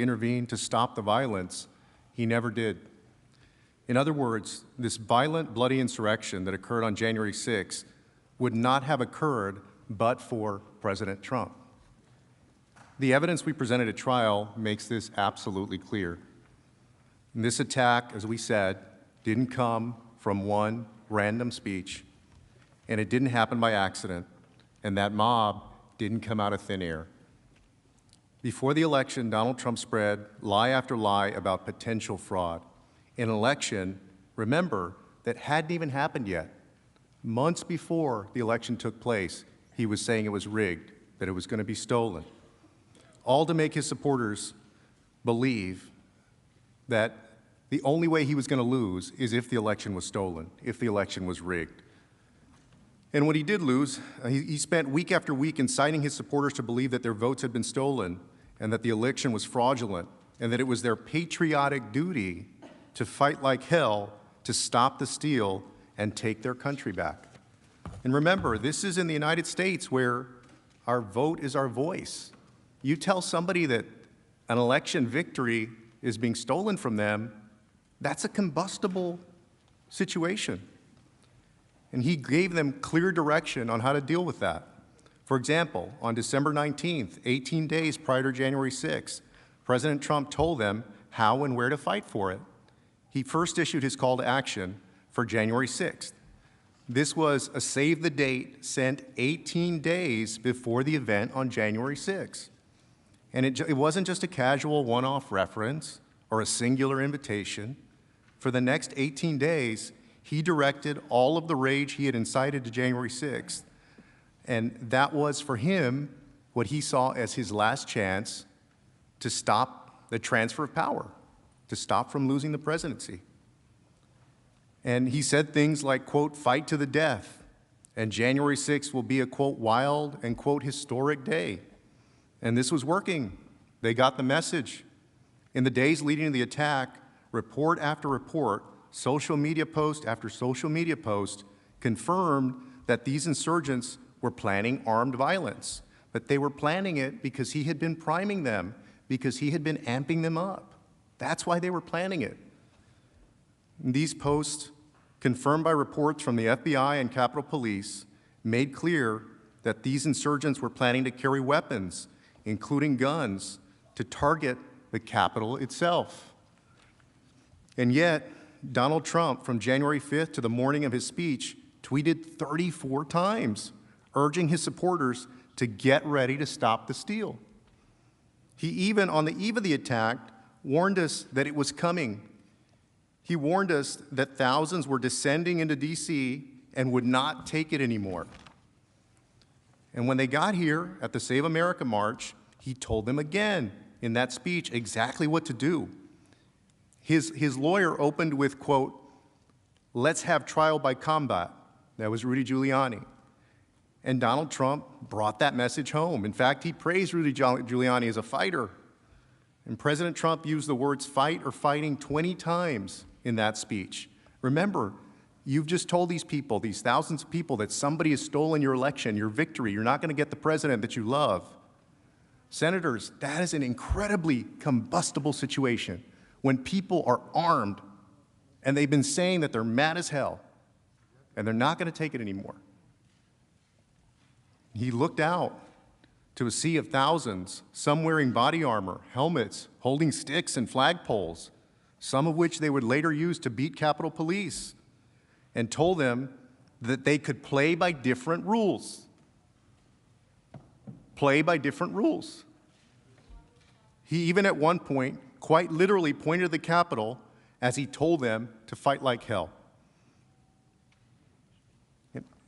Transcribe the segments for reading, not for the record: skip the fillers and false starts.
intervene to stop the violence, he never did. In other words, this violent, bloody insurrection that occurred on January 6th would not have occurred but for President Trump. The evidence we presented at trial makes this absolutely clear. And this attack, as we said, didn't come from one random speech, and it didn't happen by accident, and that mob didn't come out of thin air. Before the election, Donald Trump spread lie after lie about potential fraud. An election, remember, that hadn't even happened yet. Months before the election took place, he was saying it was rigged, that it was going to be stolen, all to make his supporters believe that the only way he was going to lose is if the election was stolen, if the election was rigged. And when he did lose, he spent week after week inciting his supporters to believe that their votes had been stolen and that the election was fraudulent and that it was their patriotic duty to fight like hell to stop the steal and take their country back. And remember, this is in the United States where our vote is our voice. You tell somebody that an election victory is being stolen from them, that's a combustible situation. And he gave them clear direction on how to deal with that. For example, on December 19th, 18 days prior to January 6th, President Trump told them how and where to fight for it. He first issued his call to action for January 6th. This was a save the date sent 18 days before the event on January 6th. And it wasn't just a casual one-off reference or a singular invitation. For the next 18 days, he directed all of the rage he had incited to January 6th. And that was, for him, what he saw as his last chance to stop the transfer of power, to stop from losing the presidency. And he said things like, quote, fight to the death, and January 6th will be a, quote, wild and, quote, historic day. And this was working. They got the message. In the days leading to the attack, report after report, social media post after social media post confirmed that these insurgents were planning armed violence. But they were planning it because he had been priming them, because he had been amping them up. That's why they were planning it. And these posts, confirmed by reports from the FBI and Capitol Police, made clear that these insurgents were planning to carry weapons, including guns, to target the Capitol itself. And yet, Donald Trump, from January 5th to the morning of his speech, tweeted 34 times, urging his supporters to get ready to stop the steal. He even, on the eve of the attack, warned us that it was coming. He warned us that thousands were descending into D.C. and would not take it anymore. And when they got here at the Save America March, he told them again in that speech exactly what to do. His lawyer opened with, quote, let's have trial by combat. That was Rudy Giuliani. And Donald Trump brought that message home. In fact, he praised Rudy Giuliani as a fighter. And President Trump used the words fight or fighting 20 times in that speech. Remember, you've just told these people, these thousands of people, that somebody has stolen your election, your victory. You're not going to get the president that you love. Senators, that is an incredibly combustible situation when people are armed and they've been saying that they're mad as hell and they're not going to take it anymore. He looked out to a sea of thousands, some wearing body armor, helmets, holding sticks and flagpoles, some of which they would later use to beat Capitol Police, and told them that they could play by different rules. Play by different rules. He even at one point quite literally pointed to the Capitol as he told them to fight like hell.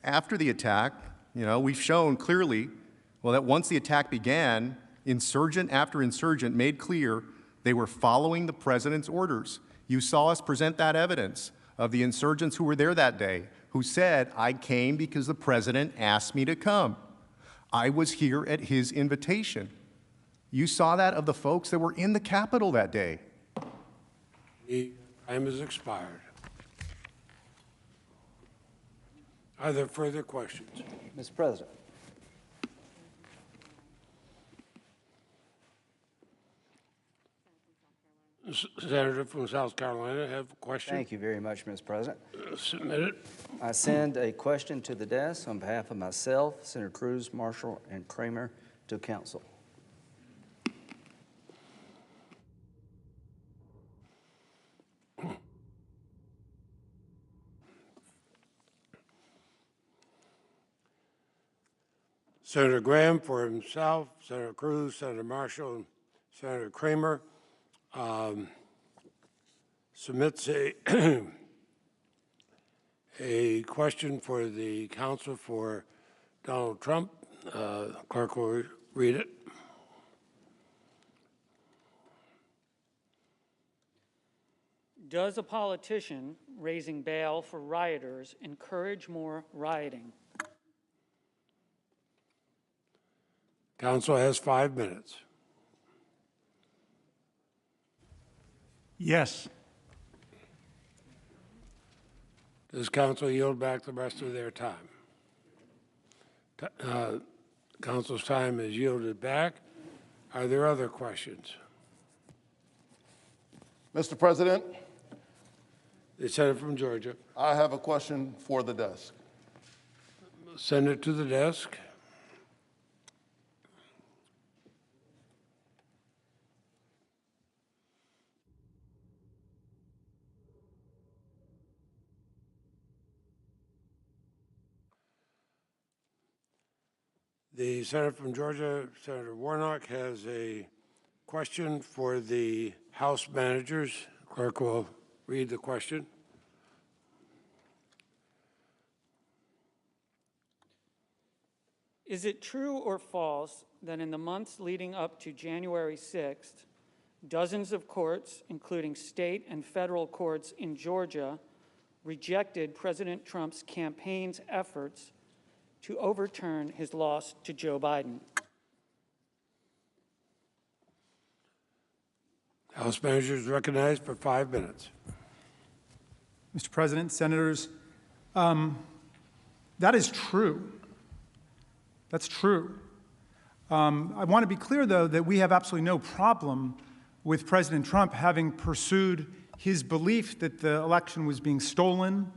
After the attack, we've shown clearly, that once the attack began, insurgent after insurgent made clear they were following the president's orders. You saw us present that evidence of the insurgents who were there that day, who said, I came because the president asked me to come. I was here at his invitation. You saw that of the folks that were in the Capitol that day. The time has expired. Are there further questions? Mr. President. Senator from South Carolina, have a question? Thank you very much, Mr. President. Submit it. I send a question to the desk on behalf of myself, Senator Cruz, Marshall, and Kramer to council. Senator Graham for himself, Senator Cruz, Senator Marshall, and Senator Kramer submits a question for the counsel for Donald Trump. Clerk will read it. Does a politician raising bail for rioters encourage more rioting? Counsel has 5 minutes. Yes. Does counsel yield back the rest of their time? Council's time is yielded back. Are there other questions? Mr. President, The senator from Georgia. I have a question for the desk. Send it to the desk. The senator from Georgia, Senator Warnock, has a question for the House managers. Clerk will read the question. Is it true or false that in the months leading up to January 6th, dozens of courts, including state and federal courts in Georgia, rejected President Trump's campaign's efforts to overturn his loss to Joe Biden? House managers recognized for 5 minutes. Mr. President, Senators, that is true. That's true. I want to be clear, though, that we have absolutely no problem with President Trump having pursued his belief that the election was being stolen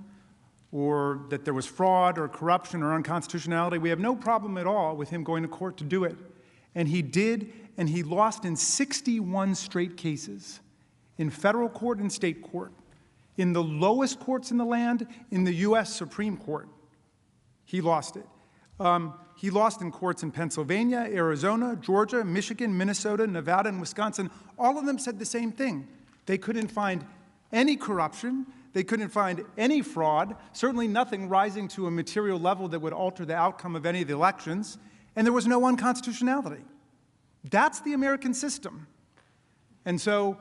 or that there was fraud or corruption or unconstitutionality. We have no problem at all with him going to court to do it. And he did, and he lost in 61 straight cases, in federal court and state court, in the lowest courts in the land, in the U.S. Supreme Court. He lost it. He lost in courts in Pennsylvania, Arizona, Georgia, Michigan, Minnesota, Nevada, and Wisconsin. All of them said the same thing. They couldn't find any corruption. They couldn't find any fraud, certainly nothing rising to a material level that would alter the outcome of any of the elections, and there was no unconstitutionality. That's the American system. And so,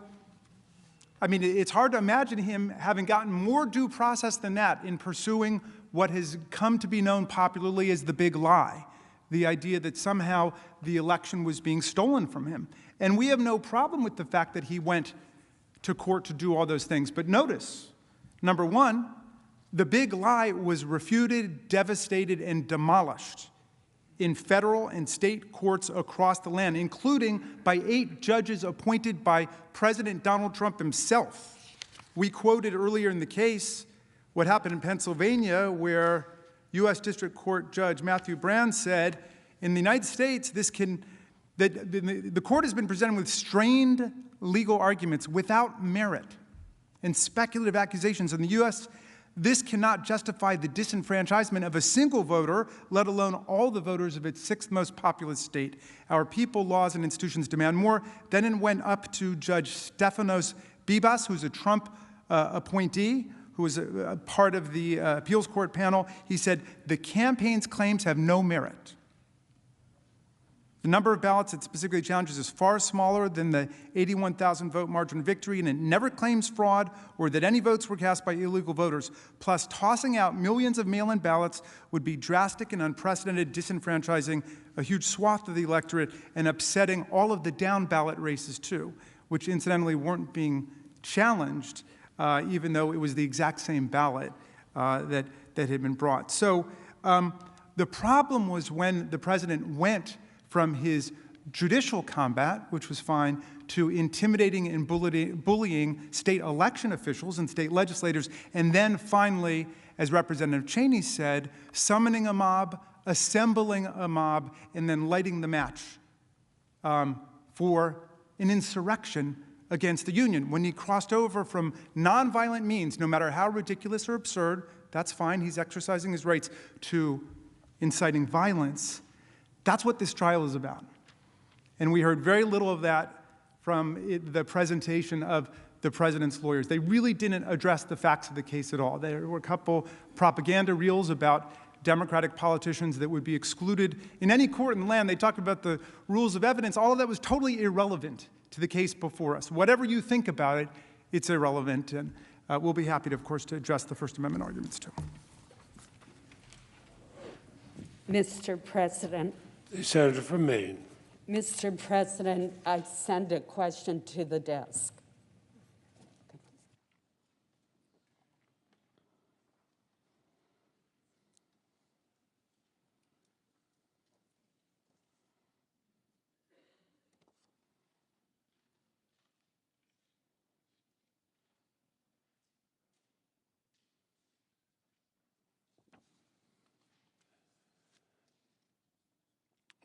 I mean, it's hard to imagine him having gotten more due process than that in pursuing what has come to be known popularly as the big lie, the idea that somehow the election was being stolen from him. And we have no problem with the fact that he went to court to do all those things. But notice, number one, the big lie was refuted, devastated, and demolished in federal and state courts across the land, including by 8 judges appointed by President Donald Trump himself. We quoted earlier in the case what happened in Pennsylvania, where U.S. District Court Judge Matthew Brown said, in the United States, the court has been presented with strained legal arguments without merit and speculative accusations. In the U.S., this cannot justify the disenfranchisement of a single voter, let alone all the voters of its 6th most populous state. Our people, laws, and institutions demand more. Then it went up to Judge Stefanos Bibas, who's a Trump appointee, who was a part of the appeals court panel. He said, the campaign's claims have no merit. The number of ballots it specifically challenges is far smaller than the 81,000 vote margin of victory, and it never claims fraud or that any votes were cast by illegal voters. Plus, tossing out millions of mail-in ballots would be drastic and unprecedented, disenfranchising a huge swath of the electorate and upsetting all of the down-ballot races, too, which incidentally weren't being challenged, even though it was the exact same ballot that had been brought. So the problem was when the president went from his judicial combat, which was fine, to intimidating and bullying state election officials and state legislators, and then finally, as Representative Cheney said, summoning a mob, assembling a mob, and then lighting the match for an insurrection against the Union. When he crossed over from nonviolent means, no matter how ridiculous or absurd, that's fine, he's exercising his rights, to inciting violence, that's what this trial is about. And we heard very little of that from the presentation of the president's lawyers. They really didn't address the facts of the case at all. There were a couple propaganda reels about Democratic politicians that would be excluded in any court in the land. They talked about the rules of evidence. All of that was totally irrelevant to the case before us. Whatever you think about it, it's irrelevant. And we'll be happy, to, of course, to address the First Amendment arguments, too. Mr. President. The senator from Maine. Mr. President, I send a question to the desk.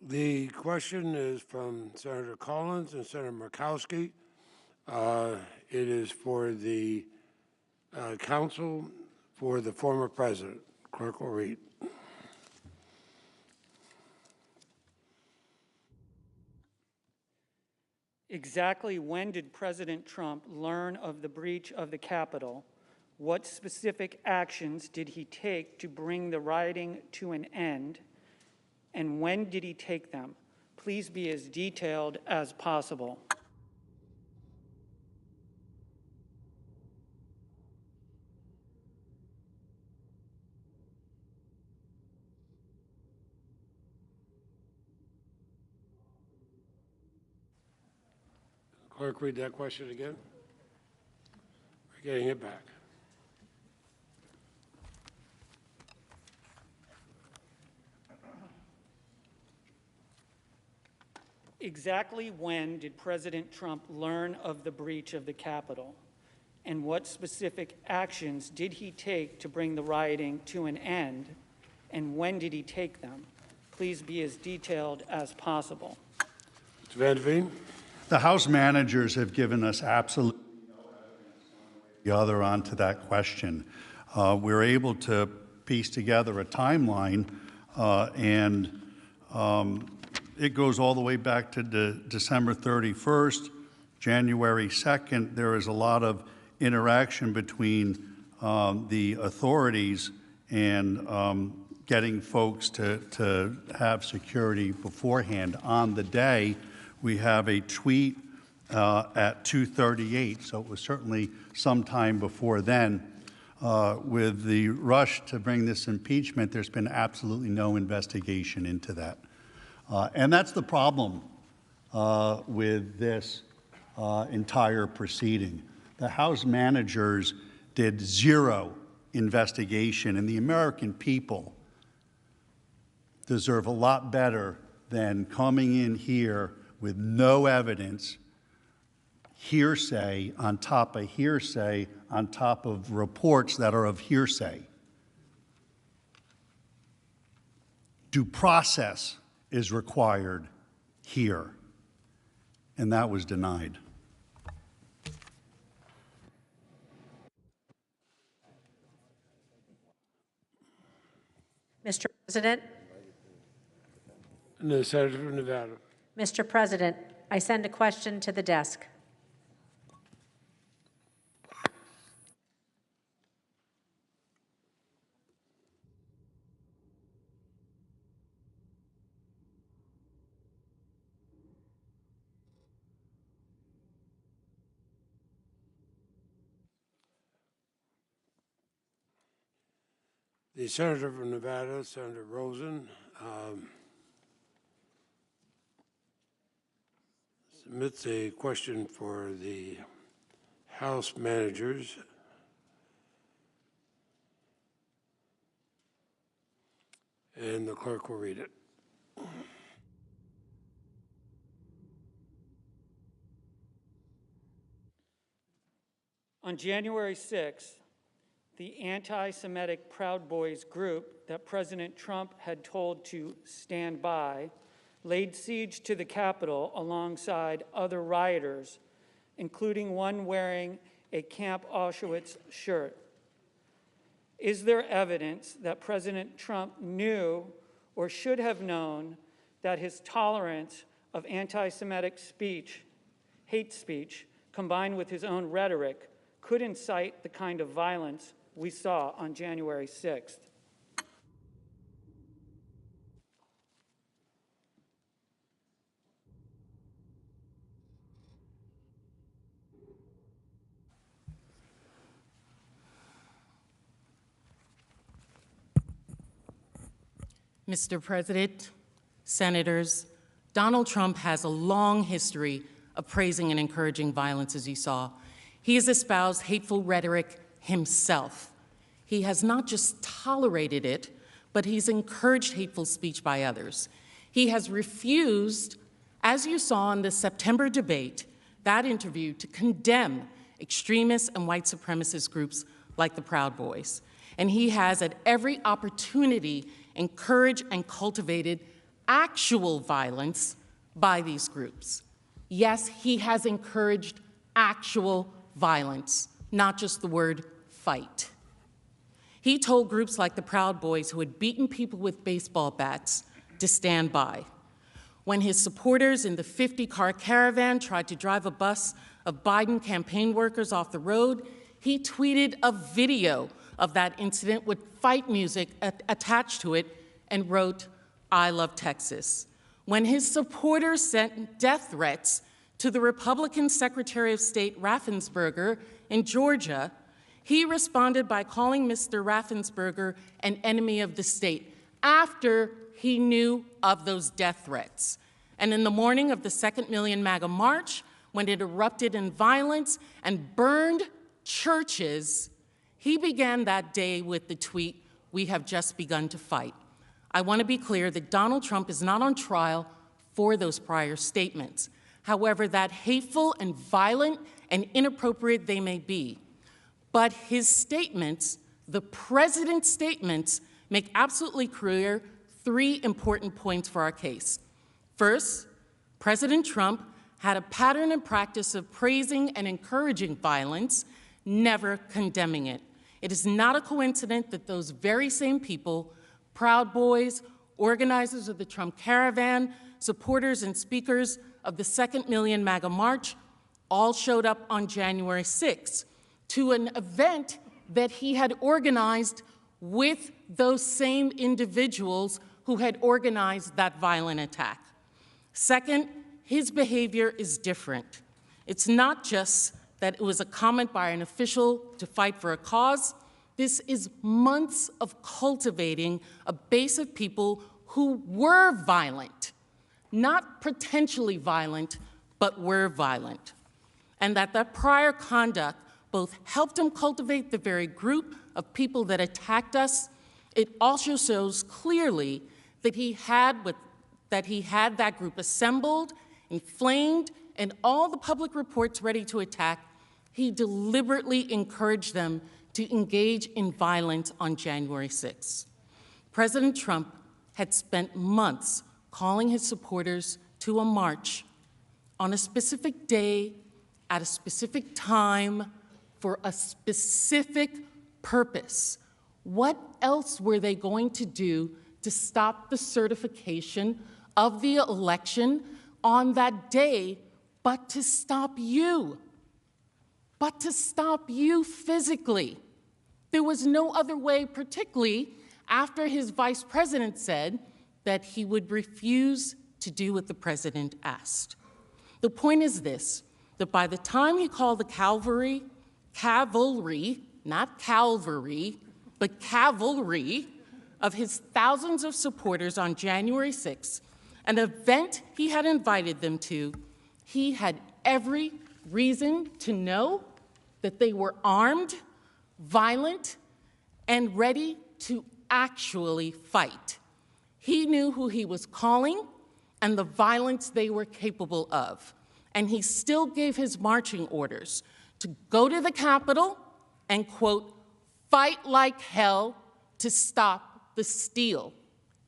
The question is from Senator Collins and Senator Murkowski. It is for the counsel for the former president. Clerk will read. Exactly when did President Trump learn of the breach of the Capitol? What specific actions did he take to bring the rioting to an end? And when did he take them? Please be as detailed as possible. Clerk, read that question again. We're getting it back. Exactly when did President Trump learn of the breach of the Capitol? And what specific actions did he take to bring the rioting to an end? And when did he take them? Please be as detailed as possible. Mr. Van Veen. The House managers have given us absolutely no evidence one way or the other onto that question. We're able to piece together a timeline, and it goes all the way back to December 31st, January 2nd. There is a lot of interaction between the authorities and getting folks to have security beforehand. On the day, we have a tweet at 2:38, so it was certainly sometime before then. With the rush to bring this impeachment, there's been absolutely no investigation into that. And that's the problem with this entire proceeding. The House managers did zero investigation, and the American people deserve a lot better than coming in here with no evidence, hearsay on top of hearsay on top of reports that are of hearsay. Due process is required here, and that was denied. Mr. President. And the senator from Nevada. Mr. President, I send a question to the desk. The senator from Nevada, Senator Rosen, submits a question for the House managers. And the clerk will read it. On January 6th, the anti-Semitic Proud Boys group that President Trump had told to stand by laid siege to the Capitol alongside other rioters, including one wearing a Camp Auschwitz shirt. Is there evidence that President Trump knew or should have known that his tolerance of anti-Semitic speech, hate speech, combined with his own rhetoric, could incite the kind of violence we saw on January 6th? Mr. President, Senators, Donald Trump has a long history of praising and encouraging violence, as you saw. He has espoused hateful rhetoric himself. He has not just tolerated it, but he's encouraged hateful speech by others. He has refused, as you saw in the September debate, that interview, to condemn extremist and white supremacist groups like the Proud Boys. And he has, at every opportunity, encouraged and cultivated actual violence by these groups. Yes, he has encouraged actual violence, not just the word fight. He told groups like the Proud Boys, who had beaten people with baseball bats, to stand by. When his supporters in the 50-car caravan tried to drive a bus of Biden campaign workers off the road, he tweeted a video of that incident with fight music attached to it and wrote, "I love Texas." When his supporters sent death threats to the Republican Secretary of State Raffensperger in Georgia, he responded by calling Mr. Raffensperger an enemy of the state after he knew of those death threats. And in the morning of the 2 Million MAGA March, when it erupted in violence and burned churches, he began that day with the tweet, "We have just begun to fight." I want to be clear that Donald Trump is not on trial for those prior statements. However, that hateful and violent and inappropriate they may be, but his statements, the president's statements, make absolutely clear 3 important points for our case. First, President Trump had a pattern and practice of praising and encouraging violence, never condemning it. It is not a coincidence that those very same people, Proud Boys, organizers of the Trump Caravan, supporters and speakers of the 2 Million MAGA March, all showed up on January 6th to an event that he had organized with those same individuals who had organized that violent attack. Second, his behavior is different. It's not just that it was a comment by an official to fight for a cause. This is months of cultivating a base of people who were violent, not potentially violent, but were violent. And that prior conduct both helped him cultivate the very group of people that attacked us. It also shows clearly that he had that group assembled, inflamed, and all the public reports ready to attack. He deliberately encouraged them to engage in violence on January 6th. President Trump had spent months calling his supporters to a march on a specific day, at a specific time, for a specific purpose. What else were they going to do to stop the certification of the election on that day but to stop you? But to stop you physically. There was no other way, particularly after his vice president said that he would refuse to do what the president asked. The point is this, that by the time he called the cavalry, not Calvary, but cavalry of his thousands of supporters on January 6th, an event he had invited them to, he had every reason to know that they were armed, violent, and ready to actually fight. He knew who he was calling and the violence they were capable of. And he still gave his marching orders to go to the Capitol and, quote, fight like hell to stop the steal.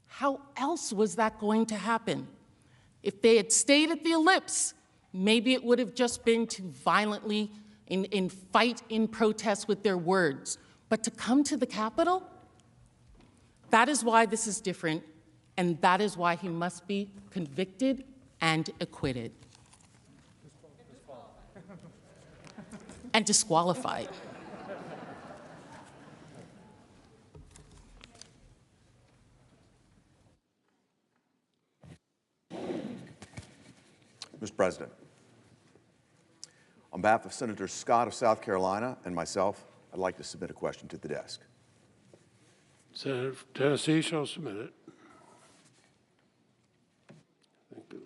How else was that going to happen? If they had stayed at the ellipse, maybe it would have just been to violently fight in protest with their words. But to come to the Capitol? That is why this is different, and that is why he must be convicted and acquitted. And disqualified. Mr. President, on behalf of Senator Scott of South Carolina and myself, I'd like to submit a question to the desk. Senator from Tennessee shall submit it. Thank you.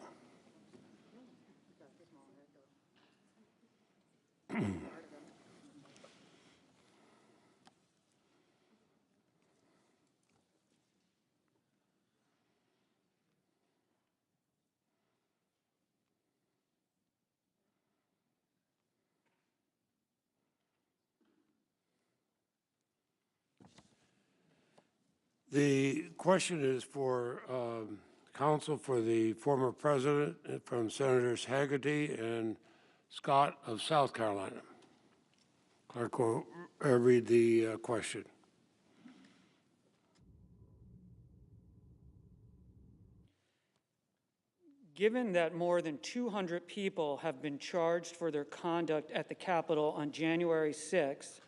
The question is for counsel for the former president from Senators Hagerty and Scott of South Carolina. Clerk will read the question. Given that more than 200 people have been charged for their conduct at the Capitol on January 6th,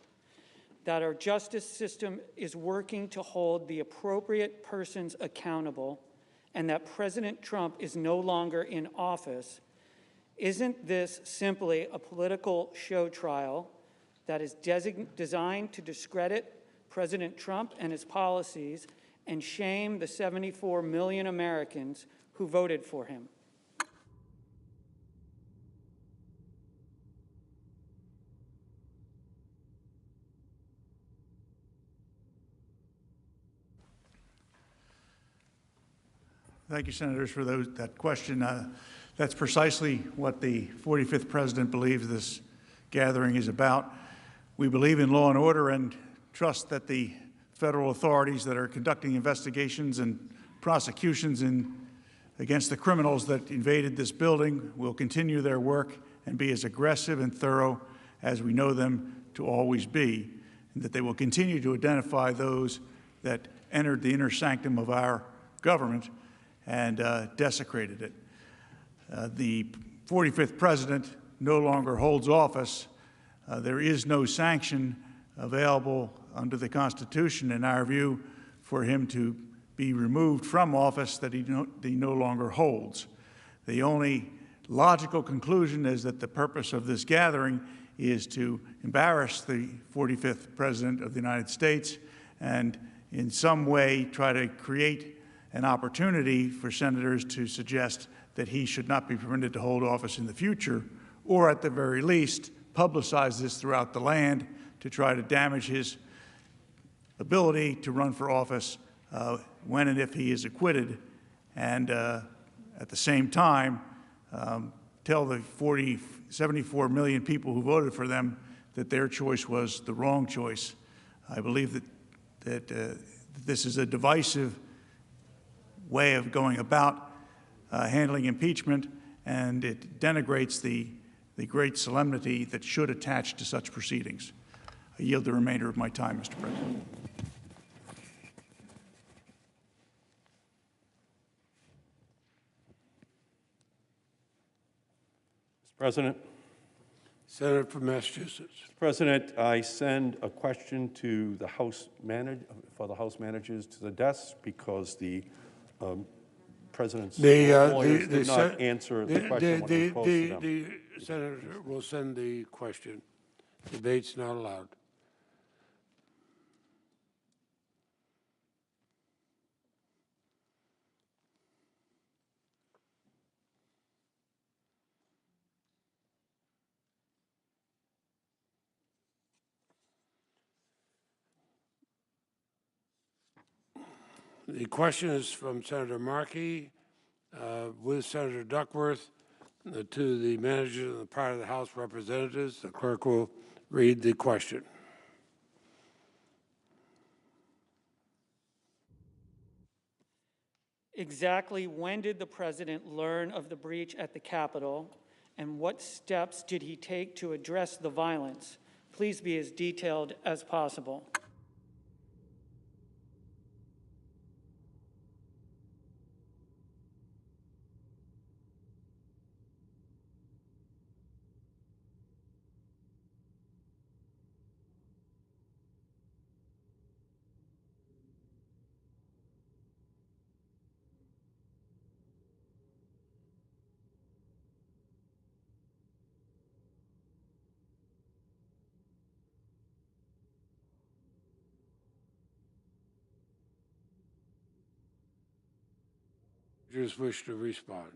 that our justice system is working to hold the appropriate persons accountable, and that President Trump is no longer in office, isn't this simply a political show trial that is designed to discredit President Trump and his policies and shame the 74 million Americans who voted for him? Thank you, Senators, for that question. That's precisely what the 45th President believes this gathering is about. We believe in law and order and trust that the federal authorities that are conducting investigations and prosecutions against the criminals that invaded this building will continue their work and be as aggressive and thorough as we know them to always be, and that they will continue to identify those that entered the inner sanctum of our government and desecrated it. The 45th President no longer holds office. There is no sanction available under the Constitution, in our view, for him to be removed from office that he no longer holds. The only logical conclusion is that the purpose of this gathering is to embarrass the 45th President of the United States and in some way try to create an opportunity for senators to suggest that he should not be permitted to hold office in the future, or at the very least, publicize this throughout the land to try to damage his ability to run for office when and if he is acquitted, and at the same time, tell the 74 million people who voted for them that their choice was the wrong choice. I believe that this is a divisive way of going about handling impeachment, and it denigrates the great solemnity that should attach to such proceedings. I yield the remainder of my time, Mr. President. Mr. President. Senator from Massachusetts. Mr. President, I send a question to the House managers to the desk because the President's lawyers did not answer the question when it was posed to them. The Senator will send the question. Debate's not allowed. The question is from Senator Markey with Senator Duckworth to the manager on the part of the House Representatives. The clerk will read the question. Exactly when did the president learn of the breach at the Capitol, and what steps did he take to address the violence? Please be as detailed as possible. Just wish to respond.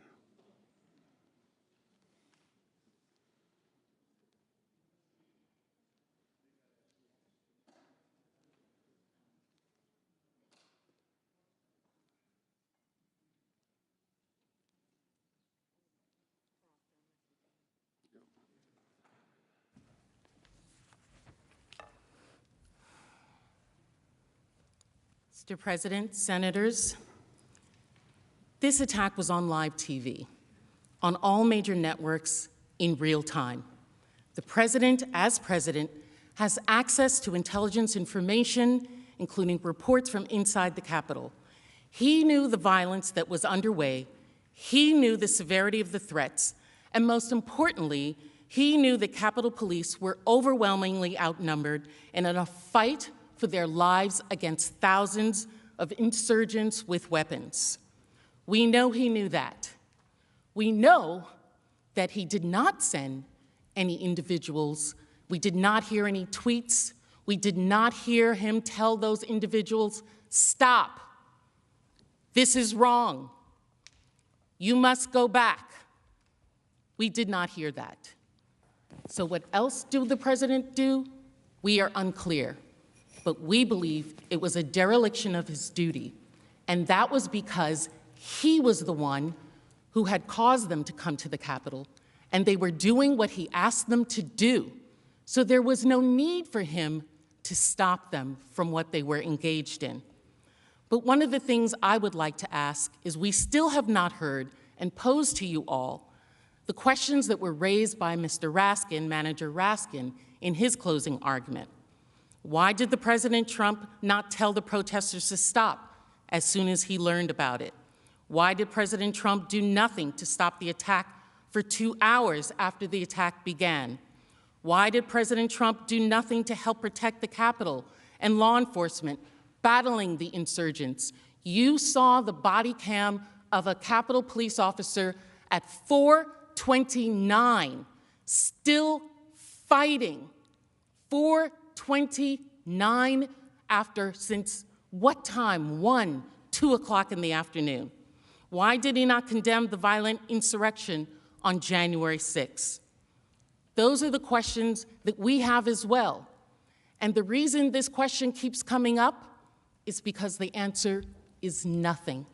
Mr. President, Senators, this attack was on live TV, on all major networks in real time. The president, as president, has access to intelligence information, including reports from inside the Capitol. He knew the violence that was underway. He knew the severity of the threats. And most importantly, he knew the Capitol Police were overwhelmingly outnumbered and in a fight for their lives against thousands of insurgents with weapons. We know he knew that. We know that he did not send any individuals. We did not hear any tweets. We did not hear him tell those individuals, stop. This is wrong. You must go back. We did not hear that. So what else did the president do? We are unclear. But we believe it was a dereliction of his duty. And that was because he was the one who had caused them to come to the Capitol, and they were doing what he asked them to do. So there was no need for him to stop them from what they were engaged in. But one of the things I would like to ask is we still have not heard and posed to you all the questions that were raised by Mr. Raskin, Manager Raskin, in his closing argument. Why did the President Trump not tell the protesters to stop as soon as he learned about it? Why did President Trump do nothing to stop the attack for 2 hours after the attack began? Why did President Trump do nothing to help protect the Capitol and law enforcement battling the insurgents? You saw the body cam of a Capitol police officer at 4:29, still fighting. 4:29 after, since what time? 1, 2 o'clock in the afternoon. Why did he not condemn the violent insurrection on January 6th? Those are the questions that we have as well. And the reason this question keeps coming up is because the answer is nothing.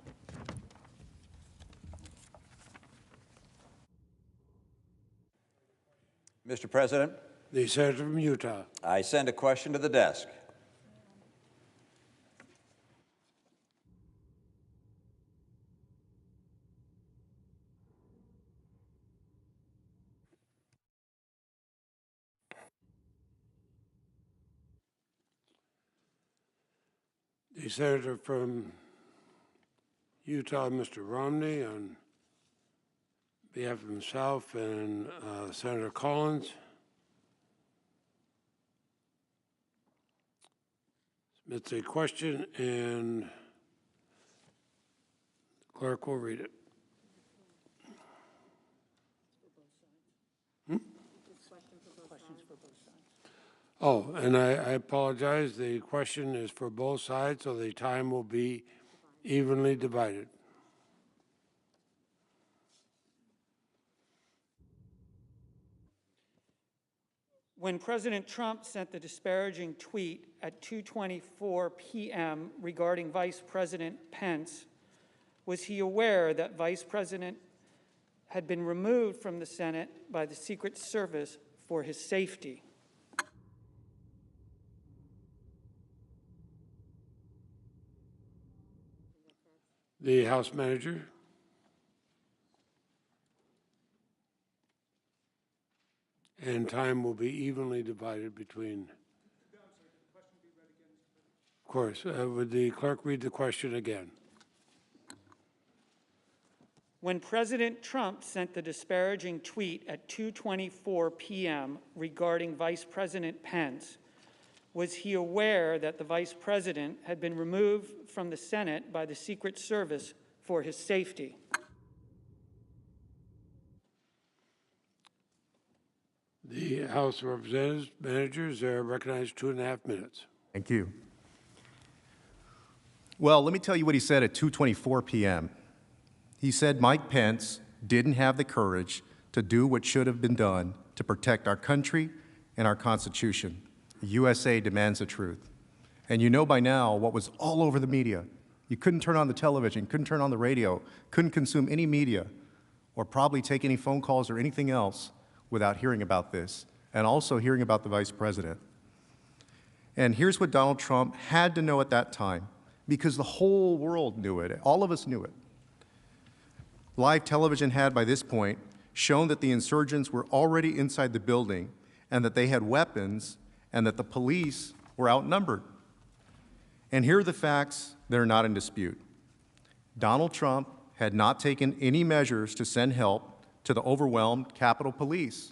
Mr. President, The senator from Utah. I send a question to the desk. The senator from Utah, Mr. Romney, on behalf of himself and Senator Collins. Submits a question, and the clerk will read it. Oh, and I apologize. The question is for both sides, so the time will be evenly divided. When President Trump sent the disparaging tweet at 2:24 p.m. regarding Vice President Pence, was he aware that Vice President had been removed from the Senate by the Secret Service for his safety. The House Manager. And time will be evenly divided between. Of course. Would the clerk read the question again? When President Trump sent the disparaging tweet at 2:24 p.m. regarding Vice President Pence, was he aware that the Vice President had been removed from the Senate by the Secret Service for his safety? The House of Representatives managers are recognized 2.5 minutes. Thank you. Well, let me tell you what he said at 2:24 p.m. He said Mike Pence didn't have the courage to do what should have been done to protect our country and our Constitution. The USA demands the truth. And you know by now what was all over the media. You couldn't turn on the television, couldn't turn on the radio, couldn't consume any media, or probably take any phone calls or anything else without hearing about this, and also hearing about the Vice President. And here's what Donald Trump had to know at that time, because the whole world knew it. All of us knew it. Live television had, by this point, shown that the insurgents were already inside the building and that they had weapons and that the police were outnumbered. And here are the facts that are not in dispute. Donald Trump had not taken any measures to send help to the overwhelmed Capitol Police.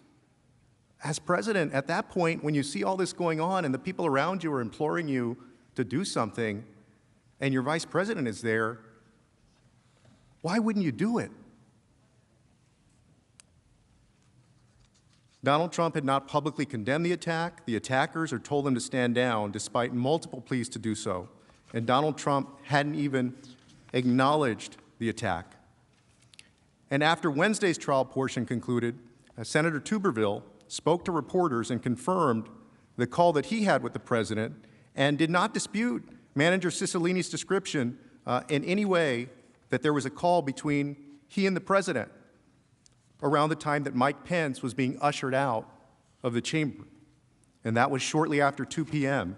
As president, at that point, when you see all this going on and the people around you are imploring you to do something, and your vice president is there, why wouldn't you do it? Donald Trump had not publicly condemned the attack, the attackers, or told them to stand down, despite multiple pleas to do so. And Donald Trump hadn't even acknowledged the attack. And after Wednesday's trial portion concluded, Senator Tuberville spoke to reporters and confirmed the call that he had with the president and did not dispute Manager Cicilline's description in any way that there was a call between he and the president around the time that Mike Pence was being ushered out of the chamber. And that was shortly after 2 p.m.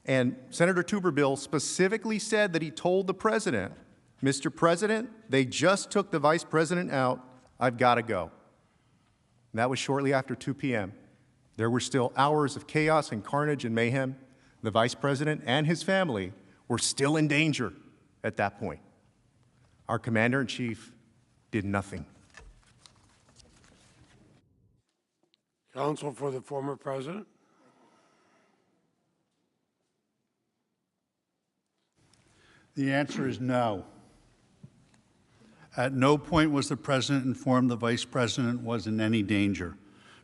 And Senator Tuberville specifically said that he told the president, Mr. President, they just took the vice president out. I've got to go. And that was shortly after 2 p.m. There were still hours of chaos and carnage and mayhem. The vice president and his family were still in danger at that point. Our commander-in-chief did nothing. Counsel for the former president. The answer is no. At no point was the president informed the vice president was in any danger,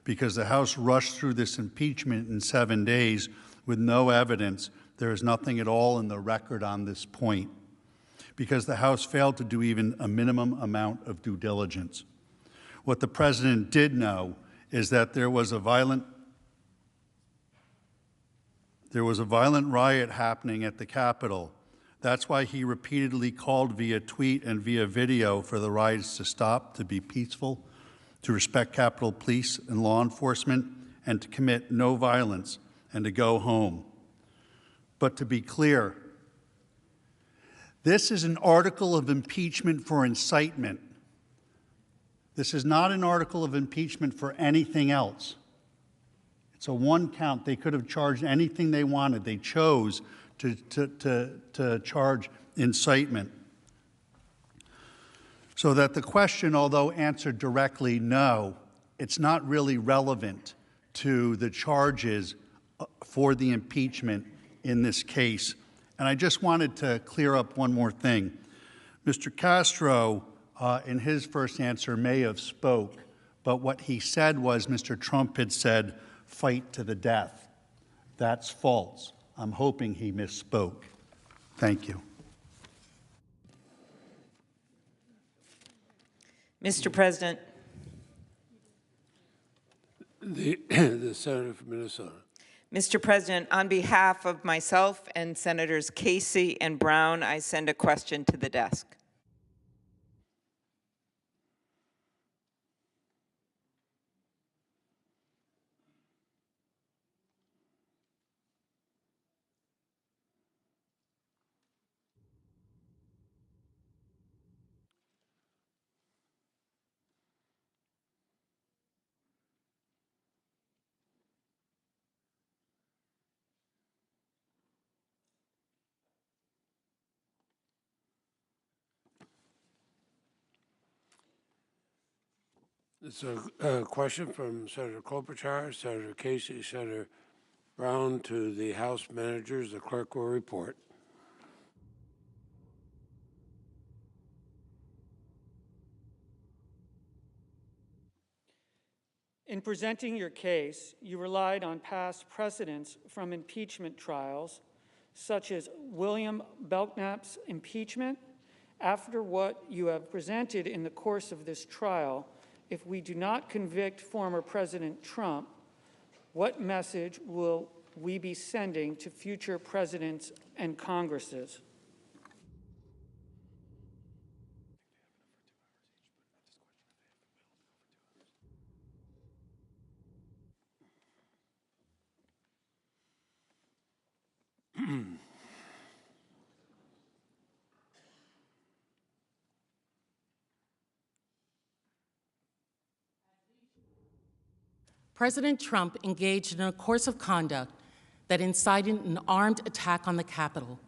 because the House rushed through this impeachment in 7 days with no evidence. There is nothing at all in the record on this point, because the House failed to do even a minimum amount of due diligence. What the president did know is that there was a violent riot happening at the Capitol. That's why he repeatedly called via tweet and via video for the riots to stop, to be peaceful, to respect Capitol Police and law enforcement, and to commit no violence, and to go home. But to be clear, this is an article of impeachment for incitement. This is not an article of impeachment for anything else. It's a one count. They could have charged anything they wanted. They chose to charge incitement. So that the question, although answered directly no, it's not really relevant to the charges for the impeachment in this case. And I just wanted to clear up one more thing. Mr. Castro, in his first answer, may have spoke, but what he said was Mr. Trump had said, fight to the death. That's false. I'm hoping he misspoke. Thank you. Mr. President. The senator from Minnesota. Mr. President, on behalf of myself and Senators Casey and Brown, I send a question to the desk. It's a question from Senator Klobuchar, Senator Casey, Senator Brown to the House managers. The clerk will report. In presenting your case, you relied on past precedents from impeachment trials, such as William Belknap's impeachment. After what you have presented in the course of this trial, if we do not convict former President Trump, what message will we be sending to future presidents and Congresses? President Trump engaged in a course of conduct that incited an armed attack on the Capitol.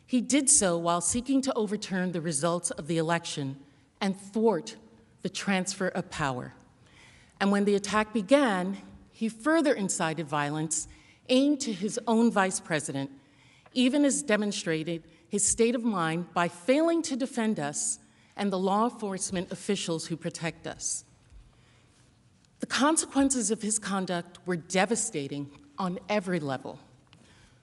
He did so while seeking to overturn the results of the election and thwart the transfer of power. And when the attack began, he further incited violence aimed to his own vice president, even as demonstrated his state of mind by failing to defend us and the law enforcement officials who protect us. The consequences of his conduct were devastating on every level.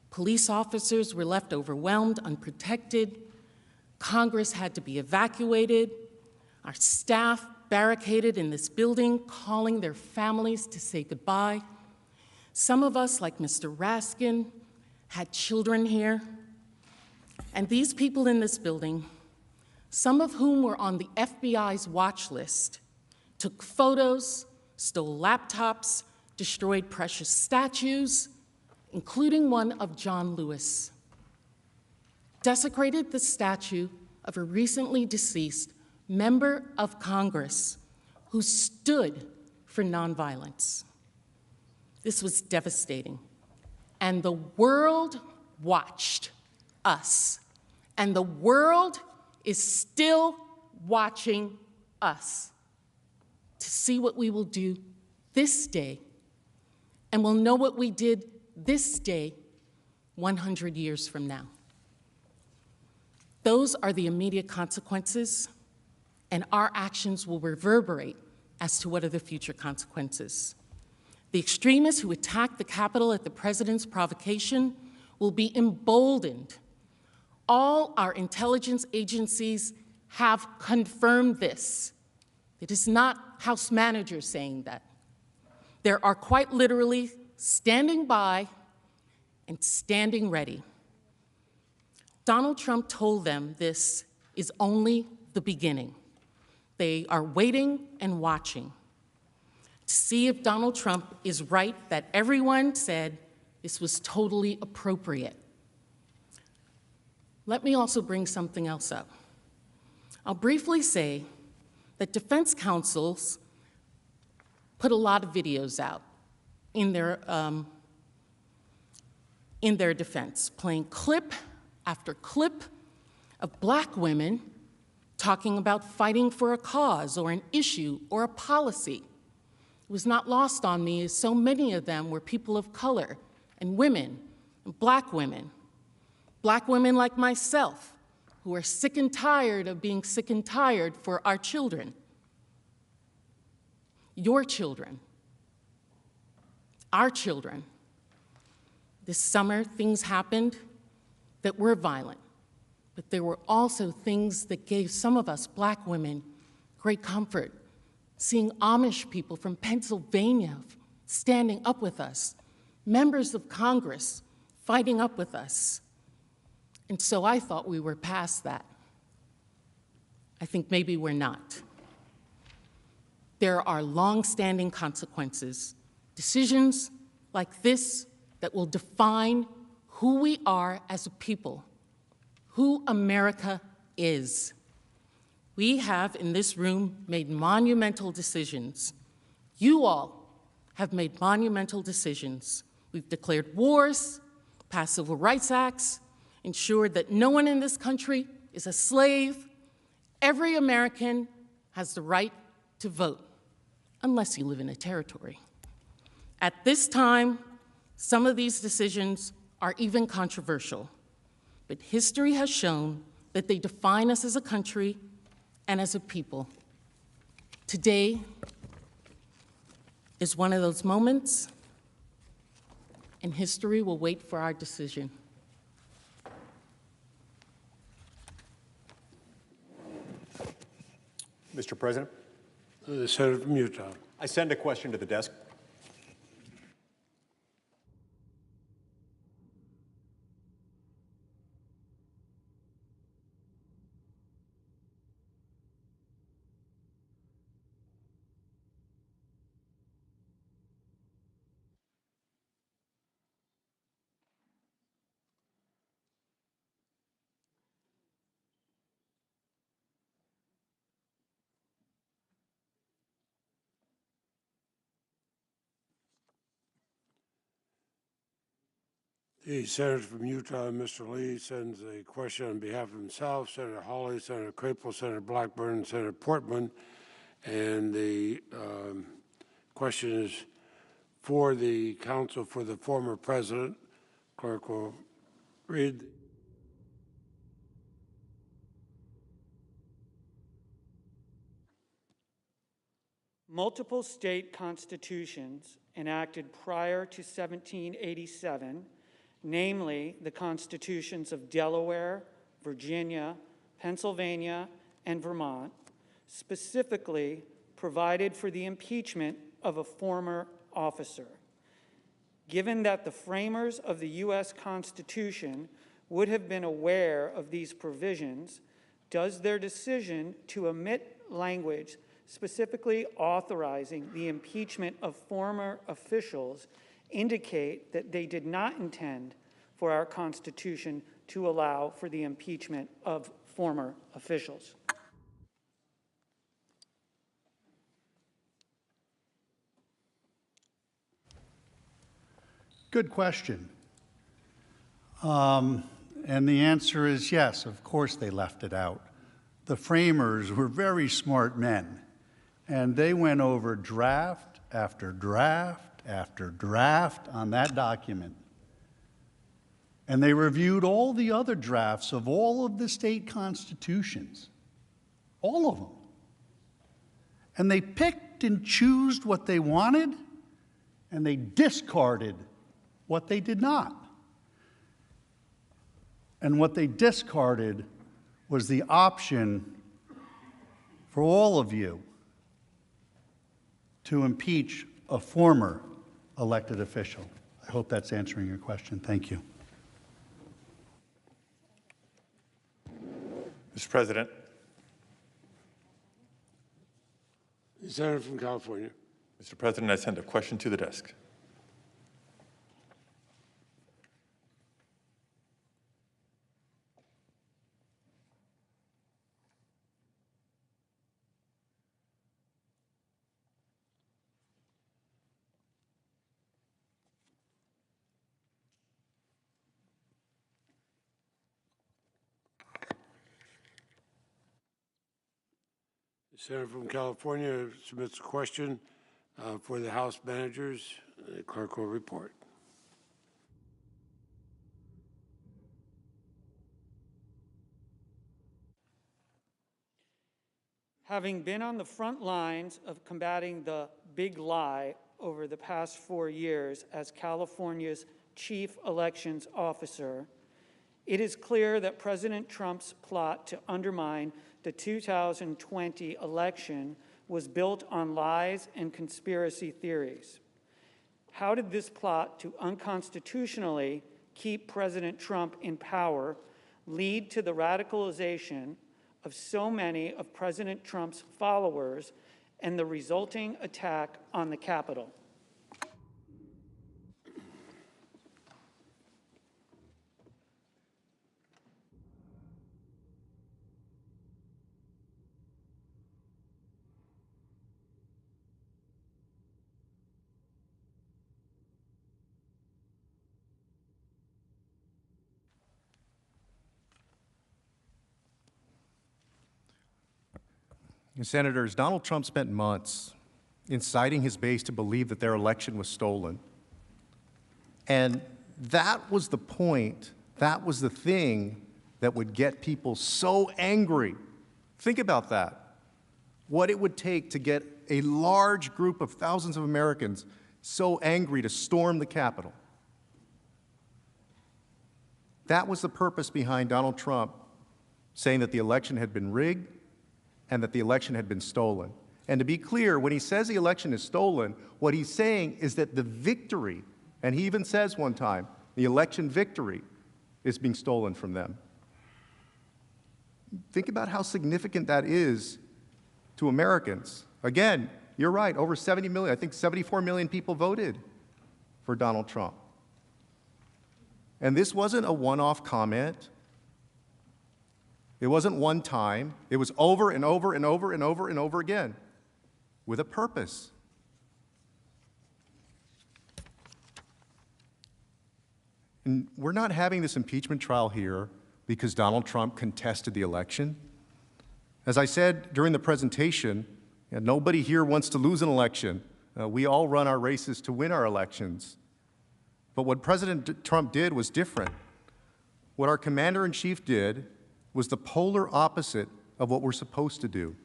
Police officers were left overwhelmed, unprotected. Congress had to be evacuated. Our staff barricaded in this building, calling their families to say goodbye. Some of us, like Mr. Raskin, had children here. And these people in this building, some of whom were on the FBI's watch list, took photos, stole laptops, destroyed precious statues, including one of John Lewis, desecrated the statue of a recently deceased member of Congress who stood for nonviolence. This was devastating, and the world watched us, and the world is still watching us to see what we will do this day, and we'll know what we did this day 100 years from now. Those are the immediate consequences, and our actions will reverberate as to what are the future consequences. The extremists who attacked the Capitol at the president's provocation will be emboldened. All our intelligence agencies have confirmed this. It is not House managers saying that. There are quite literally standing by and standing ready. Donald Trump told them this is only the beginning. They are waiting and watching to see if Donald Trump is right that everyone said this was totally appropriate. Let me also bring something else up. I'll briefly say that defense counsels put a lot of videos out in their defense, playing clip after clip of Black women talking about fighting for a cause or an issue or a policy. It was not lost on me as so many of them were people of color and women, and Black women like myself, who are sick and tired of being sick and tired for our children, your children, our children. This summer, things happened that were violent, but there were also things that gave some of us Black women great comfort. Seeing Amish people from Pennsylvania standing up with us, members of Congress fighting up with us. And so I thought we were past that. I think maybe we're not. There are long-standing consequences, decisions like this that will define who we are as a people, who America is. We have in this room made monumental decisions. You all have made monumental decisions. We've declared wars, passed civil rights acts, ensured that no one in this country is a slave. Every American has the right to vote. unless you live in a territory. At this time, some of these decisions are even controversial, but history has shown that they define us as a country and as a people. Today is one of those moments, and history will wait for our decision. Mr. President? The Senator from Utah. I send a question to the desk. The Senator from Utah, Mr. Lee, sends a question on behalf of himself, Senator Hawley, Senator Crapo, Senator Blackburn, Senator Portman, and the question is for the counsel for the former president. Clerk will read. Multiple state constitutions enacted prior to 1787, namely the constitutions of Delaware, Virginia, Pennsylvania, and Vermont, specifically provided for the impeachment of a former officer. Given that the framers of the U.S. Constitution would have been aware of these provisions, does their decision to omit language specifically authorizing the impeachment of former officials indicate that they did not intend for our Constitution to allow for the impeachment of former officials? Good question. And the answer is yes, of course they left it out. The framers were very smart men, and they went over draft after draft after draft on that document. And they reviewed all the other drafts of all of the state constitutions, all of them. And they picked and chose what they wanted, and they discarded what they did not. And what they discarded was the option for all of you to impeach a former elected official. I hope that's answering your question. Thank you. Mr. President. The Senator from California. Mr. President, I send a question to the desk. The Senator from California submits a question for the House managers. The clerk will report. Having been on the front lines of combating the big lie over the past 4 years as California's chief elections officer, it is clear that President Trump's plot to undermine the 2020 election was built on lies and conspiracy theories. How did this plot to unconstitutionally keep President Trump in power lead to the radicalization of so many of President Trump's followers and the resulting attack on the Capitol? Senators, Donald Trump spent months inciting his base to believe that their election was stolen. And that was the point, that was the thing that would get people so angry. Think about that. What it would take to get a large group of thousands of Americans so angry to storm the Capitol. That was the purpose behind Donald Trump saying that the election had been rigged and that the election had been stolen. And to be clear, when he says the election is stolen, what he's saying is that the victory, and he even says one time, the election victory is being stolen from them. Think about how significant that is to Americans. Again, you're right, over 70 million, I think 74 million people voted for Donald Trump. And this wasn't a one-off comment. It wasn't one time. It was over and over and over and over and over again with a purpose. And we're not having this impeachment trial here because Donald Trump contested the election. As I said during the presentation, nobody here wants to lose an election. We all run our races to win our elections. But what President Trump did was different. What our commander-in-chief did was the polar opposite of what we're supposed to do.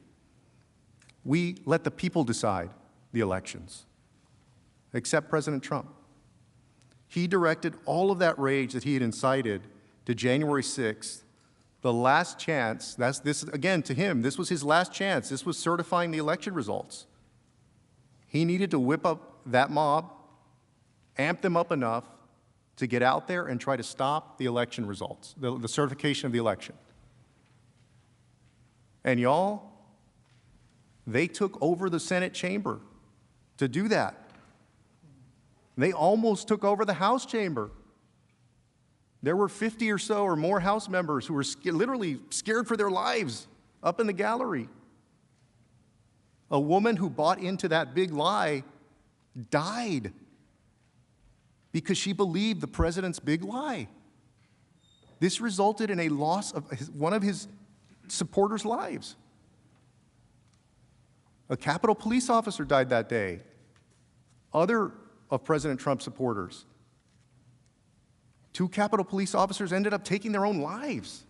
We let the people decide the elections, except President Trump. He directed all of that rage that he had incited to January 6th, the last chance. Again, to him, this was his last chance. This was certifying the election results. He needed to whip up that mob, amp them up enough to get out there and try to stop the election results, the certification of the election. And y'all, they took over the Senate chamber to do that. They almost took over the House chamber. There were 50 or so or more House members who were literally scared for their lives up in the gallery. A woman who bought into that big lie died because she believed the president's big lie. This resulted in a loss of one of his supporters' lives. A Capitol police officer died that day. Other of President Trump's supporters. 2 Capitol police officers ended up taking their own lives.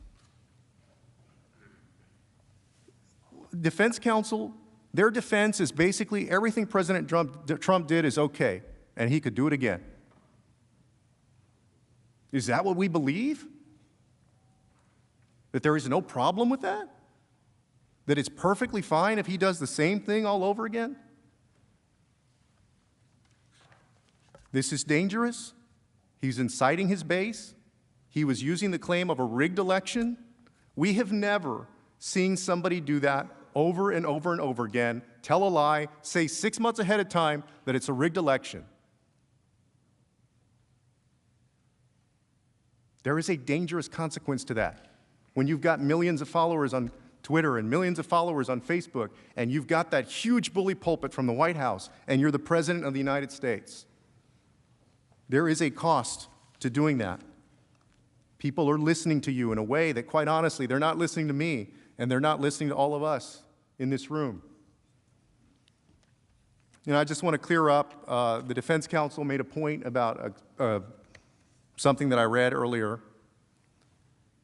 Defense counsel, their defense is basically everything President Trump did is okay, and he could do it again. Is that what we believe? That there is no problem with that? That it's perfectly fine if he does the same thing all over again? This is dangerous. He's inciting his base. He was using the claim of a rigged election. We have never seen somebody do that over and over and over again, tell a lie, say 6 months ahead of time that it's a rigged election. There is a dangerous consequence to that. When you've got millions of followers on Twitter and millions of followers on Facebook, and you've got that huge bully pulpit from the White House, and you're the President of the United States, there is a cost to doing that. People are listening to you in a way that, quite honestly, they're not listening to me, and they're not listening to all of us in this room. You know, I just want to clear up, the defense counsel made a point about something that I read earlier.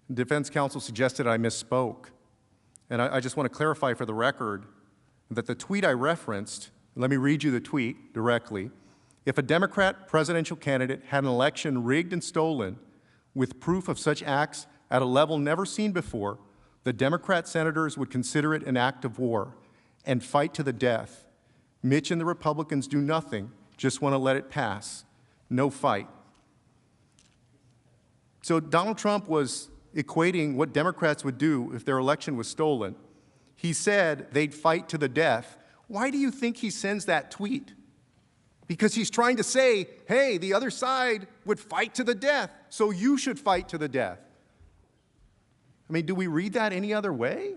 The defense counsel suggested I misspoke. And I just want to clarify for the record that the tweet I referenced, let me read you the tweet directly. If a Democrat presidential candidate had an election rigged and stolen with proof of such acts at a level never seen before, the Democrat senators would consider it an act of war and fight to the death. Mitch and the Republicans do nothing, just want to let it pass. No fight. So Donald Trump was equating what Democrats would do if their election was stolen. He said they'd fight to the death. Why do you think he sends that tweet? Because he's trying to say, hey, the other side would fight to the death, so you should fight to the death. I mean, do we read that any other way?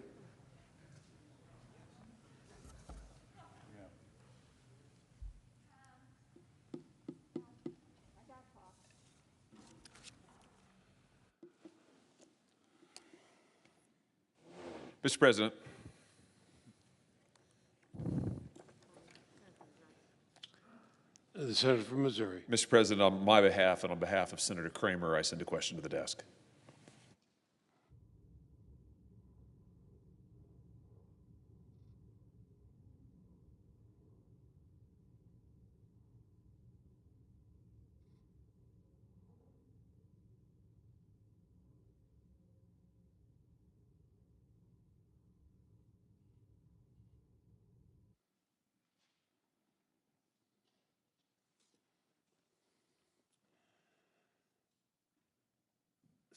Mr. President. senator from Missouri. Mr. President, on my behalf and on behalf of Senator Kramer, I send a question to the desk.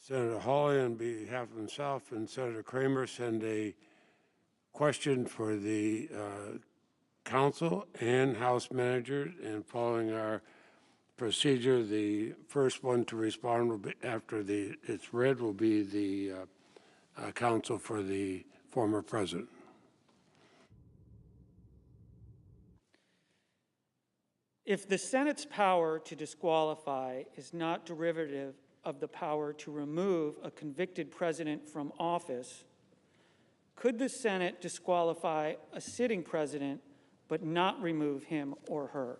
Senator Hawley, on behalf of himself and Senator Kramer, send a question for the council and House manager. And following our procedure, the first one to respond will be, after it's read, will be the counsel for the former president. If the Senate's power to disqualify is not derivative of the power to remove a convicted president from office, could the Senate disqualify a sitting president but not remove him or her?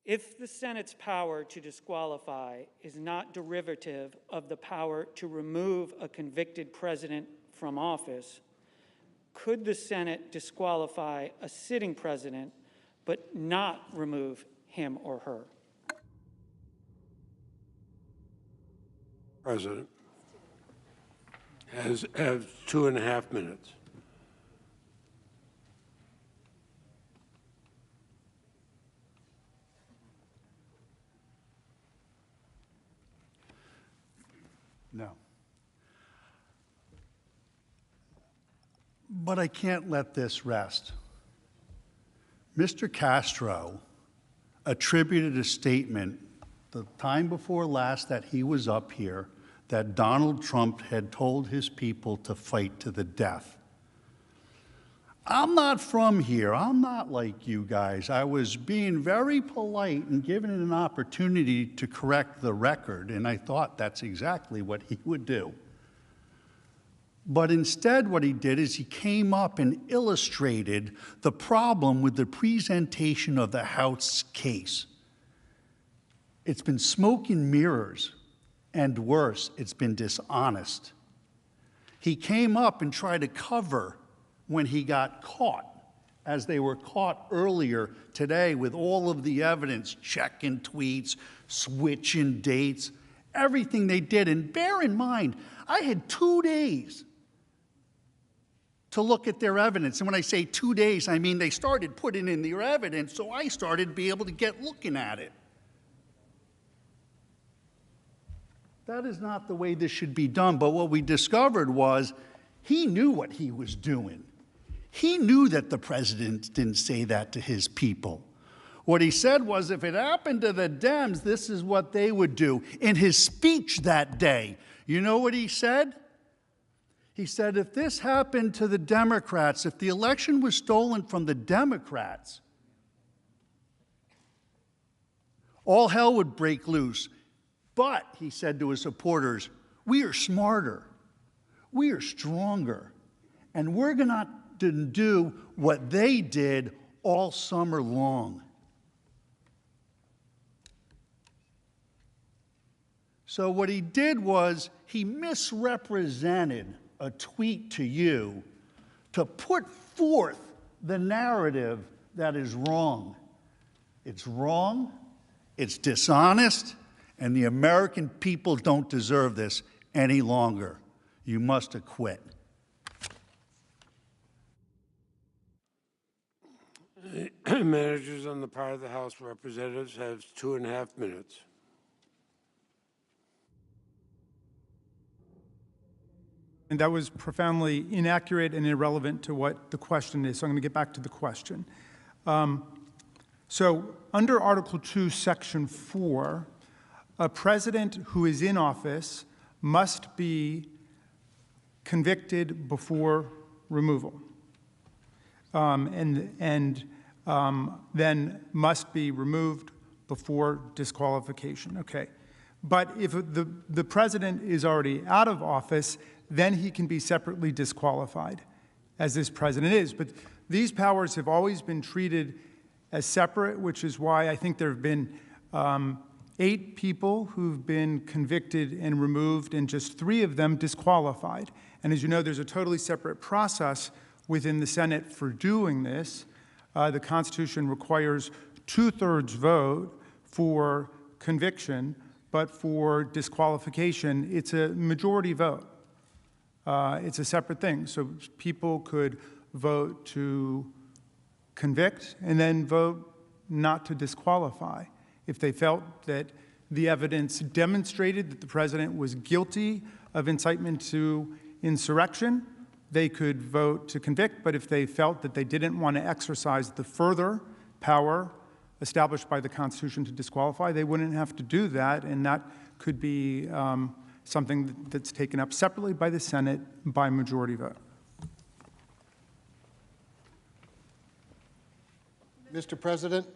If the Senate's power to disqualify is not derivative of the power to remove a convicted president from office, could the Senate disqualify a sitting president but not remove him or her? President has 2.5 minutes. No. But I can't let this rest. Mr. Castro attributed a statement the time before last that he was up here that Donald Trump had told his people to fight to the death. I'm not from here. I'm not like you guys. I was being very polite and given an opportunity to correct the record, and I thought that's exactly what he would do. But instead, what he did is he came up and illustrated the problem with the presentation of the House case. It's been smoke and mirrors, and worse, it's been dishonest. He came up and tried to cover when he got caught, as they were caught earlier today with all of the evidence, checking tweets, switching dates, everything they did. And bear in mind, I had 2 days to look at their evidence. And when I say 2 days, I mean they started putting in their evidence, so I started to be able to get looking at it. That is not the way this should be done. But what we discovered was he knew what he was doing. He knew that the president didn't say that to his people. What he said was, if it happened to the Dems, this is what they would do. In his speech that day, you know what he said? He said, if this happened to the Democrats, if the election was stolen from the Democrats, all hell would break loose. But, he said to his supporters, we are smarter, we are stronger, and we're going to do what they did all summer long. So what he did was he misrepresented a tweet to you to put forth the narrative that is wrong. It's wrong, it's dishonest, and the American people don't deserve this any longer. You must acquit. Managers on the part of the House of Representatives have 2.5 minutes. And that was profoundly inaccurate and irrelevant to what the question is. So I'm going to get back to the question. So under Article 2, Section 4, a president who is in office must be convicted before removal. then must be removed before disqualification. Okay. But if the president is already out of office, then he can be separately disqualified, as this president is. But these powers have always been treated as separate, which is why I think there have been 8 people who've been convicted and removed, and just 3 of them disqualified. And as you know, there's a totally separate process within the Senate for doing this. The Constitution requires 2/3 vote for conviction, but for disqualification, it's a majority vote. It's a separate thing. So people could vote to convict and then vote not to disqualify. If they felt that the evidence demonstrated that the president was guilty of incitement to insurrection, they could vote to convict. But if they felt that they didn't want to exercise the further power established by the Constitution to disqualify, they wouldn't have to do that, and that could be something that's taken up separately by the Senate by majority vote. Mr. President.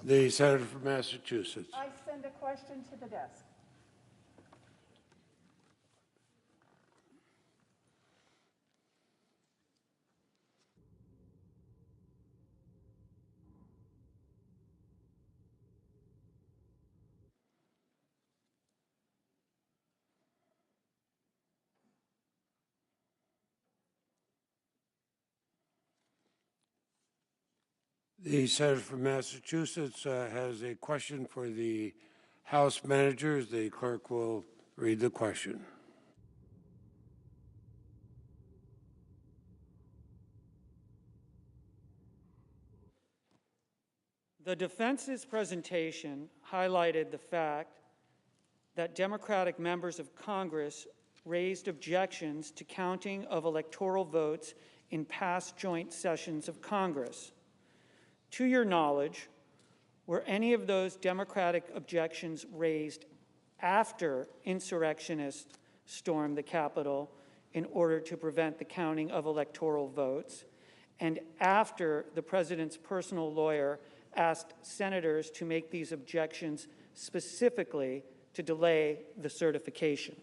The senator from Massachusetts. I send a question to the desk. The senator from Massachusetts has a question for the House managers. The clerk will read the question. The defense's presentation highlighted the fact that Democratic members of Congress raised objections to counting of electoral votes in past joint sessions of Congress. To your knowledge, were any of those Democratic objections raised after insurrectionists stormed the Capitol in order to prevent the counting of electoral votes, and after the president's personal lawyer asked senators to make these objections specifically to delay the certification?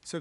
So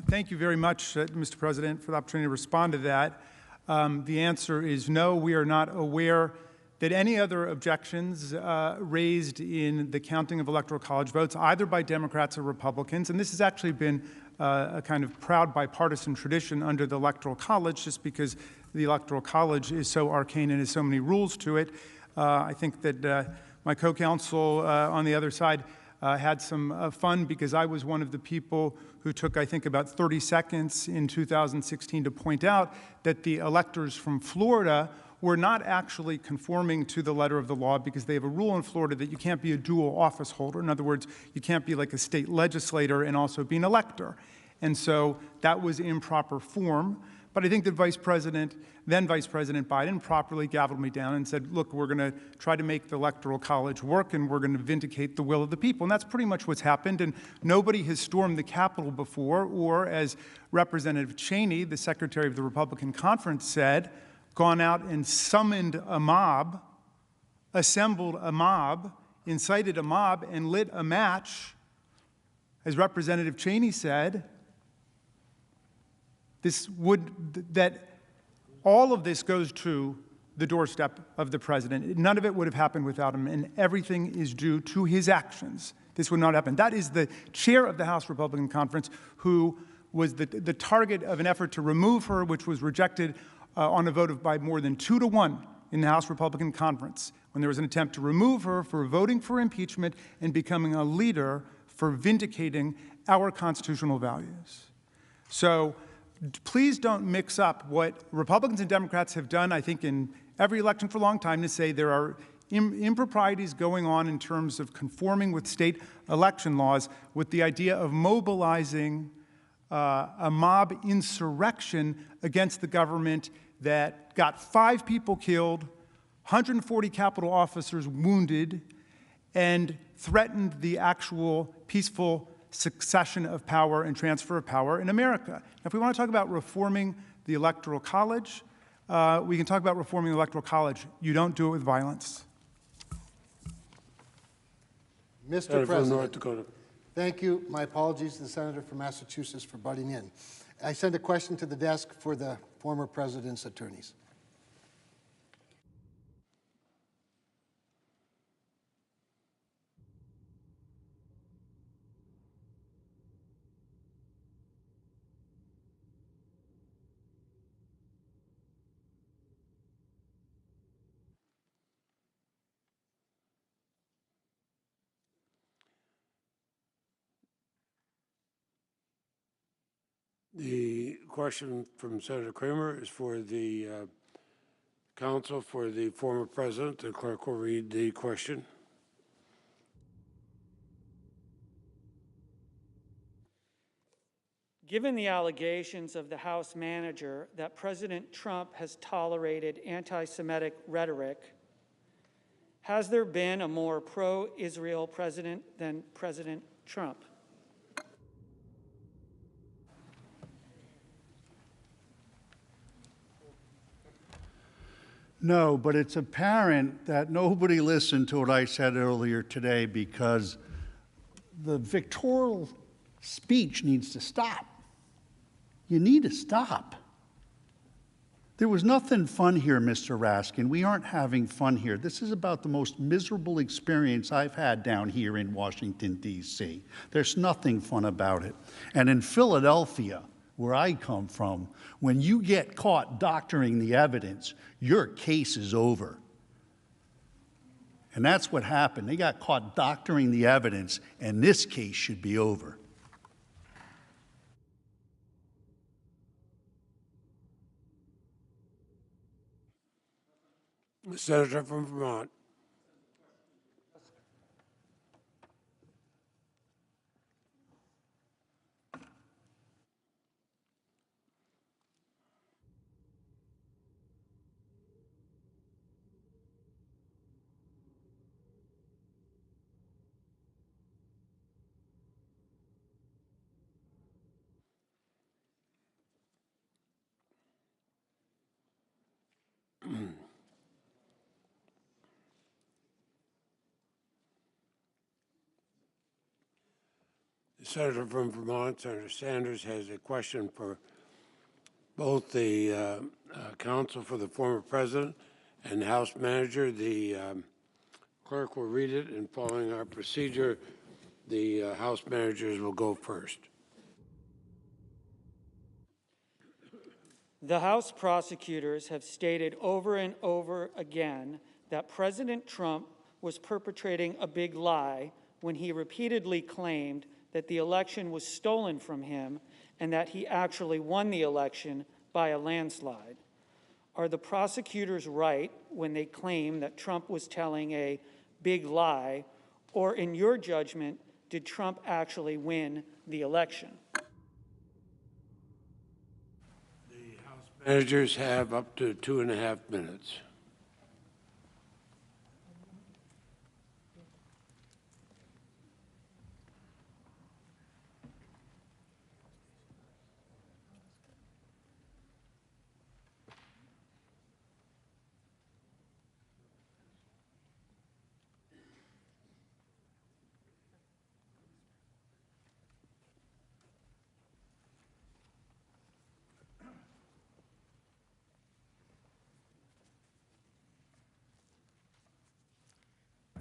thank you very much, Mr. President, for the opportunity to respond to that. The answer is no. We are not aware that any other objections raised in the counting of electoral college votes, either by Democrats or Republicans, and this has actually been a kind of proud bipartisan tradition under the Electoral College, just because the Electoral College is so arcane and has so many rules to it. I think that my co-counsel on the other side had some fun, because I was one of the people who took, I think, about 30 seconds in 2016 to point out that the electors from Florida were not actually conforming to the letter of the law, because they have a rule in Florida that you can't be a dual office holder. In other words, you can't be like a state legislator and also be an elector. And so that was improper form. But I think that then Vice President Biden properly gavelled me down and said, look, we're going to try to make the Electoral College work, and we're going to vindicate the will of the people. And that's pretty much what's happened. And nobody has stormed the Capitol before, or as Representative Cheney, the Secretary of the Republican Conference, said, gone out and summoned a mob, assembled a mob, incited a mob, and lit a match. As Representative Cheney said, that all of this goes to the doorstep of the president. None of it would have happened without him, and everything is due to his actions. This would not happen. That is the chair of the House Republican Conference, who was the target of an effort to remove her, which was rejected on a vote by more than 2-1 in the House Republican Conference, when there was an attempt to remove her for voting for impeachment and becoming a leader for vindicating our constitutional values. So please don't mix up what Republicans and Democrats have done, I think, in every election for a long time, to say there are improprieties going on in terms of conforming with state election laws, with the idea of mobilizing a mob insurrection against the government that got 5 people killed, 140 Capitol officers wounded, and threatened the actual peaceful succession of power and transfer of power in America. Now, if we want to talk about reforming the Electoral College, we can talk about reforming the Electoral College. You don't do it with violence. Mr. From North President, Dakota. thank you. My apologies to the senator from Massachusetts for butting in. I send a question to the desk for the former president's attorneys. The question from Senator Kramer is for the counsel for the former president. The clerk will read the question. Given the allegations of the House manager that President Trump has tolerated anti-Semitic rhetoric, has there been a more pro-Israel president than President Trump? No, but it's apparent that nobody listened to what I said earlier today because the victorial speech needs to stop. You need to stop. There was nothing fun here, Mr. Raskin. We aren't having fun here. This is about the most miserable experience I've had down here in Washington, D.C. There's nothing fun about it. And in Philadelphia, where I come from, when you get caught doctoring the evidence, your case is over. And that's what happened. They got caught doctoring the evidence, and this case should be over. Senator from Vermont. The senator from Vermont, Senator Sanders, has a question for both the counsel for the former president and the House manager. The clerk will read it, and following our procedure, the House managers will go first. The House prosecutors have stated over and over again that President Trump was perpetrating a big lie when he repeatedly claimed that the election was stolen from him and that he actually won the election by a landslide. Are the prosecutors right when they claim that Trump was telling a big lie, or in your judgment, did Trump actually win the election? The House managers have up to 2.5 minutes.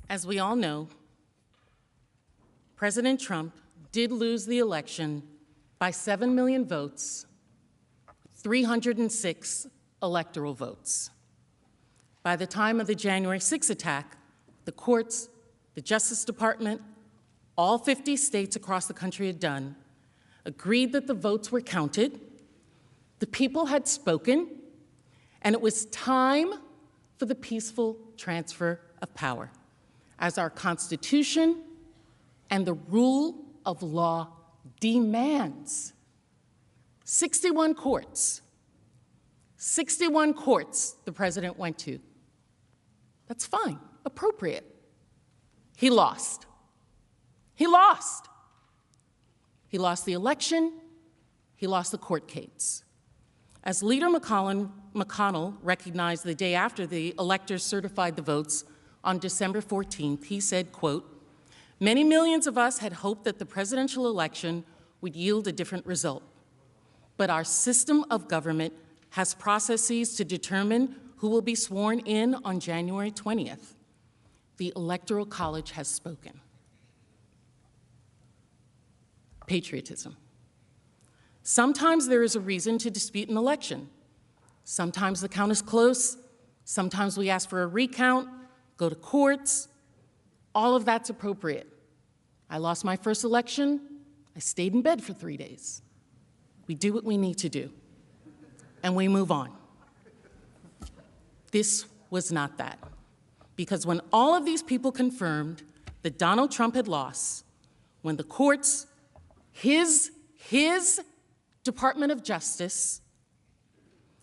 As we all know, President Trump did lose the election by 7 million votes, 306 electoral votes. By the time of the January 6th attack, the courts, the Justice Department, all 50 states across the country had done, agreed that the votes were counted, the people had spoken, and it was time for the peaceful transfer of power, as our Constitution and the rule of law demands. 61 courts. 61 courts the president went to. That's fine, appropriate. He lost. He lost. He lost the election. He lost the court case. As Leader McConnell recognized the day after the electors certified the votes on December 14th, he said, quote, "Many millions of us had hoped that the presidential election would yield a different result. But our system of government has processes to determine who will be sworn in on January 20th. The Electoral College has spoken." Patriotism. Sometimes there is a reason to dispute an election. Sometimes the count is close. Sometimes we ask for a recount, go to courts. All of that's appropriate. I lost my first election. I stayed in bed for 3 days. We do what we need to do, and we move on. This was not that. Because when all of these people confirmed that Donald Trump had lost, when the courts, his Department of Justice,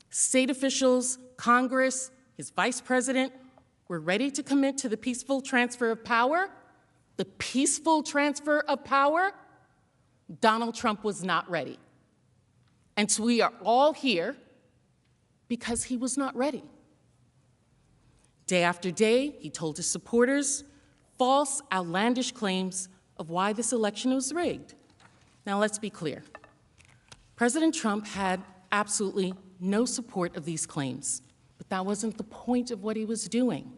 state officials, Congress, his vice president were ready to commit to the peaceful transfer of power, Donald Trump was not ready. And so we are all here because he was not ready. Day after day, he told his supporters false, outlandish claims of why this election was rigged. Now, let's be clear. President Trump had absolutely no support of these claims, but that wasn't the point of what he was doing.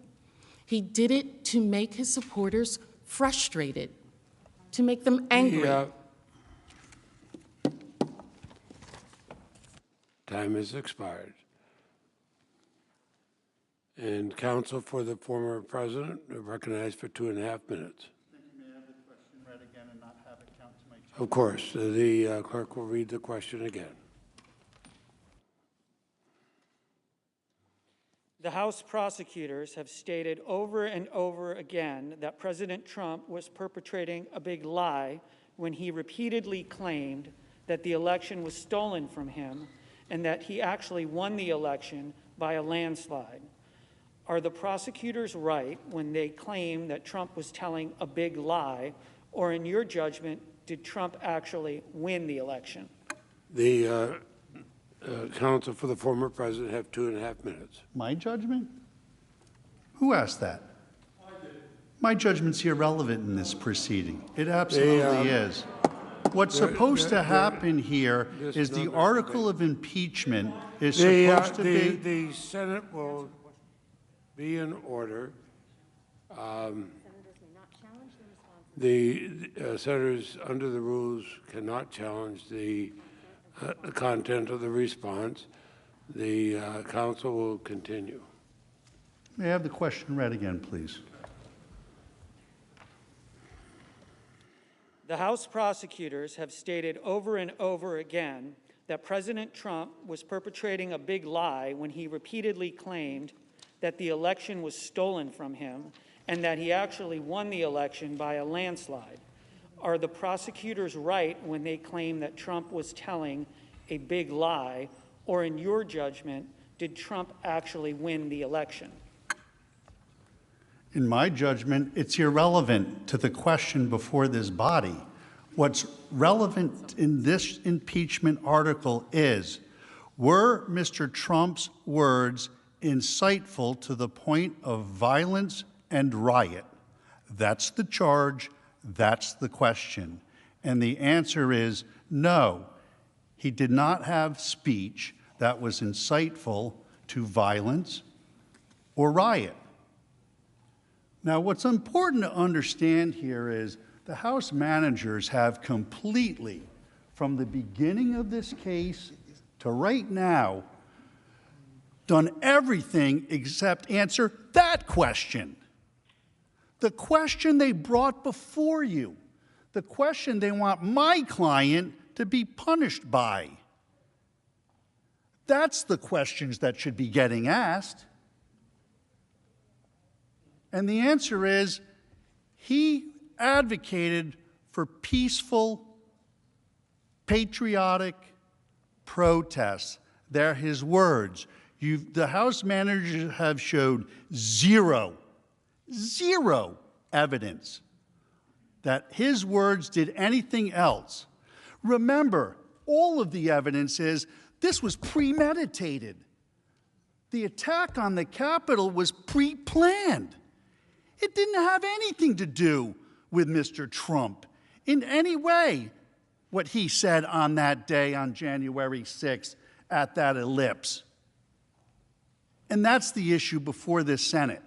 He did it to make his supporters frustrated, to make them angry. Time has expired. And counsel for the former president are recognized for 2.5 minutes. May I have the question read again and not have it count to my 2 minutes? Of course, the clerk will read the question again. The House prosecutors have stated over and over again that President Trump was perpetrating a big lie when he repeatedly claimed that the election was stolen from him and that he actually won the election by a landslide. Are the prosecutors right when they claim that Trump was telling a big lie, or in your judgment, did Trump actually win the election? The counsel for the former president have 2.5 minutes. My judgment? Who asked that? My judgment's irrelevant in this proceeding. It absolutely is. What's supposed to happen here is the article of impeachment is supposed to be... The Senate will be in order. The senators, under the rules, cannot challenge the content of the response. The counsel will continue. May I have the question read again, please? The House prosecutors have stated over and over again that President Trump was perpetrating a big lie when he repeatedly claimed that the election was stolen from him and that he actually won the election by a landslide. Are the prosecutors right when they claim that Trump was telling a big lie, or in your judgment, did Trump actually win the election? In my judgment, it's irrelevant to the question before this body. What's relevant in this impeachment article is, were Mr. Trump's words insightful to the point of violence and riot? That's the charge, that's the question. And the answer is no. He did not have speech that was insightful to violence or riot. Now, what's important to understand here is the House managers have completely, from the beginning of this case to right now, done everything except answer that question. The question they brought before you, the question they want my client to be punished by. That's the questions that should be getting asked. And the answer is, he advocated for peaceful, patriotic protests. They're his words. The House managers have showed zero evidence that his words did anything else. Remember, all of the evidence is this was premeditated. The attack on the Capitol was pre-planned. It didn't have anything to do with Mr. Trump in any way, what he said on that day on January 6th at that ellipse. And that's the issue before this Senate.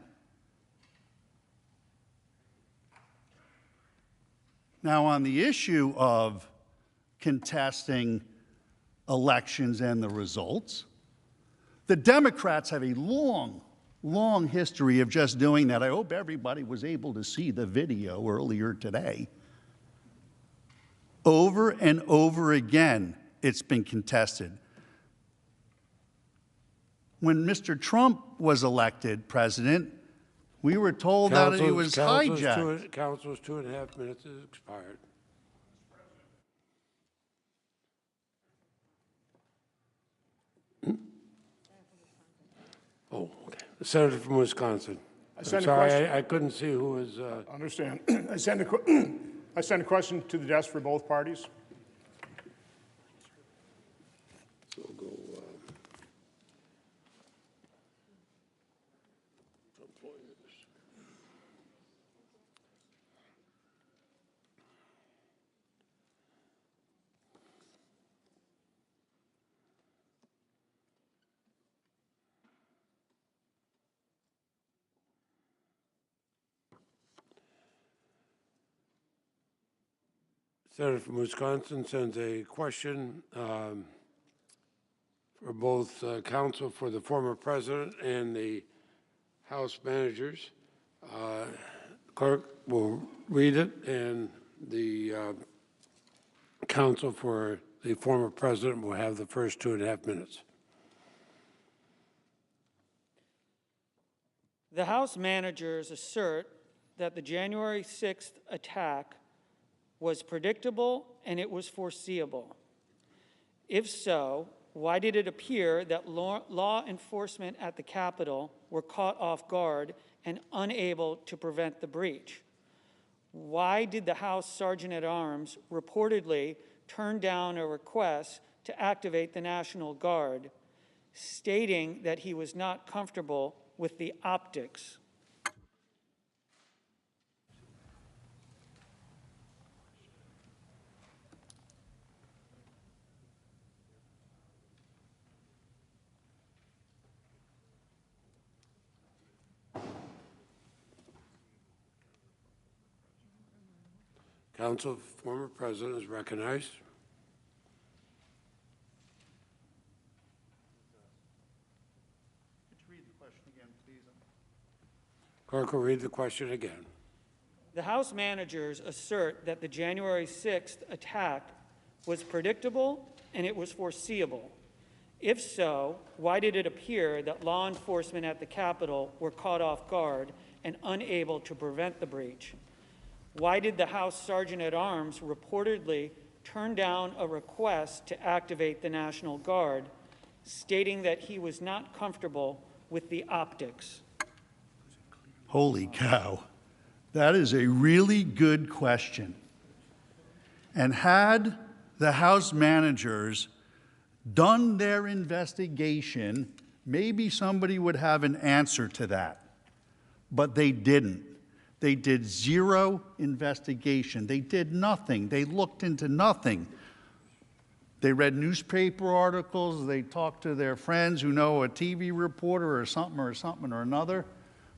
Now, on the issue of contesting elections and the results, the Democrats have a long history of just doing that. I hope everybody was able to see the video earlier today. Over and over again, it's been contested. When Mr. Trump was elected president, we were told that he was hijacked. Council's 2.5 minutes has expired. Oh, okay. The senator from Wisconsin. I'm sorry, I couldn't see who was. Understand. I send a question to the desk for both parties. So we'll go. Senator from Wisconsin sends a question for both counsel for the former president and the House managers. Clerk will read it, and the counsel for the former president will have the first 2.5 minutes. The House managers assert that the January 6th attack was predictable and it was foreseeable. If so, why did it appear that law enforcement at the Capitol were caught off guard and unable to prevent the breach? Why did the House Sergeant-at-Arms reportedly turn down a request to activate the National Guard, stating that he was not comfortable with the optics? Counsel, former president is recognized. Could you read the question again, please? Clerk will read the question again. The House managers assert that the January 6th attack was predictable and it was foreseeable. If so, why did it appear that law enforcement at the Capitol were caught off guard and unable to prevent the breach? Why did the House Sergeant-at-Arms reportedly turn down a request to activate the National Guard, stating that he was not comfortable with the optics? Holy cow. That is a really good question. And had the House managers done their investigation, maybe somebody would have an answer to that. But they didn't. They did zero investigation. They did nothing. They looked into nothing. They read newspaper articles. They talked to their friends who know a TV reporter or something or another.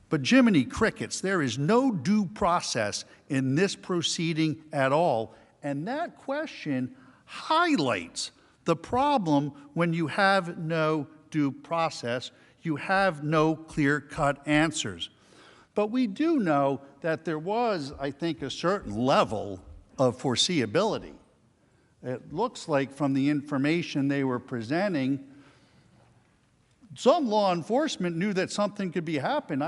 But Jiminy Crickets, there is no due process in this proceeding at all. And that question highlights the problem when you have no due process. You have no clear-cut answers. But we do know that there was, I think, a certain level of foreseeability. It looks like from the information they were presenting, some law enforcement knew that something could be happening.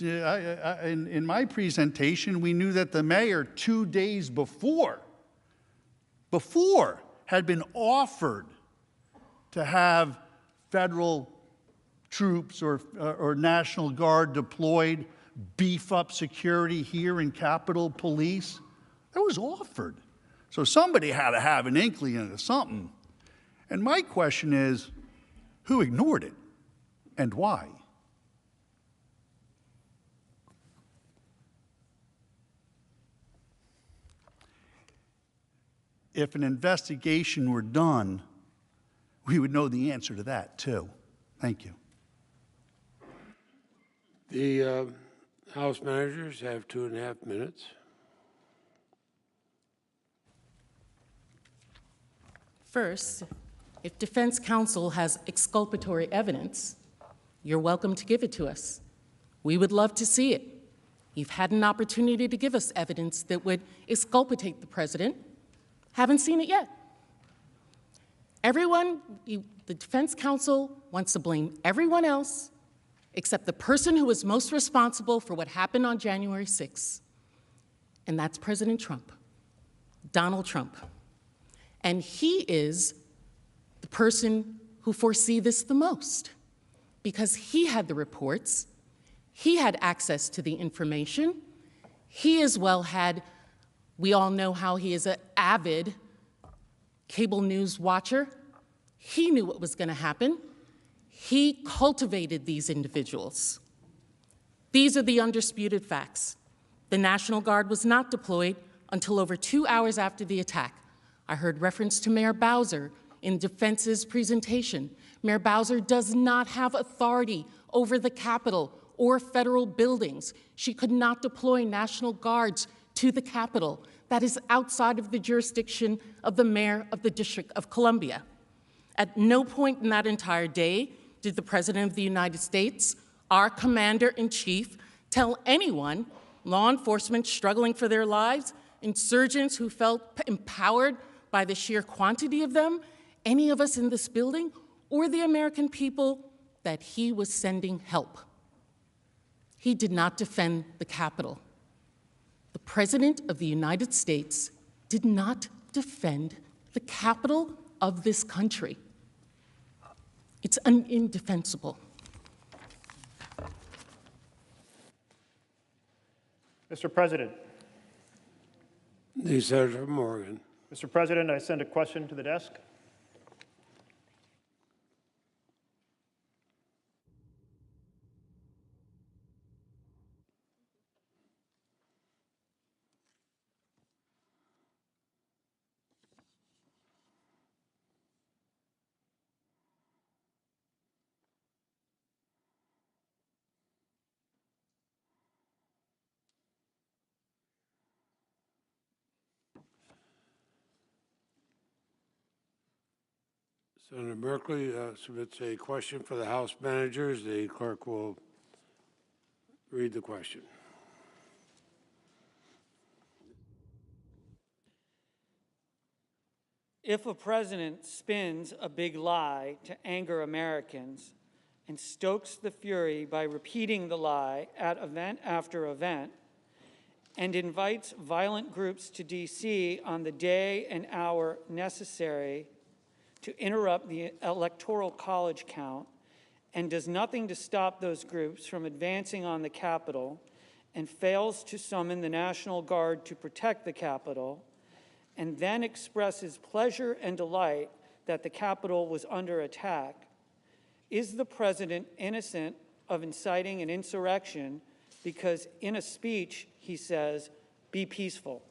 In my presentation, we knew that the mayor 2 days before had been offered to have federal troops or National Guard deployed, beef up security here in Capitol Police? That was offered. So somebody had to have an inkling of something. And my question is, who ignored it and why? If an investigation were done, we would know the answer to that too. Thank you. The House managers have 2.5 minutes. First, if defense counsel has exculpatory evidence, you're welcome to give it to us. We would love to see it. You've had an opportunity to give us evidence that would exculpate the president. Haven't seen it yet. The defense counsel wants to blame everyone else except the person who was most responsible for what happened on January 6th, and that's President Trump, Donald Trump. And he is the person who foresees this the most because he had the reports, he had access to the information, he as well had, we all know how he is an avid cable news watcher. He knew what was going to happen. He cultivated these individuals. These are the undisputed facts. The National Guard was not deployed until over 2 hours after the attack. I heard reference to Mayor Bowser in defense's presentation. Mayor Bowser does not have authority over the Capitol or federal buildings. She could not deploy National Guards to the Capitol. That is outside of the jurisdiction of the mayor of the District of Columbia. At no point in that entire day did the President of the United States, our Commander-in-Chief, tell anyone, law enforcement struggling for their lives, insurgents who felt empowered by the sheer quantity of them, any of us in this building, or the American people, that he was sending help. He did not defend the Capitol. The President of the United States did not defend the Capitol of this country. It's indefensible. Mr. President. The Senator from Oregon. Mr. President, I send a question to the desk. Senator Merkley submits a question for the House managers. The clerk will read the question. If a president spins a big lie to anger Americans and stokes the fury by repeating the lie at event after event, and invites violent groups to D.C. on the day and hour necessary to interrupt the Electoral College count, and does nothing to stop those groups from advancing on the Capitol, and fails to summon the National Guard to protect the Capitol, and then expresses pleasure and delight that the Capitol was under attack, is the president innocent of inciting an insurrection because in a speech he says, "Be peaceful"?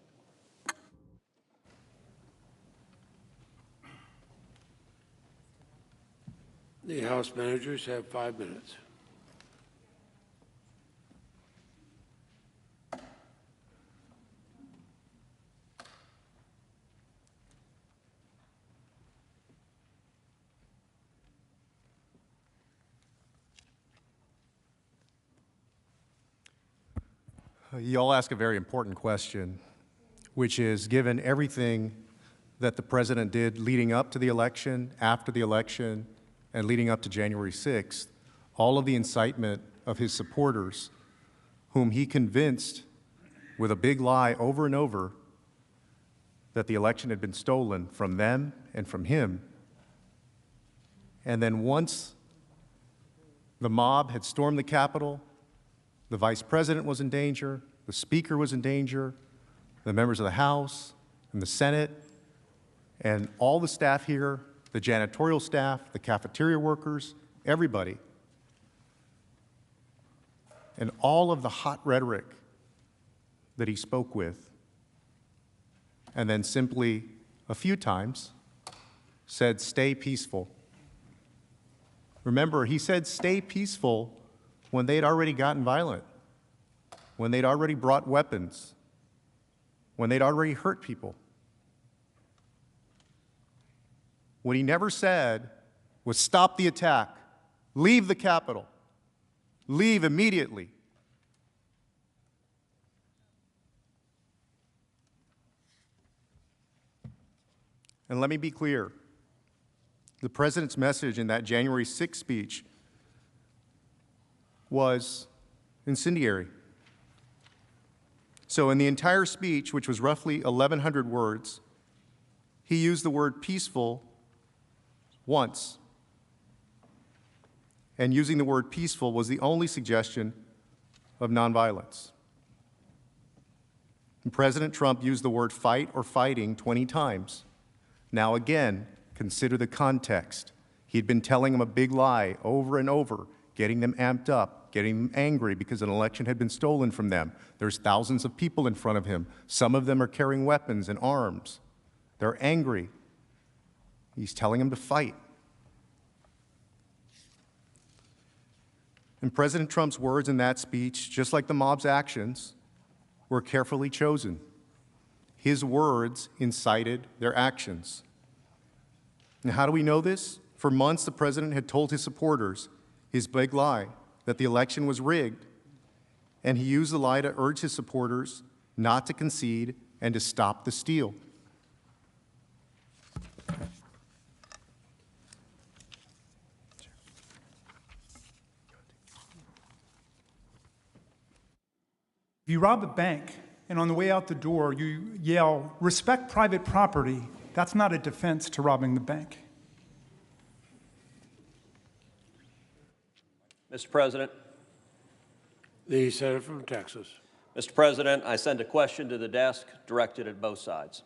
The House managers have 5 minutes. You all ask a very important question, which is, given everything that the president did leading up to the election, after the election, and leading up to January 6th, all of the incitement of his supporters, whom he convinced with a big lie over and over that the election had been stolen from them and from him, And then once the mob had stormed the Capitol, the vice president was in danger, the speaker was in danger, the members of the House and the Senate, and all the staff here, the janitorial staff, the cafeteria workers, everybody. And all of the hot rhetoric that he spoke with, and then simply a few times said, "Stay peaceful." Remember, he said stay peaceful when they'd already gotten violent, when they'd already brought weapons, when they'd already hurt people. What he never said was stop the attack, leave the Capitol, leave immediately. And let me be clear. The president's message in that January 6th speech was incendiary. So in the entire speech, which was roughly 1,100 words, he used the word peaceful once. And using the word peaceful was the only suggestion of nonviolence. And President Trump used the word fight or fighting 20 times. Now again, consider the context. He'd been telling them a big lie over and over, getting them amped up, getting them angry because an election had been stolen from them. There's thousands of people in front of him. Some of them are carrying weapons and arms. They're angry. He's telling them to fight. And President Trump's words in that speech, just like the mob's actions, were carefully chosen. His words incited their actions. And how do we know this? For months, the president had told his supporters his big lie, that the election was rigged, and he used the lie to urge his supporters not to concede and to stop the steal. If you rob a bank and on the way out the door you yell, "Respect private property," that's not a defense to robbing the bank. Mr. President. The senator from Texas. Mr. President, I send a question to the desk directed at both sides.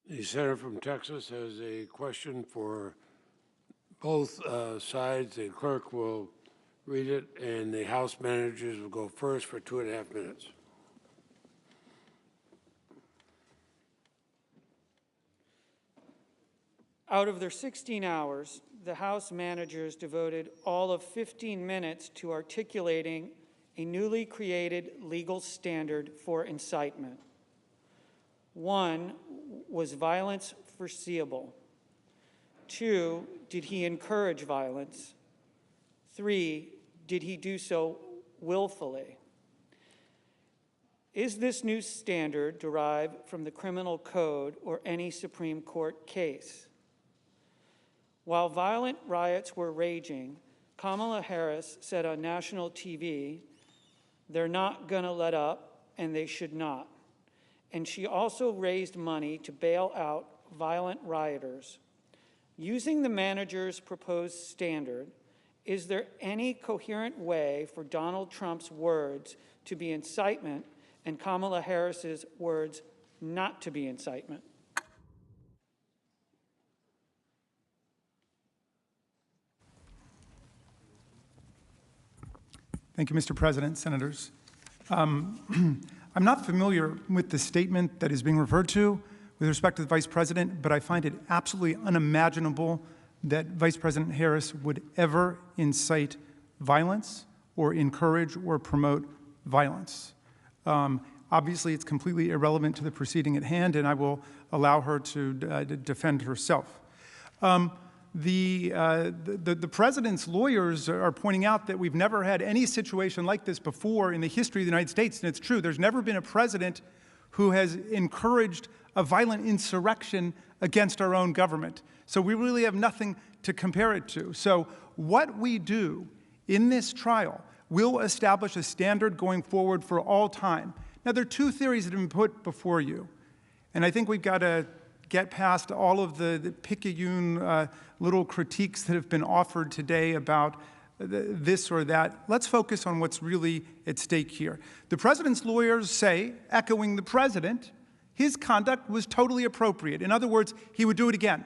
The senator from Texas has a question for both sides. The clerk will read it, and the House managers will go first for 2.5 minutes. Out of their 16 hours, the House managers devoted all of 15 minutes to articulating a newly created legal standard for incitement. 1, was violence foreseeable? 2, did he encourage violence? 3, did he do so willfully? Is this new standard derived from the criminal code or any Supreme Court case? While violent riots were raging, Kamala Harris said on national TV, "They're not going to let up, and they should not." And she also raised money to bail out violent rioters. Using the manager's proposed standard, is there any coherent way for Donald Trump's words to be incitement and Kamala Harris's words not to be incitement? Thank you, Mr. President, Senators. I'm not familiar with the statement that is being referred to with respect to the Vice President, but I find it absolutely unimaginable that Vice President Harris would ever incite violence or encourage or promote violence. Obviously, it's completely irrelevant to the proceeding at hand, and I will allow her to defend herself. The president's lawyers are pointing out that we've never had any situation like this before in the history of the United States, and it's true. There's never been a president who has encouraged a violent insurrection against our own government. So we really have nothing to compare it to. So what we do in this trial will establish a standard going forward for all time. Now, there are two theories that have been put before you, and I think we've got to get past all of the picayune little critiques that have been offered today about this or that. Let's focus on what's really at stake here. The president's lawyers say, echoing the president, his conduct was totally appropriate. In other words, he would do it again.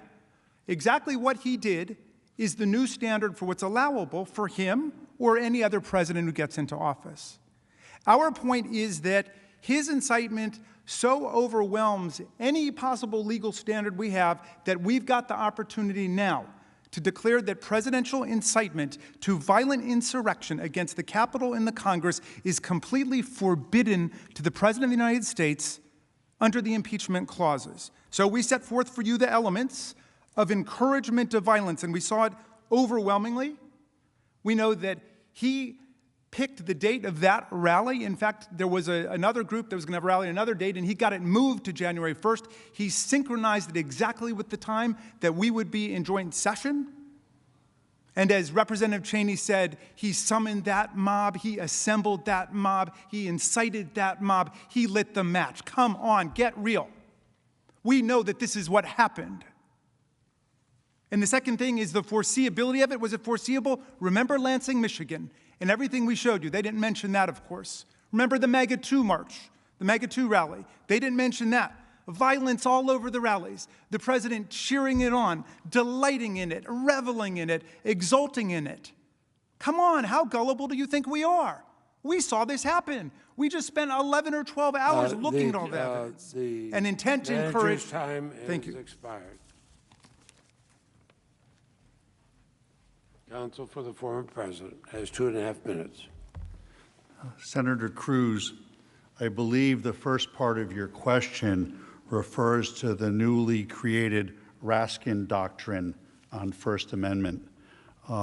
Exactly what he did is the new standard for what's allowable for him or any other president who gets into office. Our point is that his incitement so overwhelms any possible legal standard we have that we've got the opportunity now to declare that presidential incitement to violent insurrection against the Capitol and the Congress is completely forbidden to the President of the United States under the impeachment clauses. So we set forth for you the elements of encouragement of violence, and we saw it overwhelmingly. We know that he picked the date of that rally. In fact, there was another group that was going to have a rally on another date, and he got it moved to January 1st. He synchronized it exactly with the time that we would be in joint session. And as Representative Cheney said, he summoned that mob, he assembled that mob, he incited that mob, he lit the match. Come on, get real. We know that this is what happened. And the second thing is the foreseeability of it. Was it foreseeable? Remember Lansing, Michigan, and everything we showed you. They didn't mention that, of course. Remember the MAGA 2 march, the MAGA 2 rally. They didn't mention that. Violence all over the rallies. The president cheering it on, delighting in it, reveling in it, exulting in it. Come on, how gullible do you think we are? We saw this happen. We just spent 11 or 12 hours looking at all that evidence. An intent to encourage. Time Thank is you. expired. Counsel for the former president has 2.5 minutes. Senator Cruz, I believe the first part of your question refers to the newly created Raskin Doctrine on First Amendment. He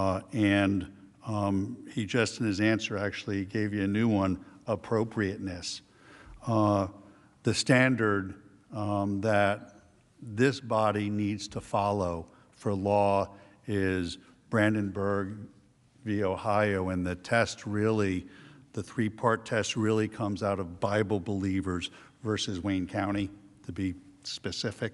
just in his answer actually gave you a new one, appropriateness. The standard that this body needs to follow for law is Brandenburg v. Ohio, and the test really, the three-part test really comes out of Bible believers versus Wayne County, to be specific.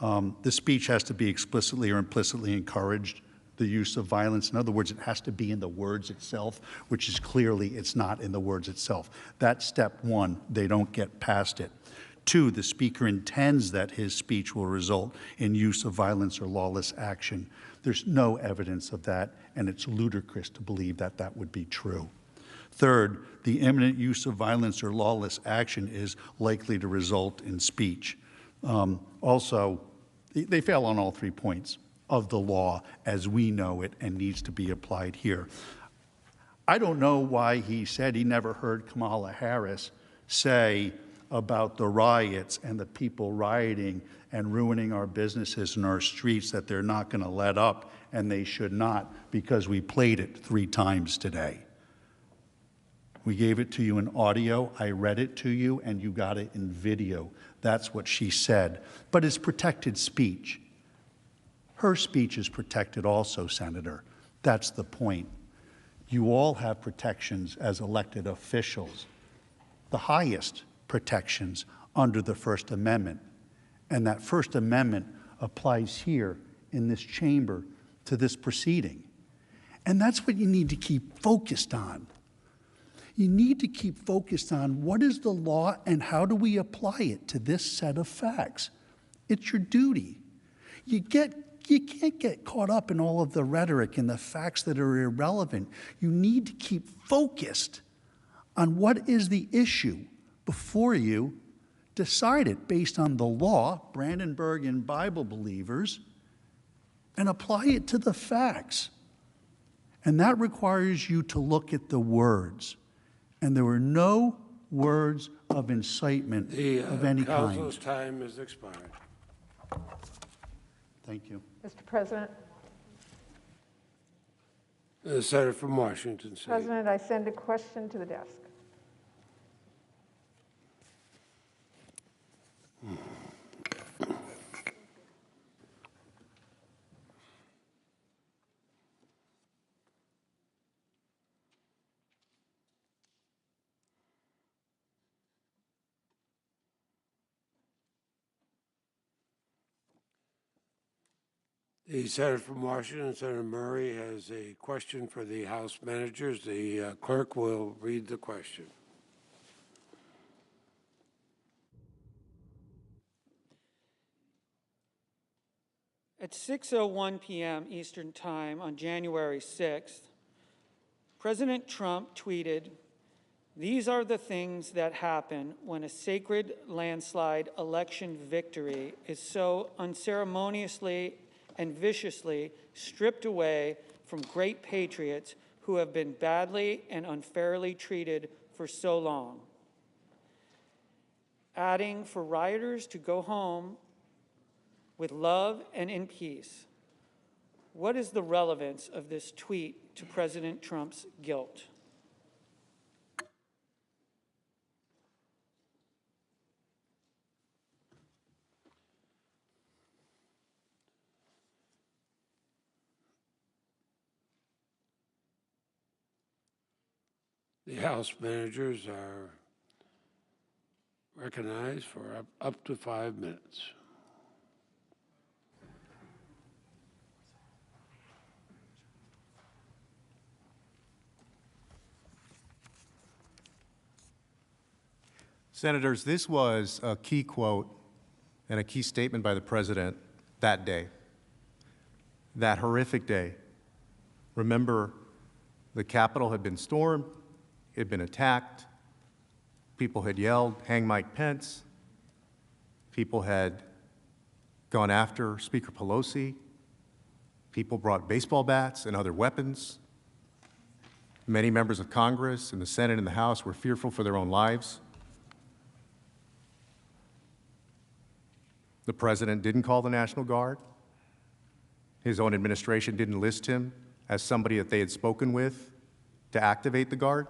The speech has to be explicitly or implicitly encouraged, the use of violence. In other words, it has to be in the words itself, which is clearly it's not in the words itself. That's step one. They don't get past it. 2, the speaker intends that his speech will result in use of violence or lawless action. There's no evidence of that, and it's ludicrous to believe that that would be true. 3rd, the imminent use of violence or lawless action is likely to result in speech. Also, they fail on all 3 points of the law as we know it and needs to be applied here. I don't know why he said he never heard Kamala Harris say about the riots and the people rioting and ruining our businesses and our streets that they're not going to let up, and they should not, because we played it 3 times today. We gave it to you in audio, I read it to you, and you got it in video. That's what she said. But it's protected speech. Her speech is protected also, Senator. That's the point. You all have protections as elected officials, the highest protections under the First Amendment. And that First Amendment applies here in this chamber to this proceeding. And that's what you need to keep focused on. You need to keep focused on what is the law and how do we apply it to this set of facts. It's your duty. You can't get caught up in all of the rhetoric and the facts that are irrelevant. You need to keep focused on what is the issue before you, decide it based on the law, Brandenburg and Bible believers, and apply it to the facts. And that requires you to look at the words. And there were no words of incitement of any kind. Council's time has expired. Thank you. Mr. President. The Senator from Washington State. President, I send a question to the desk. The Senator from Washington, Senator Murray, has a question for the House managers. The clerk will read the question. At 6:01 p.m. Eastern Time on January 6th, President Trump tweeted, "These are the things that happen when a sacred landslide election victory is so unceremoniously and viciously stripped away from great patriots who have been badly and unfairly treated for so long." Adding, for rioters to go home with love and in peace. What is the relevance of this tweet to President Trump's guilt? The House managers are recognized for up to 5 minutes. Senators, this was a key quote and a key statement by the President that day, that horrific day. Remember, the Capitol had been stormed, it had been attacked, people had yelled, "Hang Mike Pence," people had gone after Speaker Pelosi, people brought baseball bats and other weapons. Many members of Congress in the Senate and the House were fearful for their own lives. The President didn't call the National Guard. His own administration didn't list him as somebody that they had spoken with to activate the Guard.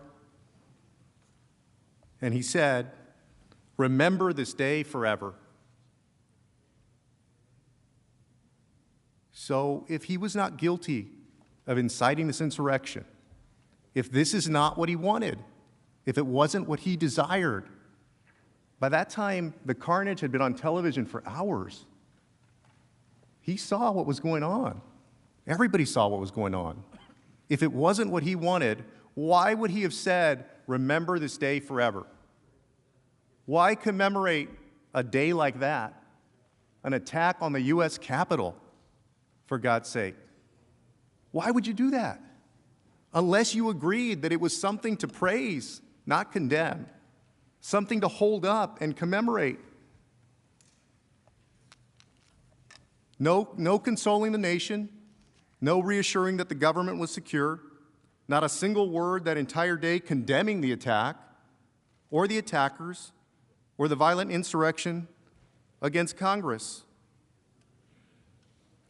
And he said, "Remember this day forever." So if he was not guilty of inciting this insurrection, if this is not what he wanted, if it wasn't what he desired, by that time, the carnage had been on television for hours. He saw what was going on. Everybody saw what was going on. If it wasn't what he wanted, why would he have said, "Remember this day forever"? Why commemorate a day like that, an attack on the U.S. Capitol, for God's sake? Why would you do that? Unless you agreed that it was something to praise, not condemn, something to hold up and commemorate. No consoling the nation, no reassuring that the government was secure, not a single word that entire day condemning the attack or the attackers or the violent insurrection against Congress.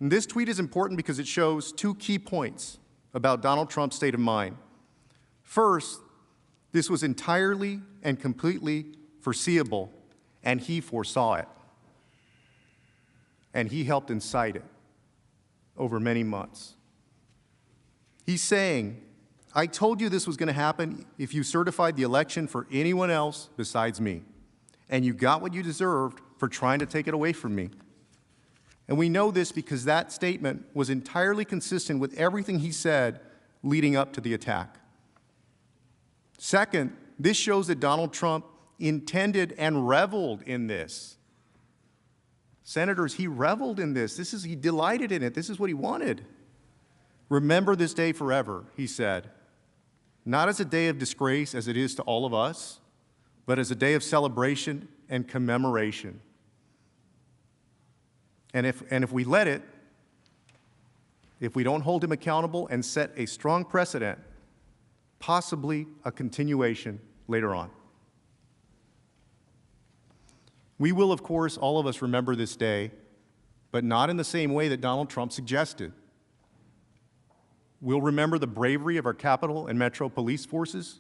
And this tweet is important because it shows two key points about Donald Trump's state of mind. First, this was entirely and completely foreseeable, and he foresaw it. And he helped incite it over many months. He's saying, "I told you this was going to happen if you certified the election for anyone else besides me, and you got what you deserved for trying to take it away from me." And we know this because that statement was entirely consistent with everything he said leading up to the attack. Second, this shows that Donald Trump intended and reveled in this. Senators, he reveled in this. He delighted in it. This is what he wanted. "Remember this day forever," he said, not as a day of disgrace as it is to all of us, but as a day of celebration and commemoration. And if we let it, if we don't hold him accountable and set a strong precedent, possibly a continuation later on. We will, of course, all of us remember this day, but not in the same way that Donald Trump suggested. We'll remember the bravery of our Capitol and Metro police forces.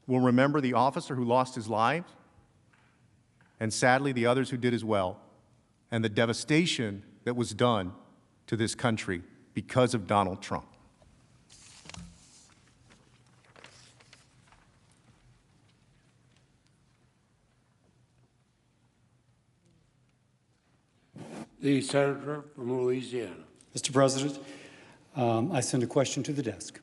We'll remember the officer who lost his life, and sadly, the others who did as well, and the devastation that was done to this country because of Donald Trump. The senator from Louisiana. Mr. President, I send a question to the desk.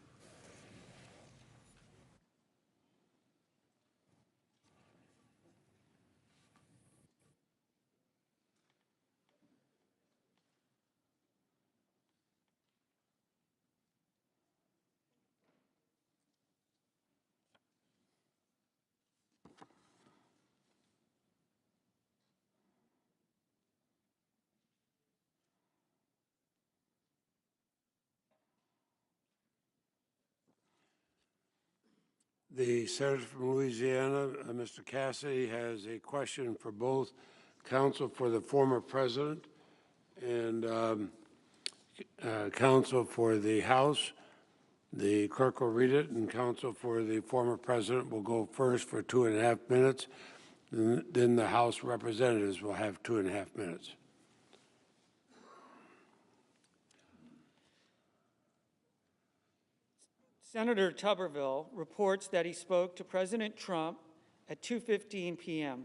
The senator from Louisiana, Mr. Cassidy, has a question for both counsel for the former president and counsel for the House. The clerk will read it, and counsel for the former president will go first for 2.5 minutes. Then the House representatives will have 2.5 minutes. Senator Tuberville reports that he spoke to President Trump at 2:15 p.m.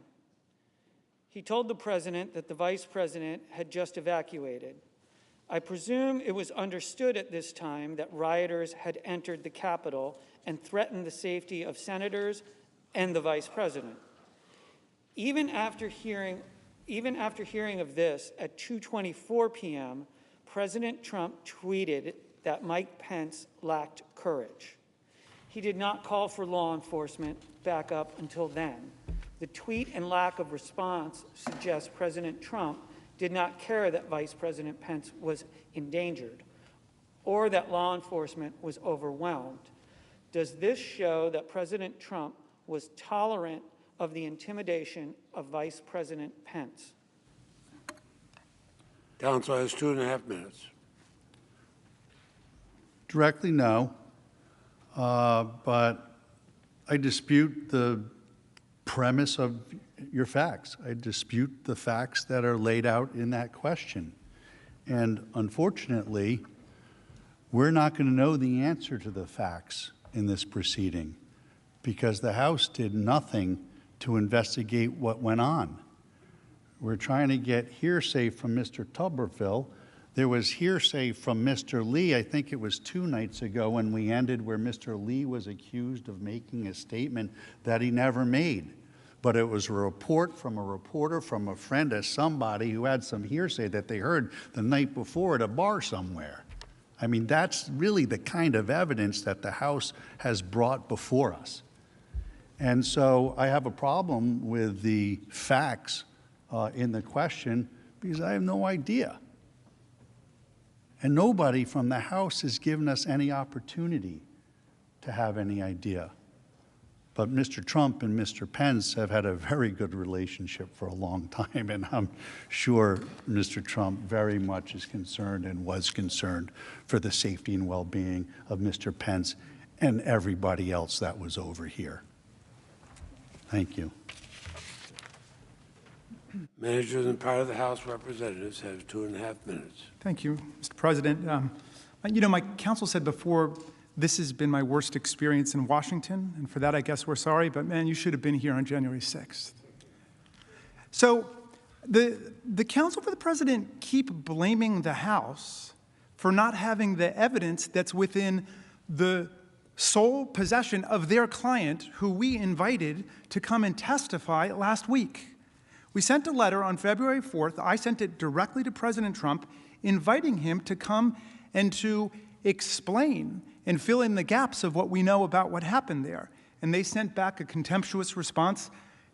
He told the president that the vice president had just evacuated. I presume it was understood at this time that rioters had entered the Capitol and threatened the safety of senators and the vice president. Even after hearing of this at 2:24 p.m., President Trump tweeted that Mike Pence lacked courage. He did not call for law enforcement backup until then. The tweet and lack of response suggests President Trump did not care that Vice President Pence was endangered or that law enforcement was overwhelmed. Does this show that President Trump was tolerant of the intimidation of Vice President Pence? Counsel has 2.5 minutes. Directly, no, but I dispute the premise of your facts. I dispute the facts that are laid out in that question. And unfortunately, we're not going to know the answer to the facts in this proceeding because the House did nothing to investigate what went on. We're trying to get hearsay from Mr. Tuberville. There was hearsay from Mr. Lee, I think it was 2 nights ago when we ended, where Mr. Lee was accused of making a statement that he never made. But it was a report from a reporter, from a friend of somebody who had some hearsay that they heard the night before at a bar somewhere. I mean, that's really the kind of evidence that the House has brought before us. And so I have a problem with the facts in the question because I have no idea. And nobody from the House has given us any opportunity to have any idea. But Mr. Trump and Mr. Pence have had a very good relationship for a long time, and I'm sure Mr. Trump very much is concerned and was concerned for the safety and well-being of Mr. Pence and everybody else that was over here. Thank you. Managers and part of the House representatives have 2.5 minutes. Thank you, Mr. President. You know, my counsel said before, this has been my worst experience in Washington, and for that, I guess we're sorry, but man, you should have been here on January 6th. So the counsel for the president keep blaming the House for not having the evidence that's within the sole possession of their client, who we invited to come and testify last week. We sent a letter on February 4th. I sent it directly to President Trump, inviting him to come and to explain and fill in the gaps of what we know about what happened there. And they sent back a contemptuous response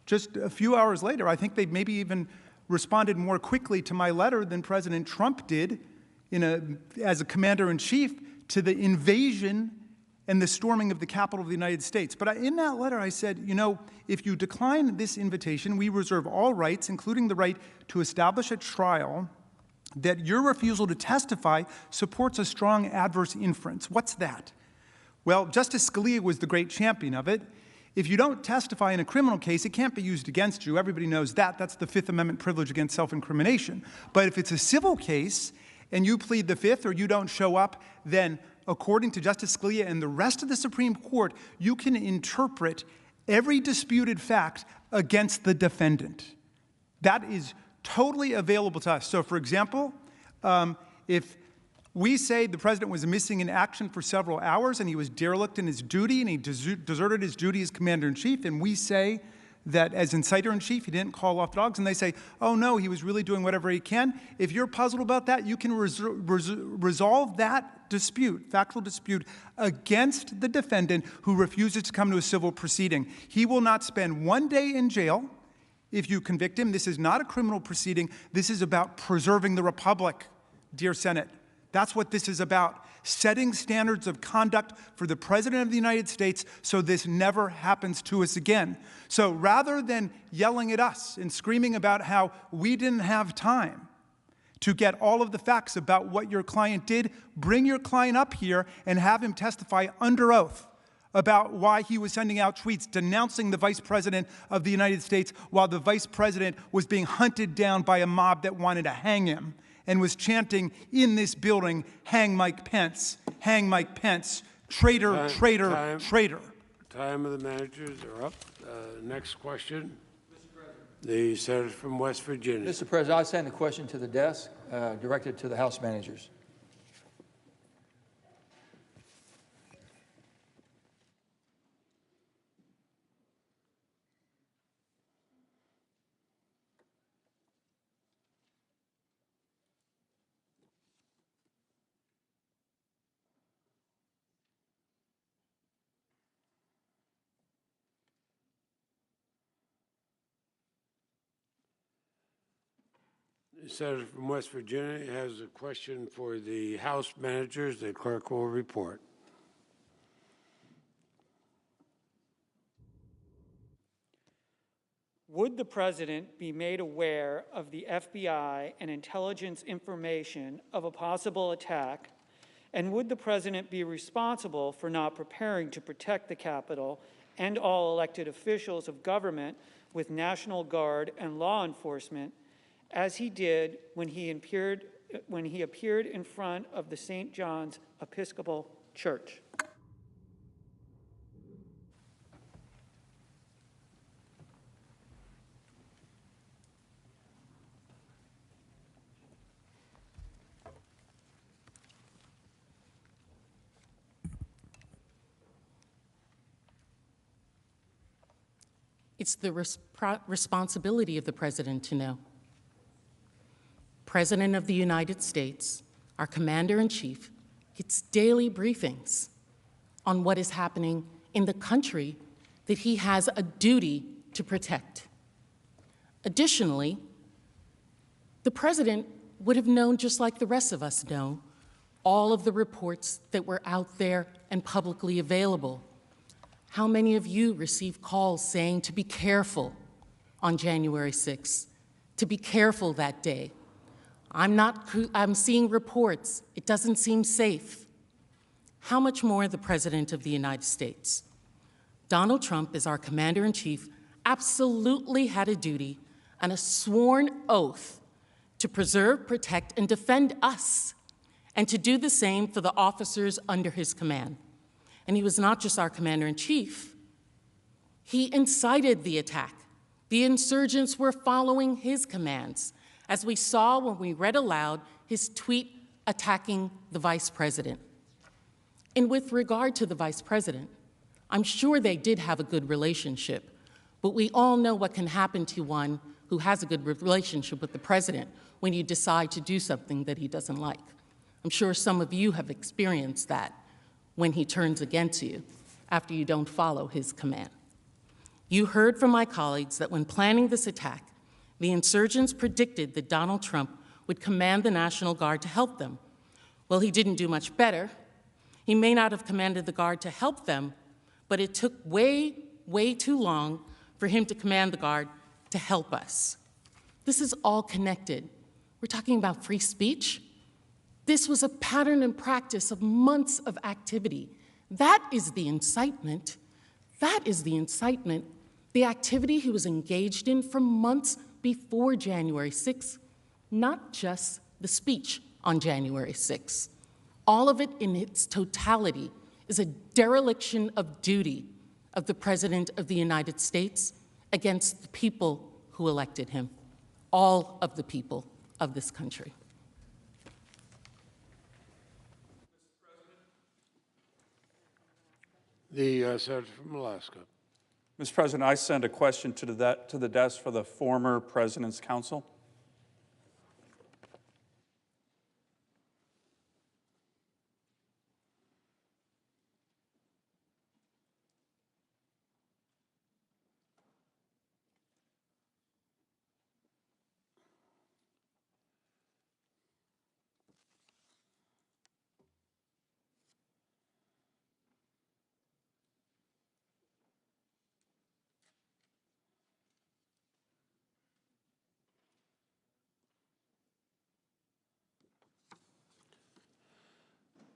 just a few hours later. I think they maybe even responded more quickly to my letter than President Trump did as a commander-in-chief to the invasion and the storming of the Capitol of the United States. But in that letter, I said, you know, if you decline this invitation, we reserve all rights, including the right to establish a trial, that your refusal to testify supports a strong adverse inference. What's that? Well, Justice Scalia was the great champion of it. If you don't testify in a criminal case, it can't be used against you. Everybody knows that. That's the Fifth Amendment privilege against self-incrimination. But if it's a civil case and you plead the Fifth or you don't show up, then according to Justice Scalia and the rest of the Supreme Court, you can interpret every disputed fact against the defendant. That is totally available to us. So, for example, if we say the president was missing in action for several hours and he was derelict in his duty and he deserted his duty as commander-in-chief, and we say that as inciter-in-chief he didn't call off the dogs, and they say, oh no, he was really doing whatever he can, if you're puzzled about that, you can resolve that dispute, factual dispute, against the defendant who refuses to come to a civil proceeding. He will not spend 1 day in jail if you convict him. This is not a criminal proceeding. This is about preserving the republic, dear Senate. That's what this is about, setting standards of conduct for the President of the United States so this never happens to us again. So rather than yelling at us and screaming about how we didn't have time to get all of the facts about what your client did, bring your client up here and have him testify under oath about why he was sending out tweets denouncing the Vice President of the United States while the Vice President was being hunted down by a mob that wanted to hang him and was chanting in this building, hang Mike Pence, traitor, traitor, traitor. Time of the managers are up. Next question. The senator from West Virginia. Mr. President, I send the question to the desk, directed to the House managers. The senator from West Virginia has a question for the House managers. The clerk will report. Would the president be made aware of the FBI and intelligence information of a possible attack? And would the president be responsible for not preparing to protect the Capitol and all elected officials of government with National Guard and law enforcement, as he did when he appeared in front of the St. John's Episcopal Church? It's the responsibility of the president to know. President of the United States, our commander-in-chief, gets daily briefings on what is happening in the country that he has a duty to protect. Additionally, the president would have known, just like the rest of us know, all of the reports that were out there and publicly available. How many of you received calls saying to be careful on January 6th, to be careful that day? I'm seeing reports. It doesn't seem safe. How much more the President of the United States? Donald Trump, as our commander-in-chief, absolutely had a duty and a sworn oath to preserve, protect, and defend us, and to do the same for the officers under his command. And he was not just our commander-in-chief. He incited the attack. The insurgents were following his commands, as we saw when we read aloud his tweet attacking the vice president. And with regard to the vice president, I'm sure they did have a good relationship, but we all know what can happen to one who has a good relationship with the president when you decide to do something that he doesn't like. I'm sure some of you have experienced that when he turns against you after you don't follow his command. You heard from my colleagues that when planning this attack, the insurgents predicted that Donald Trump would command the National Guard to help them. Well, he didn't do much better. He may not have commanded the Guard to help them, but it took way, way too long for him to command the Guard to help us. This is all connected. We're talking about free speech. This was a pattern and practice of months of activity. That is the incitement. That is the incitement, the activity he was engaged in for months before January 6th, not just the speech on January 6th. All of it in its totality is a dereliction of duty of the President of the United States against the people who elected him, all of the people of this country. The Senator from Alaska. Mr. President, I send a question to the desk for the former President's Counsel.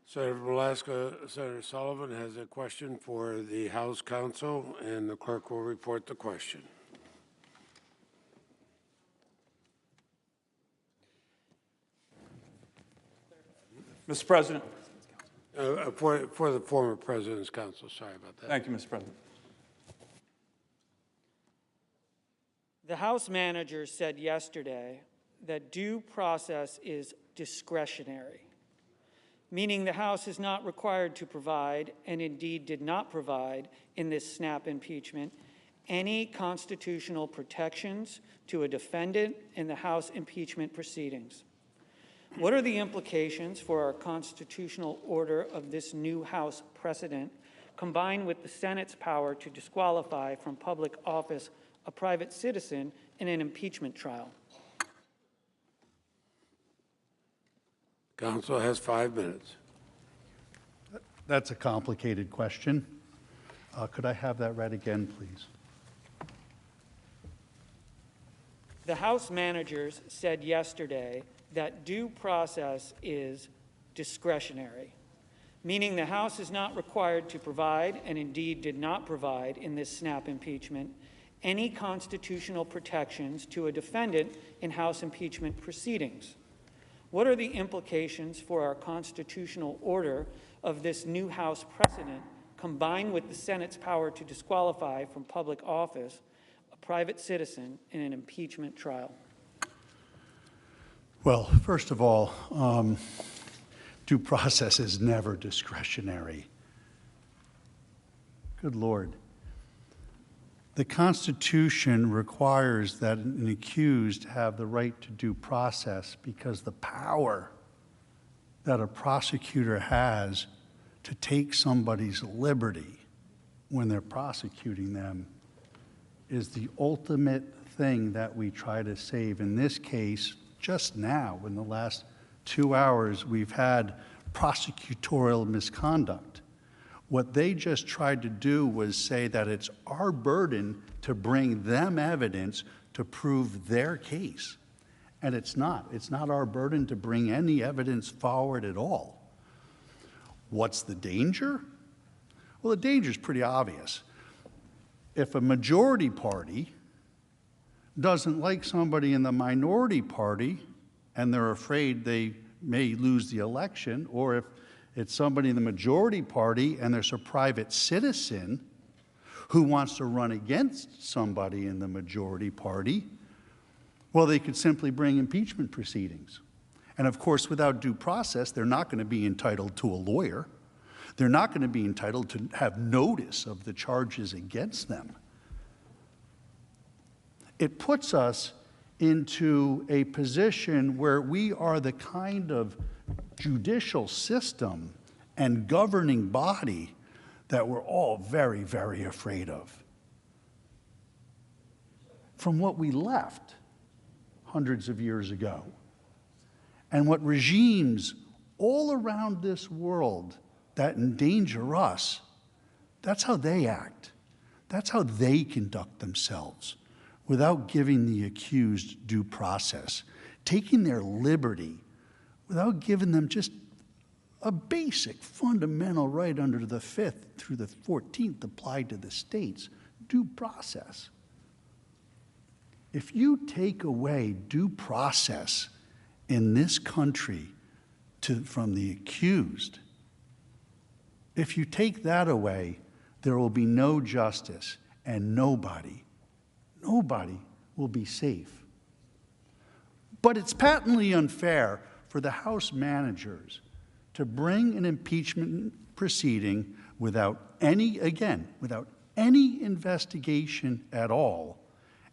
Senator from Alaska, Senator Sullivan has a question for the House Counsel, and the clerk will report the question. Mr. President. For the former President's Counsel, sorry about that. Thank you, Mr. President. The House manager said yesterday that due process is discretionary, meaning the House is not required to provide, and indeed did not provide in this snap impeachment, any constitutional protections to a defendant in the House impeachment proceedings. What are the implications for our constitutional order of this new House precedent, combined with the Senate's power to disqualify from public office a private citizen in an impeachment trial? Counsel has 5 minutes. That's a complicated question. Could I have that read again, please? The House managers said yesterday that due process is discretionary, meaning the House is not required to provide, and indeed did not provide in this snap impeachment, any constitutional protections to a defendant in House impeachment proceedings. What are the implications for our constitutional order of this new House precedent, combined with the Senate's power to disqualify from public office a private citizen in an impeachment trial? Well, first of all, due process is never discretionary. Good Lord. The Constitution requires that an accused have the right to due process because the power that a prosecutor has to take somebody's liberty when they're prosecuting them is the ultimate thing that we try to save. In this case, just now, in the last 2 hours, we've had prosecutorial misconduct. What they just tried to do was say that it's our burden to bring them evidence to prove their case. And it's not. It's not our burden to bring any evidence forward at all. What's the danger? Well, the danger is pretty obvious. If a majority party doesn't like somebody in the minority party and they're afraid they may lose the election, or if it's somebody in the majority party and there's a private citizen who wants to run against somebody in the majority party, well, they could simply bring impeachment proceedings. And of course, without due process, they're not going to be entitled to a lawyer. They're not going to be entitled to have notice of the charges against them. It puts us into a position where we are the kind of judicial system and governing body that we're all very, very afraid of. From what we left hundreds of years ago, and what regimes all around this world that endanger us, that's how they act. That's how they conduct themselves without giving the accused due process, taking their liberty without giving them just a basic fundamental right under the 5th through the 14th applied to the states, due process. If you take away due process in this country from the accused, if you take that away, there will be no justice and nobody will be safe. But it's patently unfair for the House managers to bring an impeachment proceeding without any investigation at all,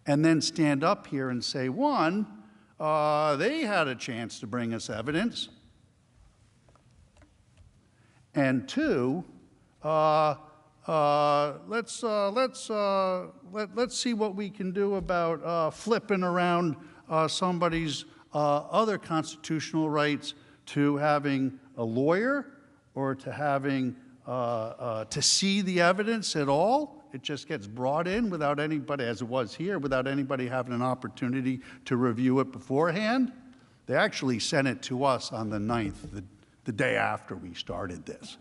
and then stand up here and say, one, they had a chance to bring us evidence, and two, let's see what we can do about flipping around somebody's other constitutional rights to having a lawyer or to having to see the evidence at all. It just gets brought in without anybody, as it was here, without anybody having an opportunity to review it beforehand. They actually sent it to us on the 9th, the day after we started this.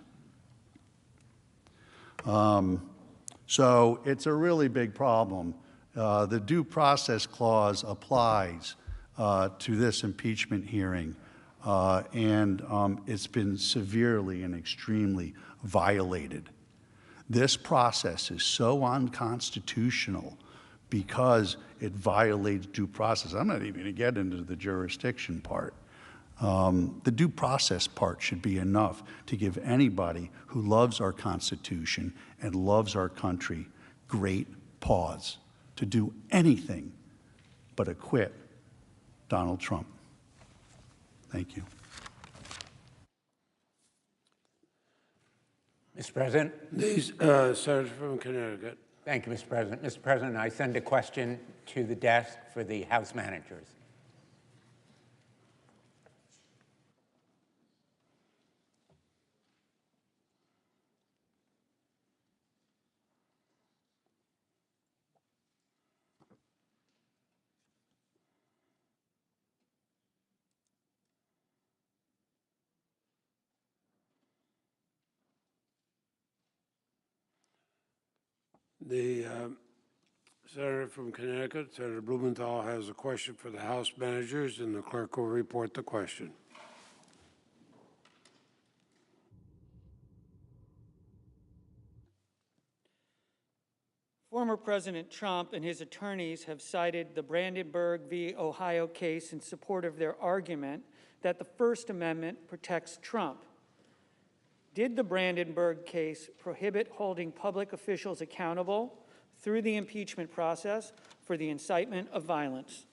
So it's a really big problem. The due process clause applies to this impeachment hearing, and it's been severely and extremely violated. This process is so unconstitutional because it violates due process. I'm not even going to get into the jurisdiction part. The due process part should be enough to give anybody who loves our Constitution and loves our country great pause to do anything but acquit Donald Trump. Thank you. Mr. President. Senator from Connecticut. Thank you, Mr. President. Mr. President, I send a question to the desk for the House managers. The senator from Connecticut, Senator Blumenthal, has a question for the House managers, and the clerk will report the question. Former President Trump and his attorneys have cited the Brandenburg v. Ohio case in support of their argument that the First Amendment protects Trump. Did the Brandenburg case prohibit holding public officials accountable through the impeachment process for the incitement of violence?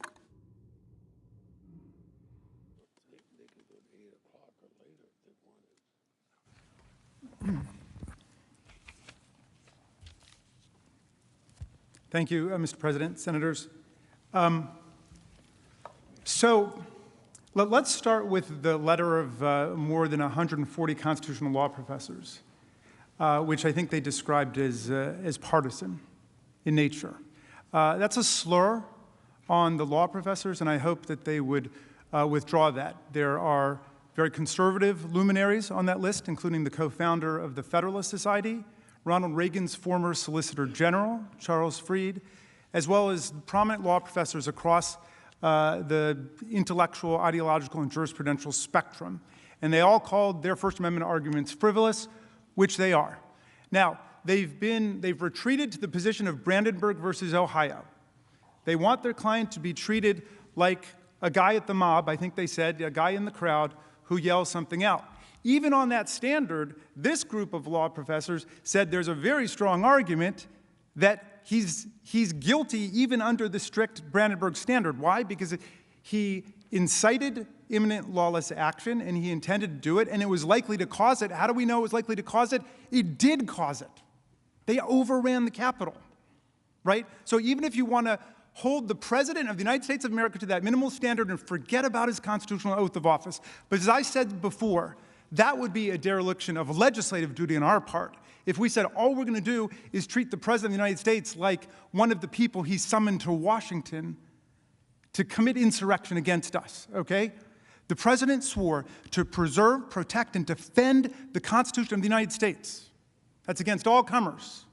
Thank you, Mr. President, Senators. So let's start with the letter of more than 140 constitutional law professors, which I think they described as partisan in nature. That's a slur on the law professors, and I hope that they would withdraw that. There are very conservative luminaries on that list, including the co-founder of the Federalist Society, Ronald Reagan's former Solicitor General, Charles Fried, as well as prominent law professors across the intellectual, ideological, and jurisprudential spectrum. And they all called their First Amendment arguments frivolous, which they are. Now, they've retreated to the position of Brandenburg versus Ohio. They want their client to be treated like a guy at the mob, I think they said, a guy in the crowd who yells something out. Even on that standard, this group of law professors said there's a very strong argument that he's guilty even under the strict Brandenburg standard. Why? Because he incited imminent lawless action, and he intended to do it, and it was likely to cause it. How do we know it was likely to cause it? It did cause it. They overran the Capitol, right? So even if you want to hold the President of the United States of America to that minimal standard and forget about his constitutional oath of office, but as I said before, That would be a dereliction of legislative duty on our part. If we said all we're going to do is treat the President of the United States like one of the people he summoned to Washington to commit insurrection against us, okay? The President swore to preserve, protect, and defend the Constitution of the United States. That's against all comers.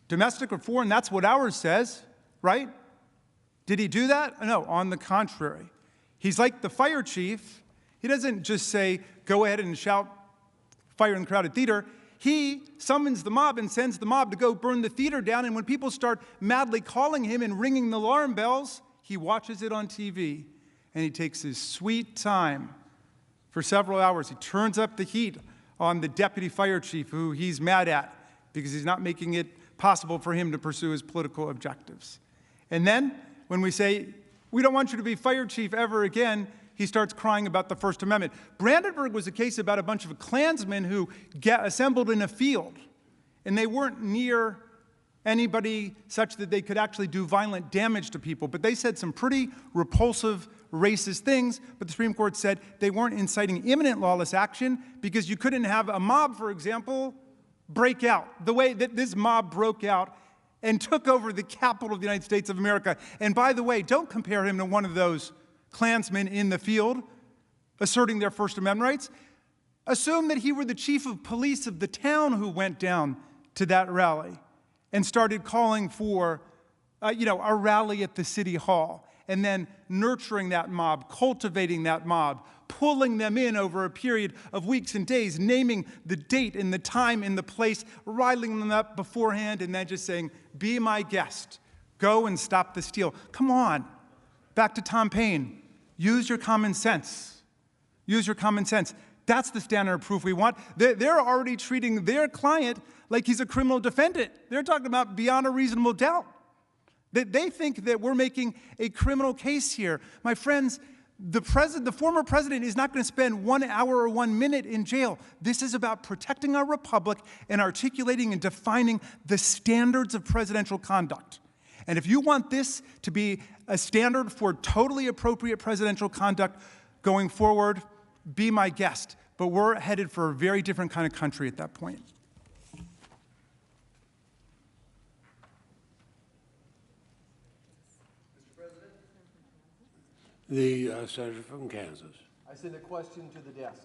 Domestic or foreign, that's what ours says, right? Did he do that? No, on the contrary. He's like the fire chief. He doesn't just say, go ahead and shout fire in the crowded theater. He summons the mob and sends the mob to go burn the theater down, and when people start madly calling him and ringing the alarm bells, he watches it on TV, and he takes his sweet time for several hours. He turns up the heat on the deputy fire chief, who he's mad at because he's not making it possible for him to pursue his political objectives. And then, when we say, we don't want you to be fire chief ever again, he starts crying about the First Amendment. Brandenburg was a case about a bunch of Klansmen who assembled in a field, and they weren't near anybody such that they could actually do violent damage to people, but they said some pretty repulsive, racist things, but the Supreme Court said they weren't inciting imminent lawless action because you couldn't have a mob, for example, break out the way that this mob broke out and took over the capital of the United States of America. And by the way, don't compare him to one of those Klansmen in the field asserting their First Amendment rights. Assume that he were the chief of police of the town who went down to that rally and started calling for a rally at the city hall, and then nurturing that mob, cultivating that mob, pulling them in over a period of weeks and days, naming the date and the time and the place, riling them up beforehand, and then just saying, be my guest, go and stop the steal. Come on, back to Tom Paine. Use your common sense. Use your common sense. That's the standard of proof we want. They're already treating their client like he's a criminal defendant. They're talking about beyond a reasonable doubt. They think that we're making a criminal case here. My friends, the former president is not going to spend 1 hour or 1 minute in jail. This is about protecting our republic and articulating and defining the standards of presidential conduct. And if you want this to be a standard for totally appropriate presidential conduct going forward, be my guest. But we're headed for a very different kind of country at that point. The senator from Kansas. I send a question to the desk.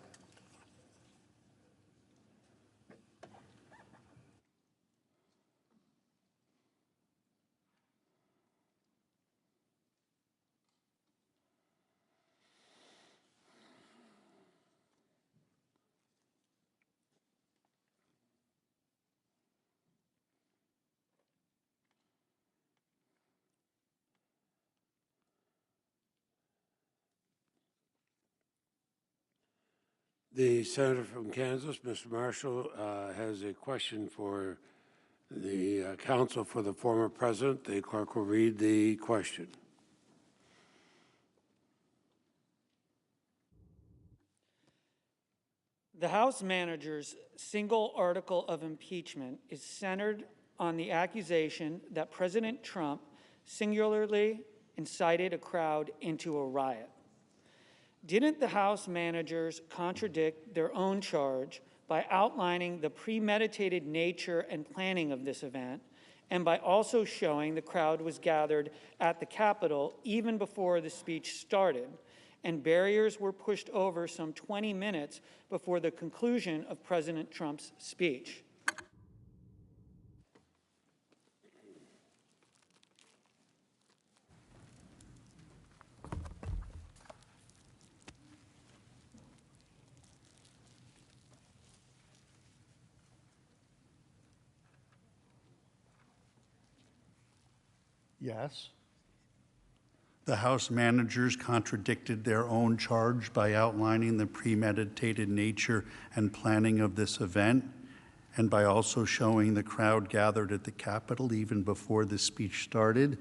The senator from Kansas, Mr. Marshall, has a question for the counsel for the former president. The clerk will read the question. The House manager's single article of impeachment is centered on the accusation that President Trump singularly incited a crowd into a riot. Didn't the House managers contradict their own charge by outlining the premeditated nature and planning of this event, and by also showing the crowd was gathered at the Capitol even before the speech started, and barriers were pushed over some 20 minutes before the conclusion of President Trump's speech? Yes. The House managers contradicted their own charge by outlining the premeditated nature and planning of this event, and by also showing the crowd gathered at the Capitol even before the speech started,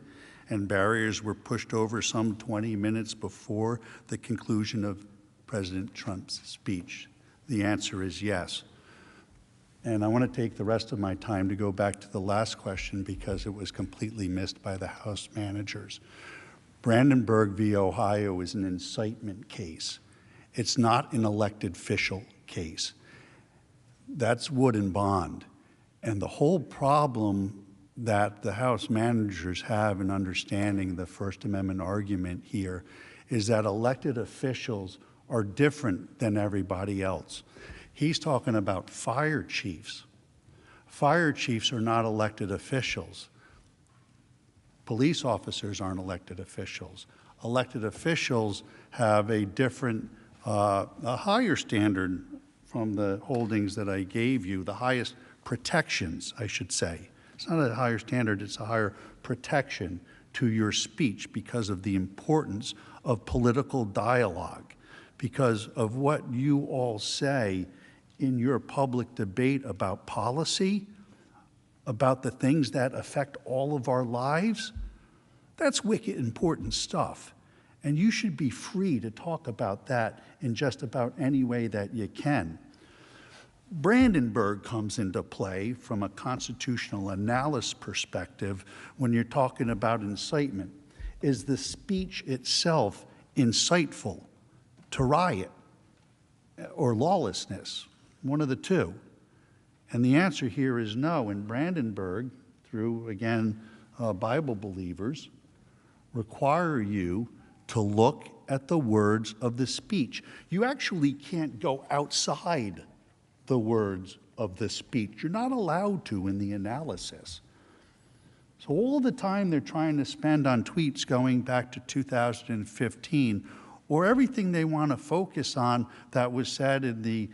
and barriers were pushed over some 20 minutes before the conclusion of President Trump's speech. The answer is yes. And I want to take the rest of my time to go back to the last question because it was completely missed by the House managers. Brandenburg v. Ohio is an incitement case. It's not an elected official case. That's Wood and Bond. And the whole problem that the House managers have in understanding the First Amendment argument here is that elected officials are different than everybody else. He's talking about fire chiefs. Fire chiefs are not elected officials. Police officers aren't elected officials. Elected officials have a different, a higher standard from the holdings that I gave you, the highest protections, I should say. It's not a higher standard, it's a higher protection to your speech because of the importance of political dialogue, because of what you all say in your public debate about policy, about the things that affect all of our lives. That's wicked important stuff. And you should be free to talk about that in just about any way that you can. Brandenburg comes into play from a constitutional analysis perspective when you're talking about incitement. Is the speech itself insightful to riot or lawlessness? One of the two. And the answer here is no. And Brandenburg, through, again, Bible believers, require you to look at the words of the speech. You actually can't go outside the words of the speech. You're not allowed to in the analysis. So all the time they're trying to spend on tweets going back to 2015, or everything they want to focus on that was said in the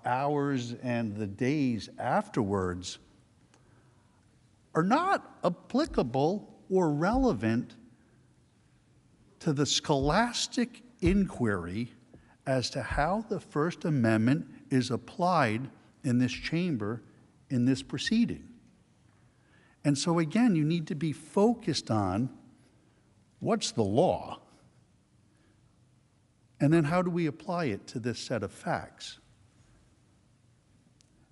hours and the days afterwards, are not applicable or relevant to the scholastic inquiry as to how the First Amendment is applied in this chamber in this proceeding. And so again, you need to be focused on what's the law, and then how do we apply it to this set of facts.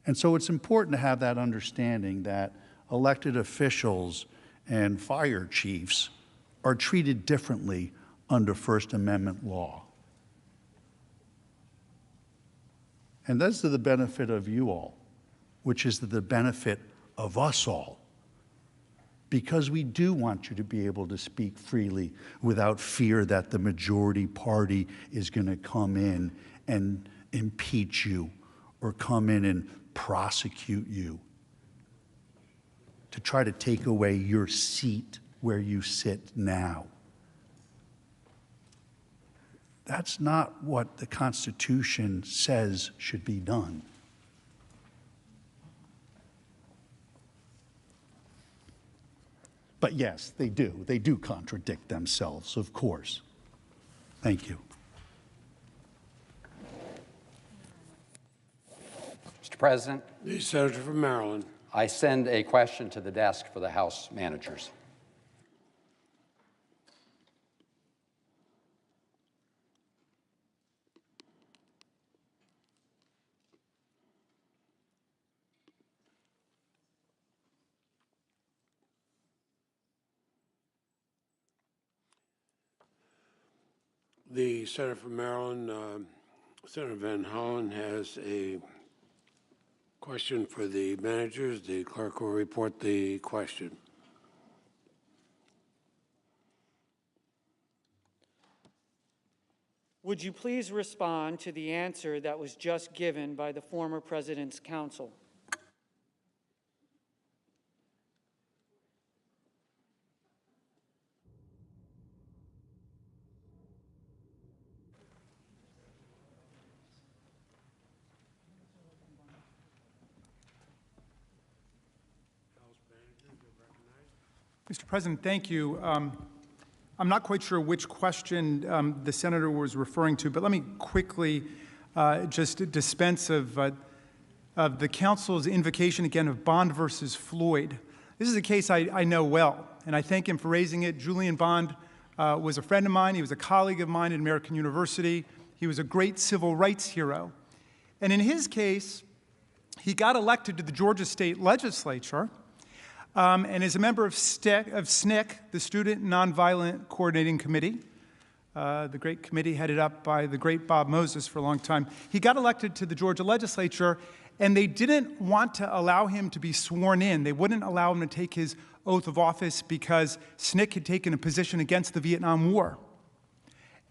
And so it's important to have that understanding that elected officials and fire chiefs are treated differently under First Amendment law. And that's to the benefit of you all, which is to the benefit of us all, because we do want you to be able to speak freely without fear that the majority party is going to come in and impeach you or come in and prosecute you to try to take away your seat where you sit now. That's not what the Constitution says should be done. But yes, they do. They do contradict themselves, of course. Thank you. Mr. President. The Senator from Maryland. I send a question to the desk for the House managers. The Senator from Maryland, Senator Van Hollen, has a question for the managers. The clerk will report the question. Would you please respond to the answer that was just given by the former President's counsel? Mr. President, thank you. I'm not quite sure which question the senator was referring to, but let me quickly just dispense of the counsel's invocation again of Bond versus Floyd. This is a case I know well, and I thank him for raising it. Julian Bond was a friend of mine. He was a colleague of mine at American University. He was a great civil rights hero. And in his case, he got elected to the Georgia State Legislature, and is a member of SNCC, the Student Nonviolent Coordinating Committee. the great committee headed up by the great Bob Moses for a long time. He got elected to the Georgia legislature, and they didn't want to allow him to be sworn in. They wouldn't allow him to take his oath of office because SNCC had taken a position against the Vietnam War.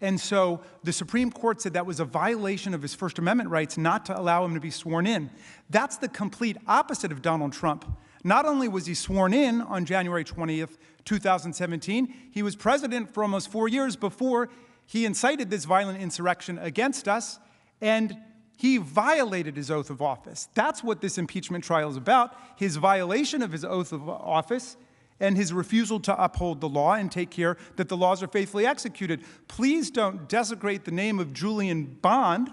And so the Supreme Court said that was a violation of his First Amendment rights not to allow him to be sworn in. That's the complete opposite of Donald Trump. Not only was he sworn in on January 20th, 2017, he was president for almost 4 years before he incited this violent insurrection against us, and he violated his oath of office. That's what this impeachment trial is about, his violation of his oath of office and his refusal to uphold the law and take care that the laws are faithfully executed. Please don't desecrate the name of Julian Bond,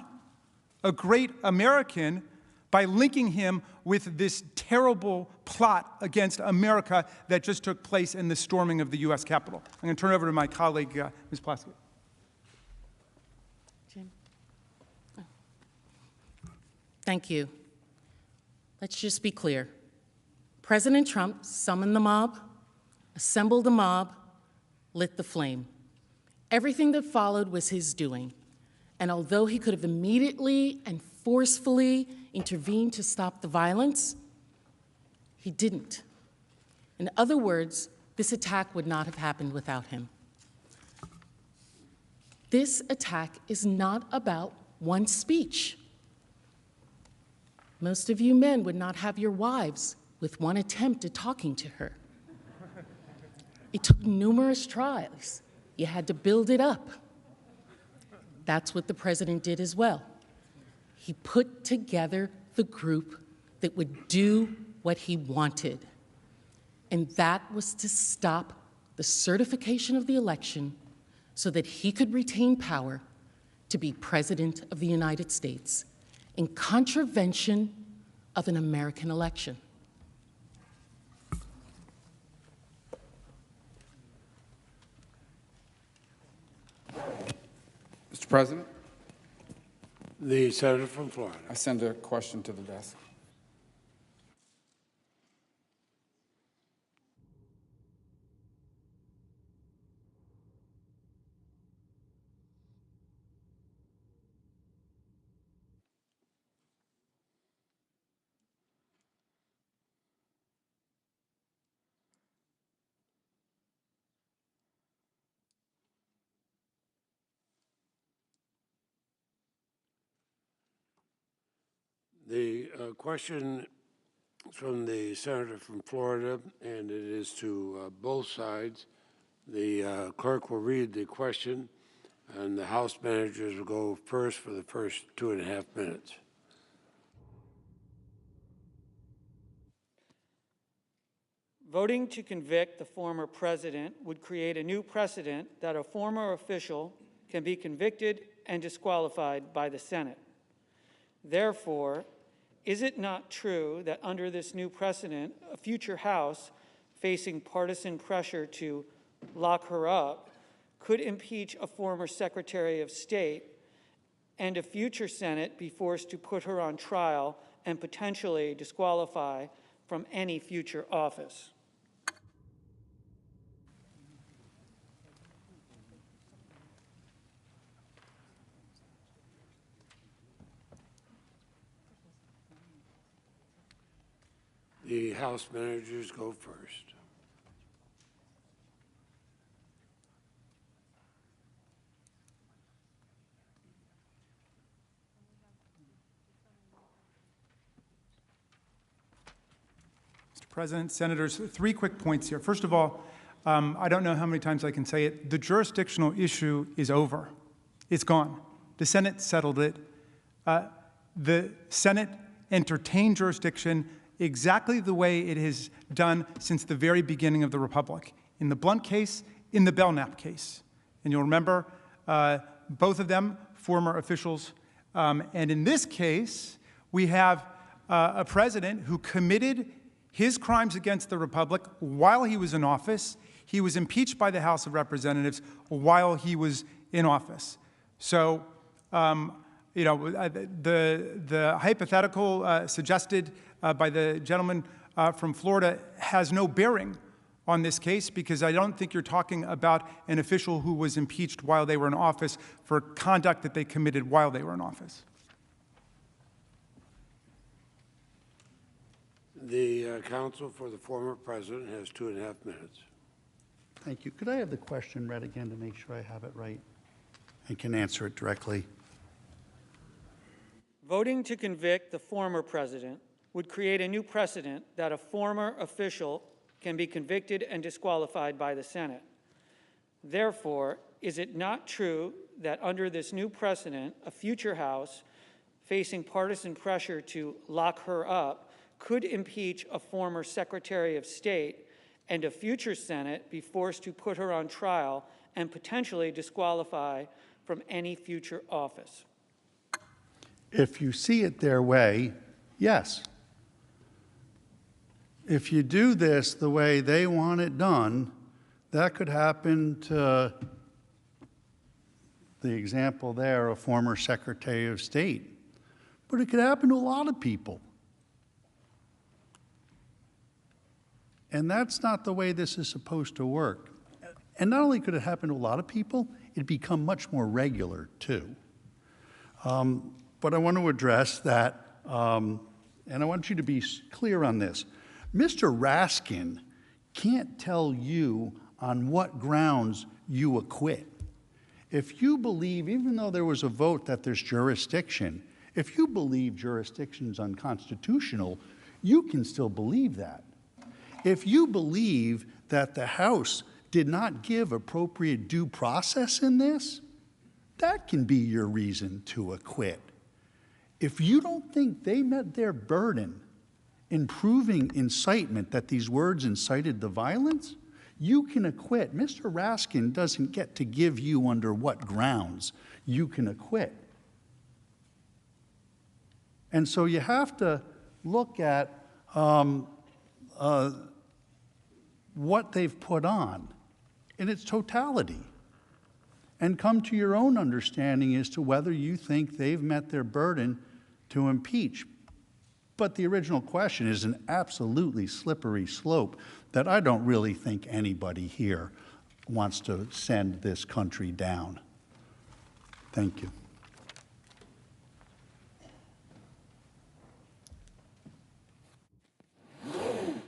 a great American, by linking him with this terrible plot against America that just took place in the storming of the U.S. Capitol. I'm going to turn it over to my colleague, Ms. Plaskett. Jim? Oh. Thank you. Let's just be clear. President Trump summoned the mob, assembled the mob, lit the flame. Everything that followed was his doing. And although he could have immediately and forcefully intervened to stop the violence, he didn't. In other words, this attack would not have happened without him. This attack is not about one speech. Most of you men would not have your wives with one attempt at talking to her. It took numerous tries. You had to build it up. That's what the president did as well. He put together the group that would do what he wanted, and that was to stop the certification of the election so that he could retain power to be President of the United States in contravention of an American election. Mr. President? The senator from Florida. I send a question to the desk. The question is from the senator from Florida, and it is to both sides. The clerk will read the question, and the House managers will go first for the first 2.5 minutes. Voting to convict the former president would create a new precedent that a former official can be convicted and disqualified by the Senate. Therefore, is it not true that under this new precedent, a future House facing partisan pressure to lock her up could impeach a former Secretary of State, and a future Senate be forced to put her on trial and potentially disqualify from any future office? The House managers go first. Mr. President, Senators, 3 quick points here. First of all, I don't know how many times I can say it. The jurisdictional issue is over. It's gone. The Senate settled it. The Senate entertained jurisdiction exactly the way it has done since the very beginning of the Republic. In the Blunt case, in the Belknap case. And you'll remember both of them, former officials. And in this case, we have a president who committed his crimes against the Republic while he was in office. He was impeached by the House of Representatives while he was in office. So, you know, the hypothetical suggested by the gentleman from Florida has no bearing on this case, because I don't think you're talking about an official who was impeached while they were in office for conduct that they committed while they were in office. The counsel for the former president has 2.5 minutes. Thank you. Could I have the question read again to make sure I have it right and can answer it directly? Voting to convict the former president would create a new precedent that a former official can be convicted and disqualified by the Senate. Therefore, is it not true that under this new precedent, a future House facing partisan pressure to lock her up could impeach a former Secretary of State, and a future Senate be forced to put her on trial and potentially disqualify from any future office? If you see it their way, yes. If you do this the way they want it done, that could happen to the example there, a former Secretary of State. But it could happen to a lot of people. And that's not the way this is supposed to work. And not only could it happen to a lot of people, it'd become much more regular, too. But I want to address that, and I want you to be clear on this. Mr. Raskin can't tell you on what grounds you acquit. If you believe, even though there was a vote that there's jurisdiction, if you believe jurisdiction's unconstitutional, you can still believe that. If you believe that the House did not give appropriate due process in this, that can be your reason to acquit. If you don't think they met their burden in proving incitement, that these words incited the violence, you can acquit. Mr. Raskin doesn't get to give you under what grounds you can acquit. And so you have to look at what they've put on in its totality and come to your own understanding as to whether you think they've met their burden to impeach. But the original question is an absolutely slippery slope that I don't really think anybody here wants to send this country down. Thank you.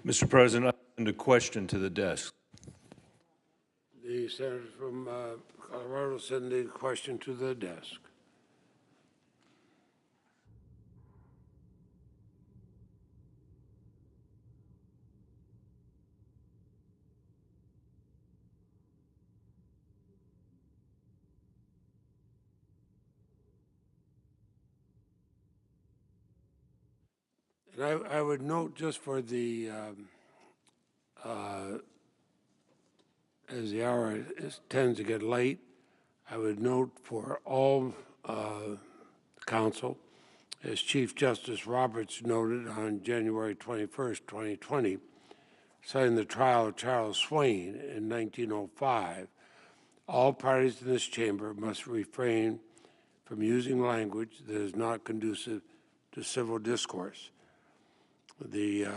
Mr. President, I send a question to the desk. The senator from Colorado sent a question to the desk. And I would note, just for the, as the hour tends to get late, I would note for all counsel, as Chief Justice Roberts noted on January 21st, 2020, citing the trial of Charles Swain in 1905, all parties in this chamber must refrain from using language that is not conducive to civil discourse. The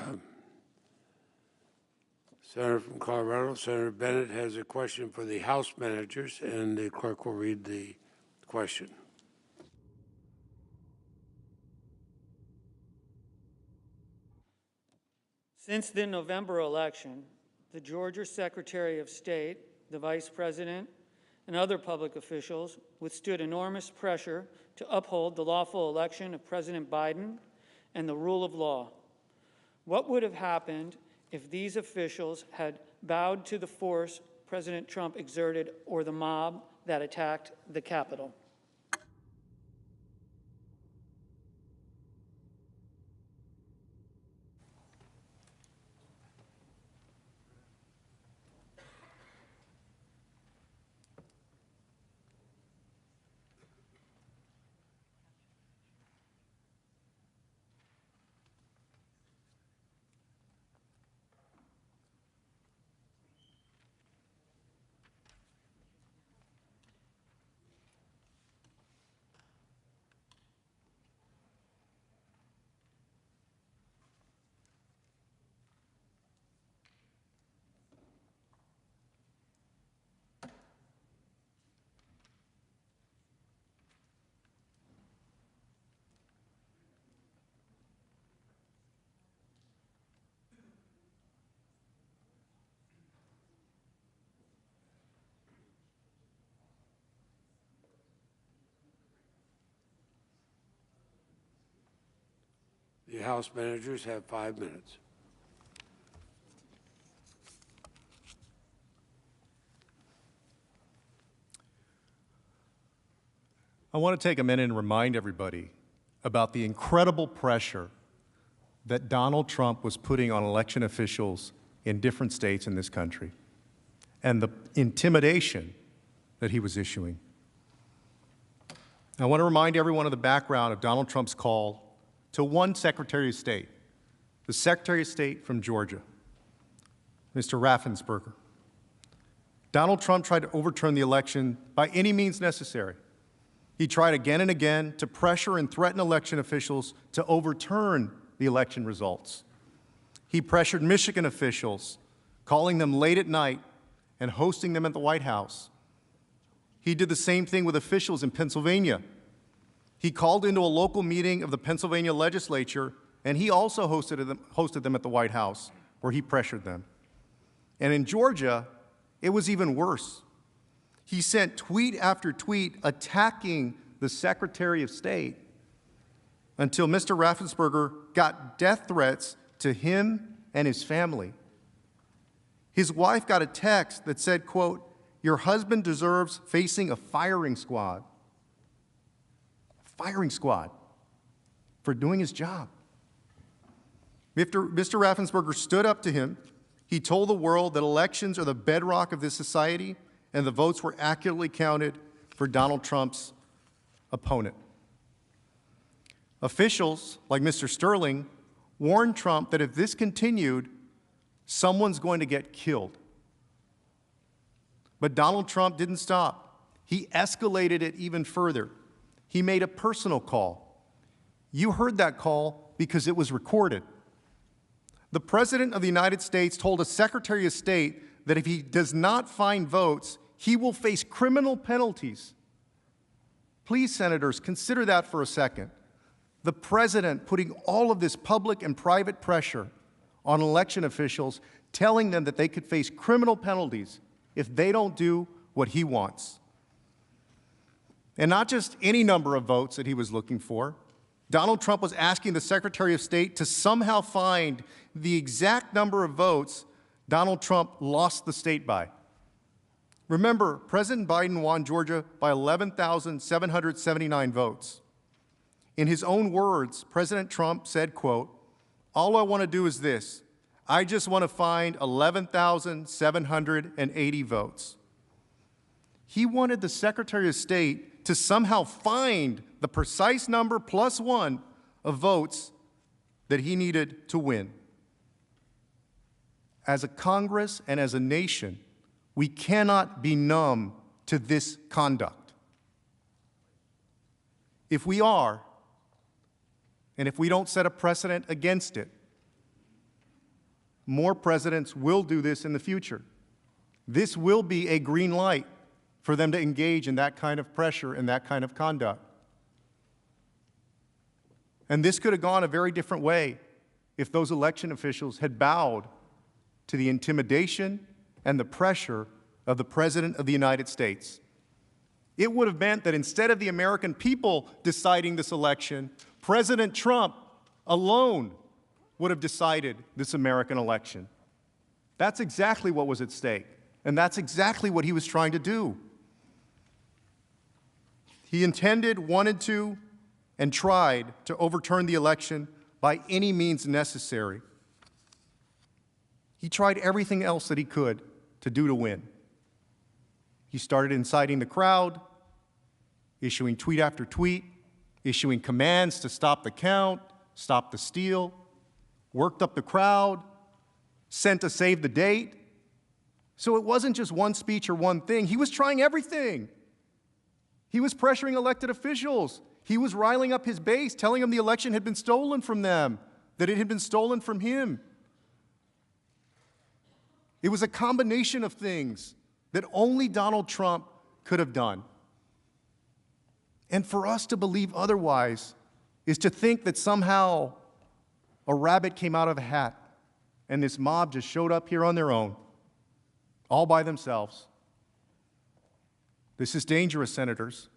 Senator from Colorado, Senator Bennett, has a question for the House managers, and the clerk will read the question. Since the November election, the Georgia Secretary of State, the Vice President, and other public officials withstood enormous pressure to uphold the lawful election of President Biden and the rule of law. What would have happened if these officials had bowed to the force President Trump exerted or the mob that attacked the Capitol? The House managers have 5 minutes. I want to take a minute and remind everybody about the incredible pressure that Donald Trump was putting on election officials in different states in this country and the intimidation that he was issuing. I want to remind everyone of the background of Donald Trump's call to one Secretary of State, the Secretary of State from Georgia, Mr. Raffensperger. Donald Trump tried to overturn the election by any means necessary. He tried again and again to pressure and threaten election officials to overturn the election results. He pressured Michigan officials, calling them late at night and hosting them at the White House. He did the same thing with officials in Pennsylvania. He called into a local meeting of the Pennsylvania legislature, and he also hosted them at the White House, where he pressured them. And in Georgia, it was even worse. He sent tweet after tweet attacking the Secretary of State until Mr. Raffensperger got death threats to him and his family. His wife got a text that said, quote, "Your husband deserves facing a firing squad." Firing squad for doing his job. Mr. Raffensperger stood up to him. He told the world that elections are the bedrock of this society, and the votes were accurately counted for Donald Trump's opponent. Officials like Mr. Sterling warned Trump that if this continued, someone's going to get killed. But Donald Trump didn't stop. He escalated it even further. He made a personal call. You heard that call because it was recorded. The President of the United States told a Secretary of State that if he does not find votes, he will face criminal penalties. Please, senators, consider that for a second. The President putting all of this public and private pressure on election officials, telling them that they could face criminal penalties if they don't do what he wants. And not just any number of votes that he was looking for. Donald Trump was asking the Secretary of State to somehow find the exact number of votes Donald Trump lost the state by. Remember, President Biden won Georgia by 11,779 votes. In his own words, President Trump said, quote, "All I want to do is this. I just want to find 11,780 votes." He wanted the Secretary of State to somehow find the precise number plus one of votes that he needed to win. As a Congress and as a nation, we cannot be numb to this conduct. If we are, and if we don't set a precedent against it, more presidents will do this in the future. This will be a green light for them to engage in that kind of pressure and that kind of conduct. And this could have gone a very different way if those election officials had bowed to the intimidation and the pressure of the President of the United States. It would have meant that instead of the American people deciding this election, President Trump alone would have decided this American election. That's exactly what was at stake, and that's exactly what he was trying to do. He intended, wanted to, and tried to overturn the election by any means necessary. He tried everything else that he could to do to win. He started inciting the crowd, issuing tweet after tweet, issuing commands to stop the count, stop the steal, worked up the crowd, sent a save the date. So it wasn't just one speech or one thing. He was trying everything. He was pressuring elected officials. He was riling up his base, telling them the election had been stolen from them, that it had been stolen from him. It was a combination of things that only Donald Trump could have done. And for us to believe otherwise is to think that somehow a rabbit came out of a hat and this mob just showed up here on their own, all by themselves. This is dangerous, senators.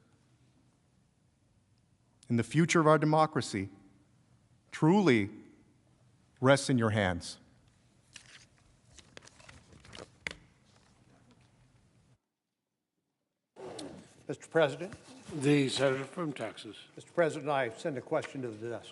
In the future of our democracy, truly rests in your hands. Mr. President. The senator from Texas. Mr. President, I send a question to the desk.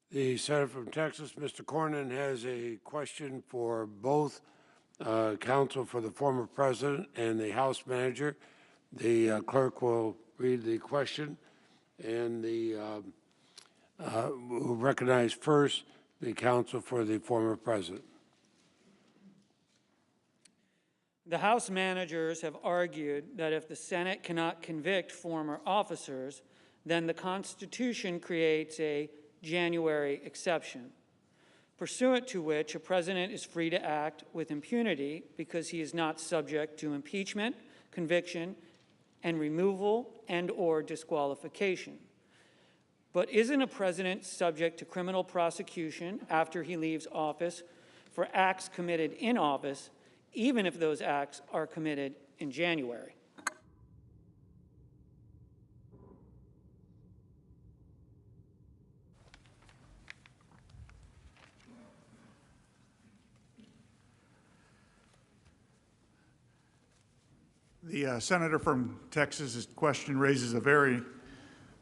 The senator from Texas, Mr. Cornyn, has a question for both counsel for the former president and the House manager. The clerk will read the question, and we'll recognize first the counsel for the former president. The House managers have argued that if the Senate cannot convict former officers, then the Constitution creates a January exception, pursuant to which a president is free to act with impunity because he is not subject to impeachment, conviction, and removal and/or disqualification. But isn't a president subject to criminal prosecution after he leaves office for acts committed in office, even if those acts are committed in January? The senator from Texas's question raises a very,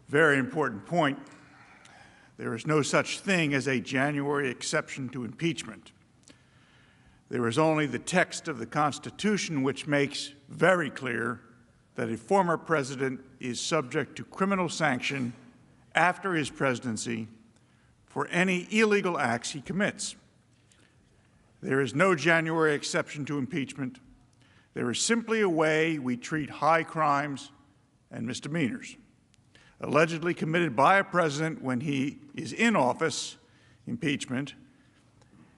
very important point. There is no such thing as a January exception to impeachment. There is only the text of the Constitution which makes very clear that a former president is subject to criminal sanction after his presidency for any illegal acts he commits. There is no January exception to impeachment. There is simply a way we treat high crimes and misdemeanors allegedly committed by a president when he is in office, impeachment,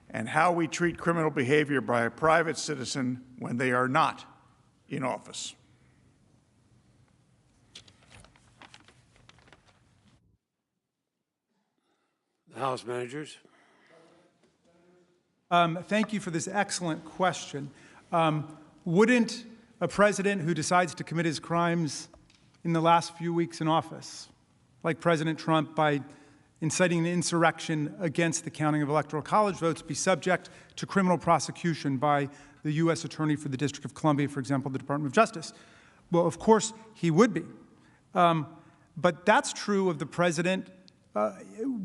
and how we treat criminal behavior by a private citizen when they are not in office. The House managers. Thank you for this excellent question. Wouldn't a president who decides to commit his crimes in the last few weeks in office, like President Trump by inciting an insurrection against the counting of electoral college votes, be subject to criminal prosecution by the U.S. Attorney for the District of Columbia, for example, the Department of Justice? Well, of course, he would be. But that's true of the president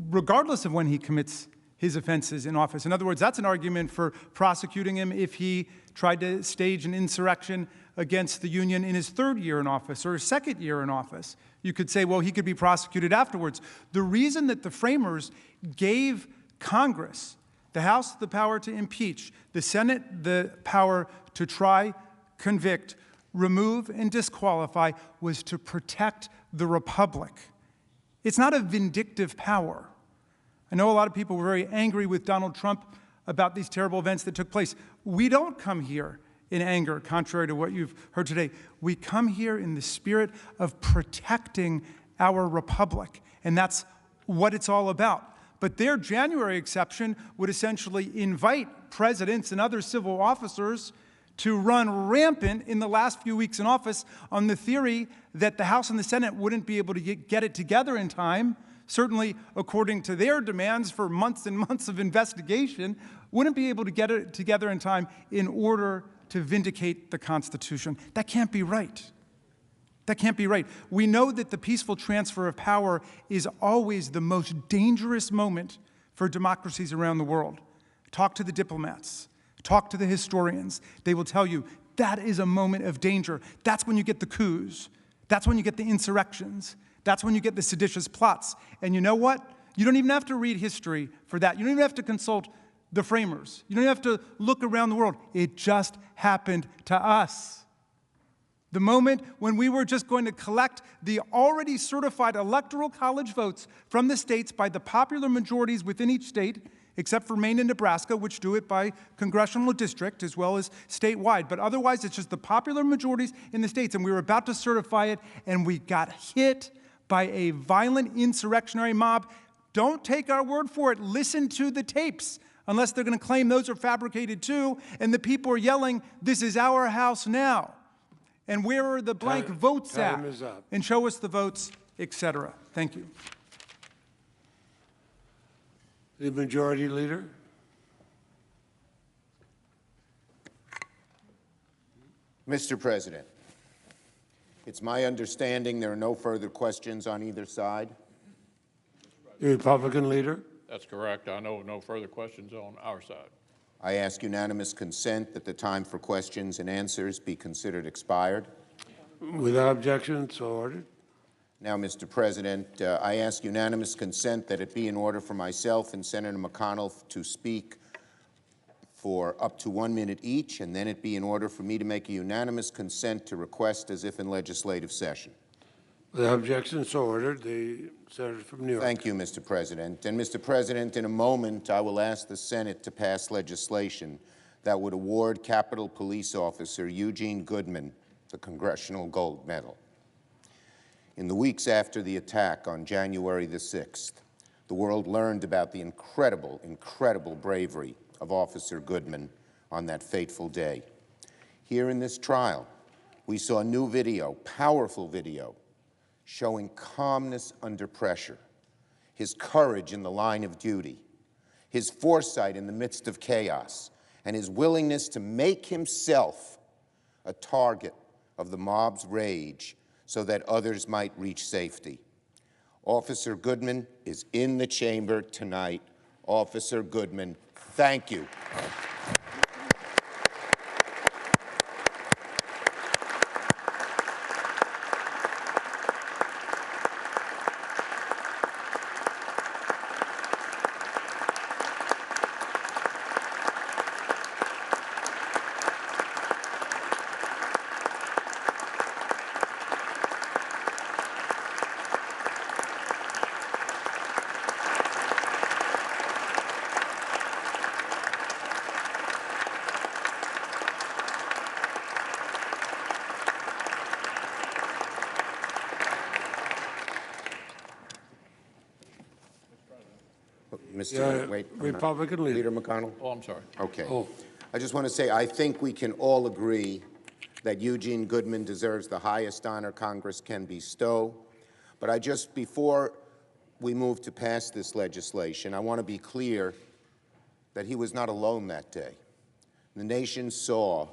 regardless of when he commits his offenses in office. In other words, that's an argument for prosecuting him if he tried to stage an insurrection against the Union in his third year in office or his second year in office. You could say, well, he could be prosecuted afterwards. The reason that the framers gave Congress, the House, the power to impeach, the Senate the power to try, convict, remove, and disqualify was to protect the Republic. It's not a vindictive power. I know a lot of people were very angry with Donald Trump about these terrible events that took place. We don't come here in anger, contrary to what you've heard today. We come here in the spirit of protecting our republic, and that's what it's all about. But their January exception would essentially invite presidents and other civil officers to run rampant in the last few weeks in office on the theory that the House and the Senate wouldn't be able to get it together in time, certainly according to their demands for months and months of investigation, wouldn't be able to get it together in time in order to vindicate the Constitution. That can't be right. That can't be right. We know that the peaceful transfer of power is always the most dangerous moment for democracies around the world. Talk to the diplomats. Talk to the historians. They will tell you that is a moment of danger. That's when you get the coups. That's when you get the insurrections. That's when you get the seditious plots. And you know what? You don't even have to read history for that. You don't even have to consult the framers. You don't have to look around the world. It just happened to us. The moment when we were just going to collect the already certified electoral college votes from the states by the popular majorities within each state, except for Maine and Nebraska, which do it by congressional district as well as statewide. But otherwise, it's just the popular majorities in the states. And we were about to certify it, and we got hit by a violent insurrectionary mob. Don't take our word for it. Listen to the tapes, unless they're going to claim those are fabricated too, and the people are yelling, "This is our house now." And where are the blank votes at? Time is up. And show us the votes, etc. Thank you. The Majority Leader. Mr. President, it's my understanding there are no further questions on either side. The Republican Leader. That's correct. I know no further questions on our side. I ask unanimous consent that the time for questions and answers be considered expired. Without objection, so ordered. Now, Mr. President, I ask unanimous consent that it be in order for myself and Senator McConnell to speak for up to 1 minute each, and then it be in order for me to make a unanimous consent to request as if in legislative session. Without objection, so ordered. The Senator from New York. Thank you, Mr. President. And, Mr. President, in a moment, I will ask the Senate to pass legislation that would award Capitol Police Officer Eugene Goodman the Congressional Gold Medal. In the weeks after the attack on January the 6th, the world learned about the incredible, incredible bravery of Officer Goodman on that fateful day. Here in this trial, we saw new video, powerful video, showing calmness under pressure, his courage in the line of duty, his foresight in the midst of chaos, and his willingness to make himself a target of the mob's rage so that others might reach safety. Officer Goodman is in the chamber tonight. Officer Goodman, thank you. Republican Leader McConnell. Oh, I'm sorry. Okay. I just want to say I think we can all agree that Eugene Goodman deserves the highest honor Congress can bestow. But before we move to pass this legislation, I want to be clear that he was not alone that day. The nation saw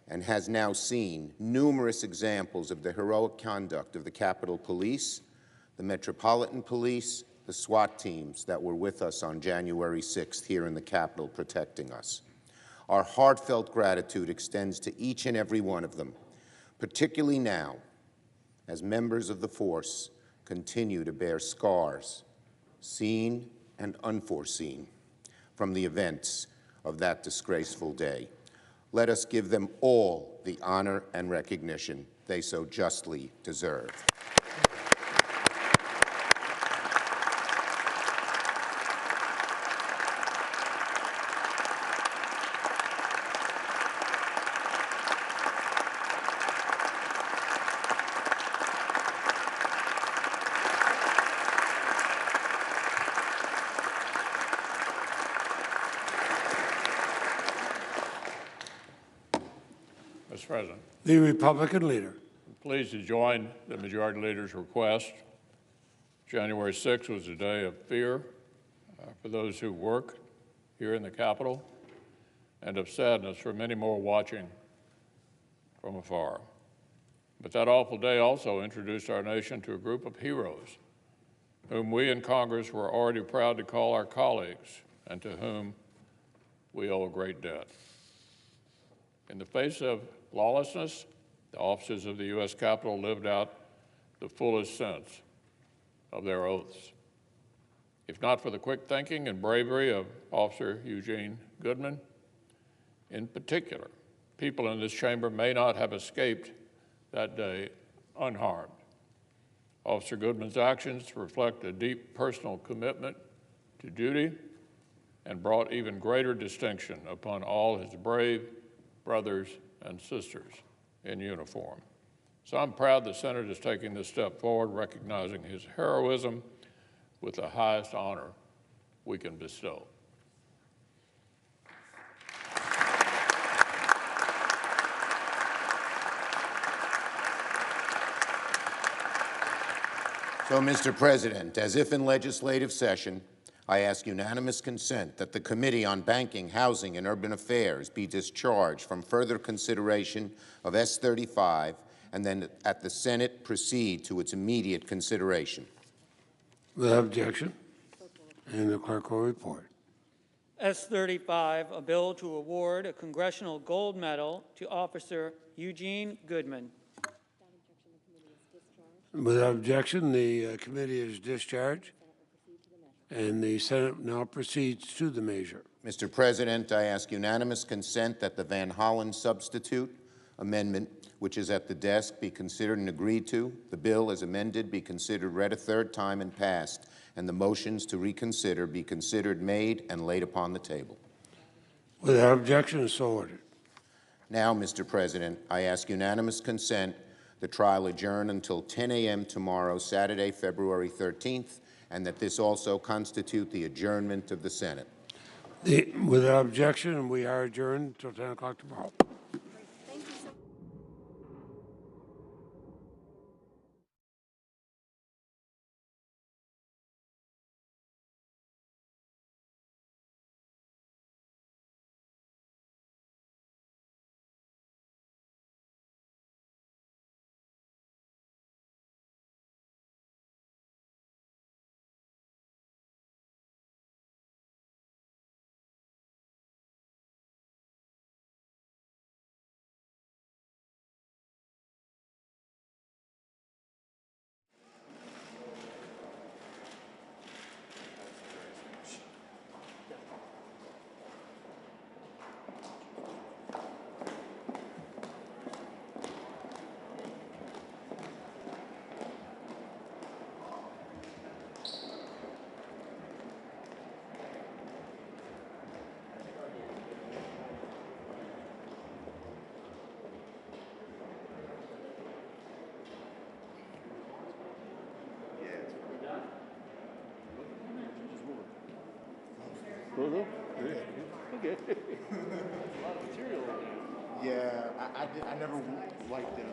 and has now seen numerous examples of the heroic conduct of the Capitol Police, the Metropolitan Police, the SWAT teams that were with us on January 6th here in the Capitol protecting us. Our heartfelt gratitude extends to each and every one of them, particularly now as members of the force continue to bear scars, seen and unforeseen, from the events of that disgraceful day. Let us give them all the honor and recognition they so justly deserve. Mr. President. The Republican Leader. I'm pleased to join the Majority Leader's request. January 6th was a day of fear for those who work here in the Capitol, and of sadness for many more watching from afar. But that awful day also introduced our nation to a group of heroes whom we in Congress were already proud to call our colleagues and to whom we owe a great debt. In the face of lawlessness, the officers of the U.S. Capitol lived out the fullest sense of their oaths. If not for the quick thinking and bravery of Officer Eugene Goodman, in particular, people in this chamber may not have escaped that day unharmed. Officer Goodman's actions reflect a deep personal commitment to duty and brought even greater distinction upon all his brave brothers and sisters in uniform. So I'm proud the Senate is taking this step forward, recognizing his heroism with the highest honor we can bestow. So, Mr. President, as if in legislative session, I ask unanimous consent that the Committee on Banking, Housing, and Urban Affairs be discharged from further consideration of S-35 and then at the Senate proceed to its immediate consideration. Without objection, and the clerk will report. S-35, a bill to award a Congressional Gold Medal to Officer Eugene Goodman. Without objection, the committee is discharged, and the Senate now proceeds to the measure. Mr. President, I ask unanimous consent that the Van Hollen substitute amendment, which is at the desk, be considered and agreed to. The bill as amended be considered read a third time and passed, and the motions to reconsider be considered made and laid upon the table. Without objection, so ordered. Now, Mr. President, I ask unanimous consent the trial adjourn until 10 a.m. tomorrow, Saturday, February 13th, and that this also constitute the adjournment of the Senate. Without objection, we are adjourned until 10 o'clock tomorrow. Okay. A lot of material in there. Yeah, I never liked them.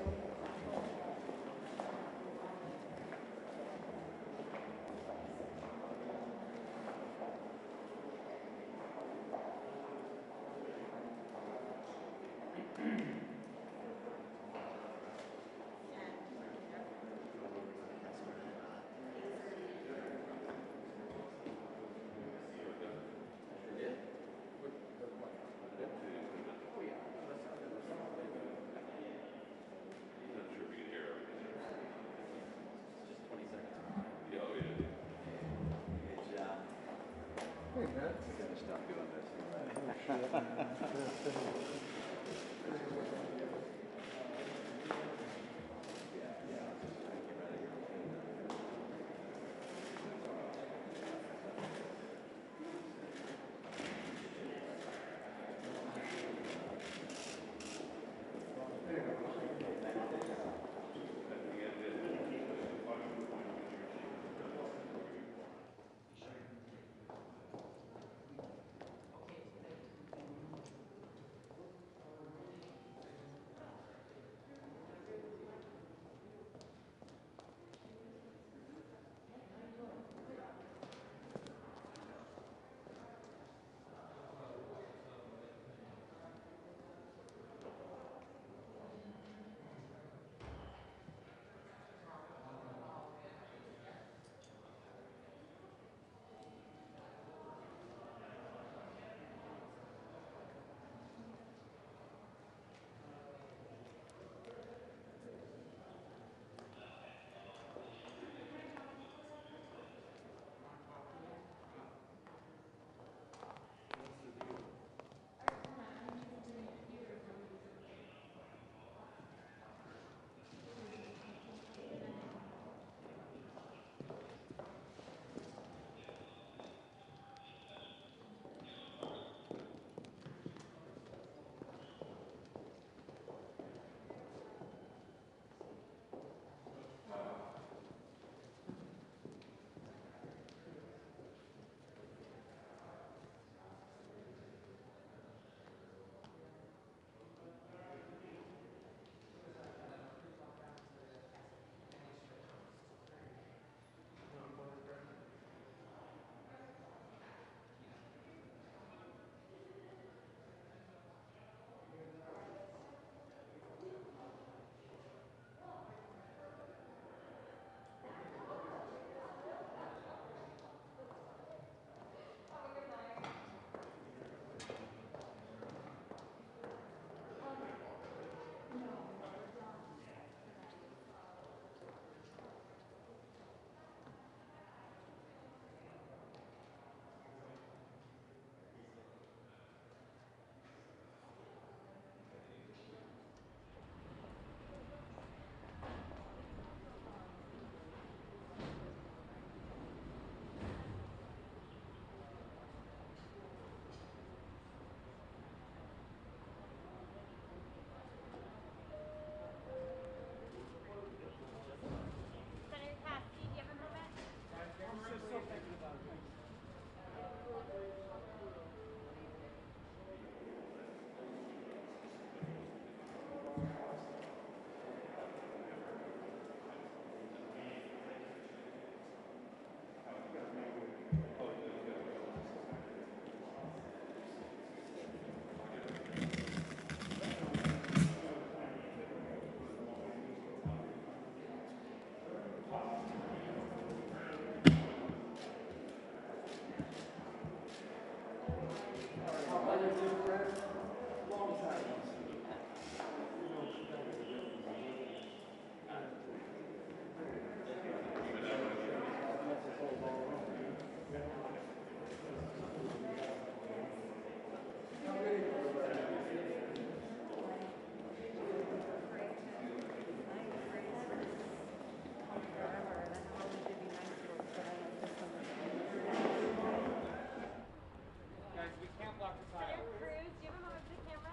Cruz, do you have a moment for the camera?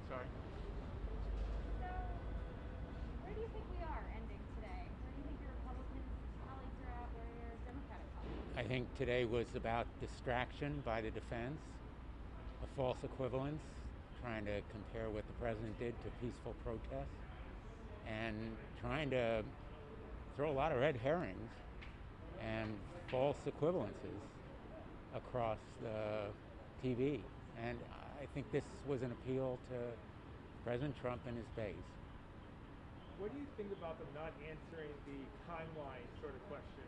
Sorry. So, where do you think we are ending today? Where do you think your Republican colleagues are at? Where are your Democratic colleagues? I think today was about distraction by the defense, a false equivalence, trying to compare what the president did to peaceful protests, and trying to throw a lot of red herrings and false equivalences across the TV. And I think this was an appeal to President Trump and his base. What do you think about them not answering the timeline sort of question?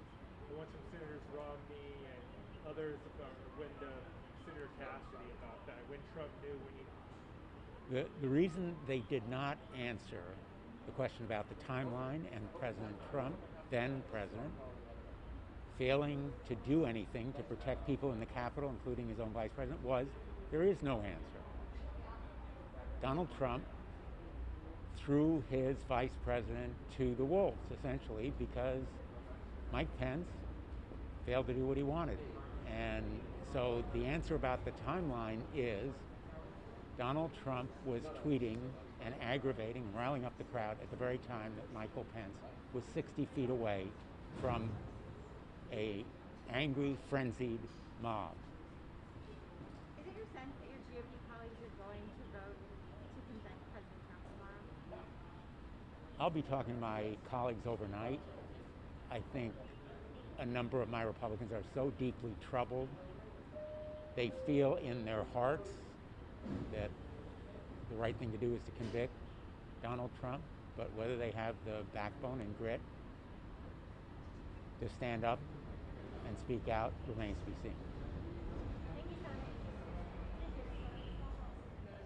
The ones from Senators Romney and others when Senator Cassidy about that, when Trump knew when he... The reason they did not answer the question about the timeline and President Trump, then president, failing to do anything to protect people in the Capitol, including his own vice president, was there is no answer. Donald Trump threw his vice president to the wolves, essentially, because Mike Pence failed to do what he wanted. And so the answer about the timeline is Donald Trump was tweeting and aggravating and riling up the crowd at the very time that Michael Pence was 60 feet away from a angry, frenzied mob. Is it your sense that your GOP colleagues are going to vote to convict President Trump tomorrow? I'll be talking to my colleagues overnight. I think a number of my Republicans are so deeply troubled. They feel in their hearts that the right thing to do is to convict Donald Trump, but whether they have the backbone and grit to stand up and speak out remains to be seen.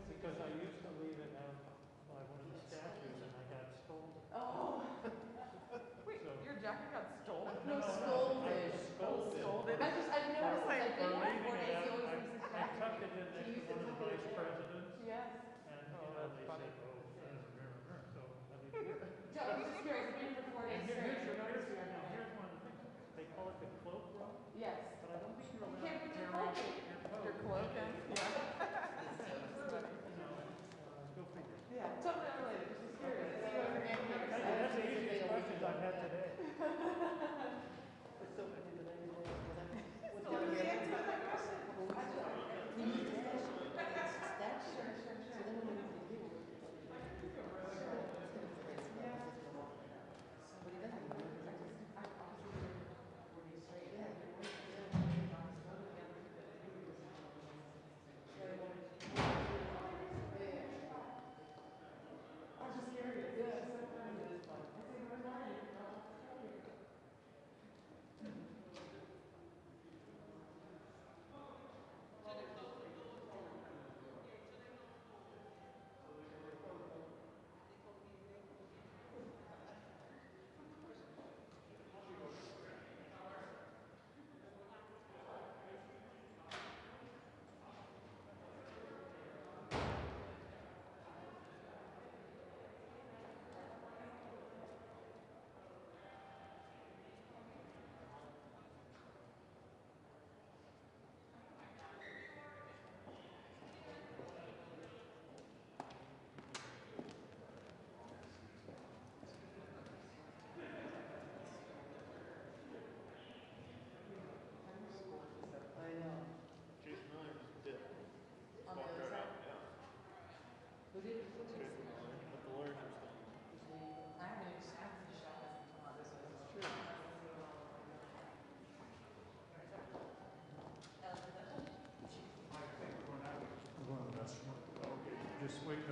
Because I used to leave it out by one of the statues and I got stolen. Oh. Wait, your jacket got stolen? No, scolded. Scolded. I've noticed like For leaving four it days, he out, always leaves his I jacket. tucked it in next to one of the vice presidents. Yes. And, they said, oh, so I leave it here. Joe, I'm just curious, I've been here for 4 days straight. Here's one of the things. They call it the cloak room. Yes. But I don't think you're You allowed can't to put your tear cloak off in. your coat. Your cloak in? Yeah. You know,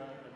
a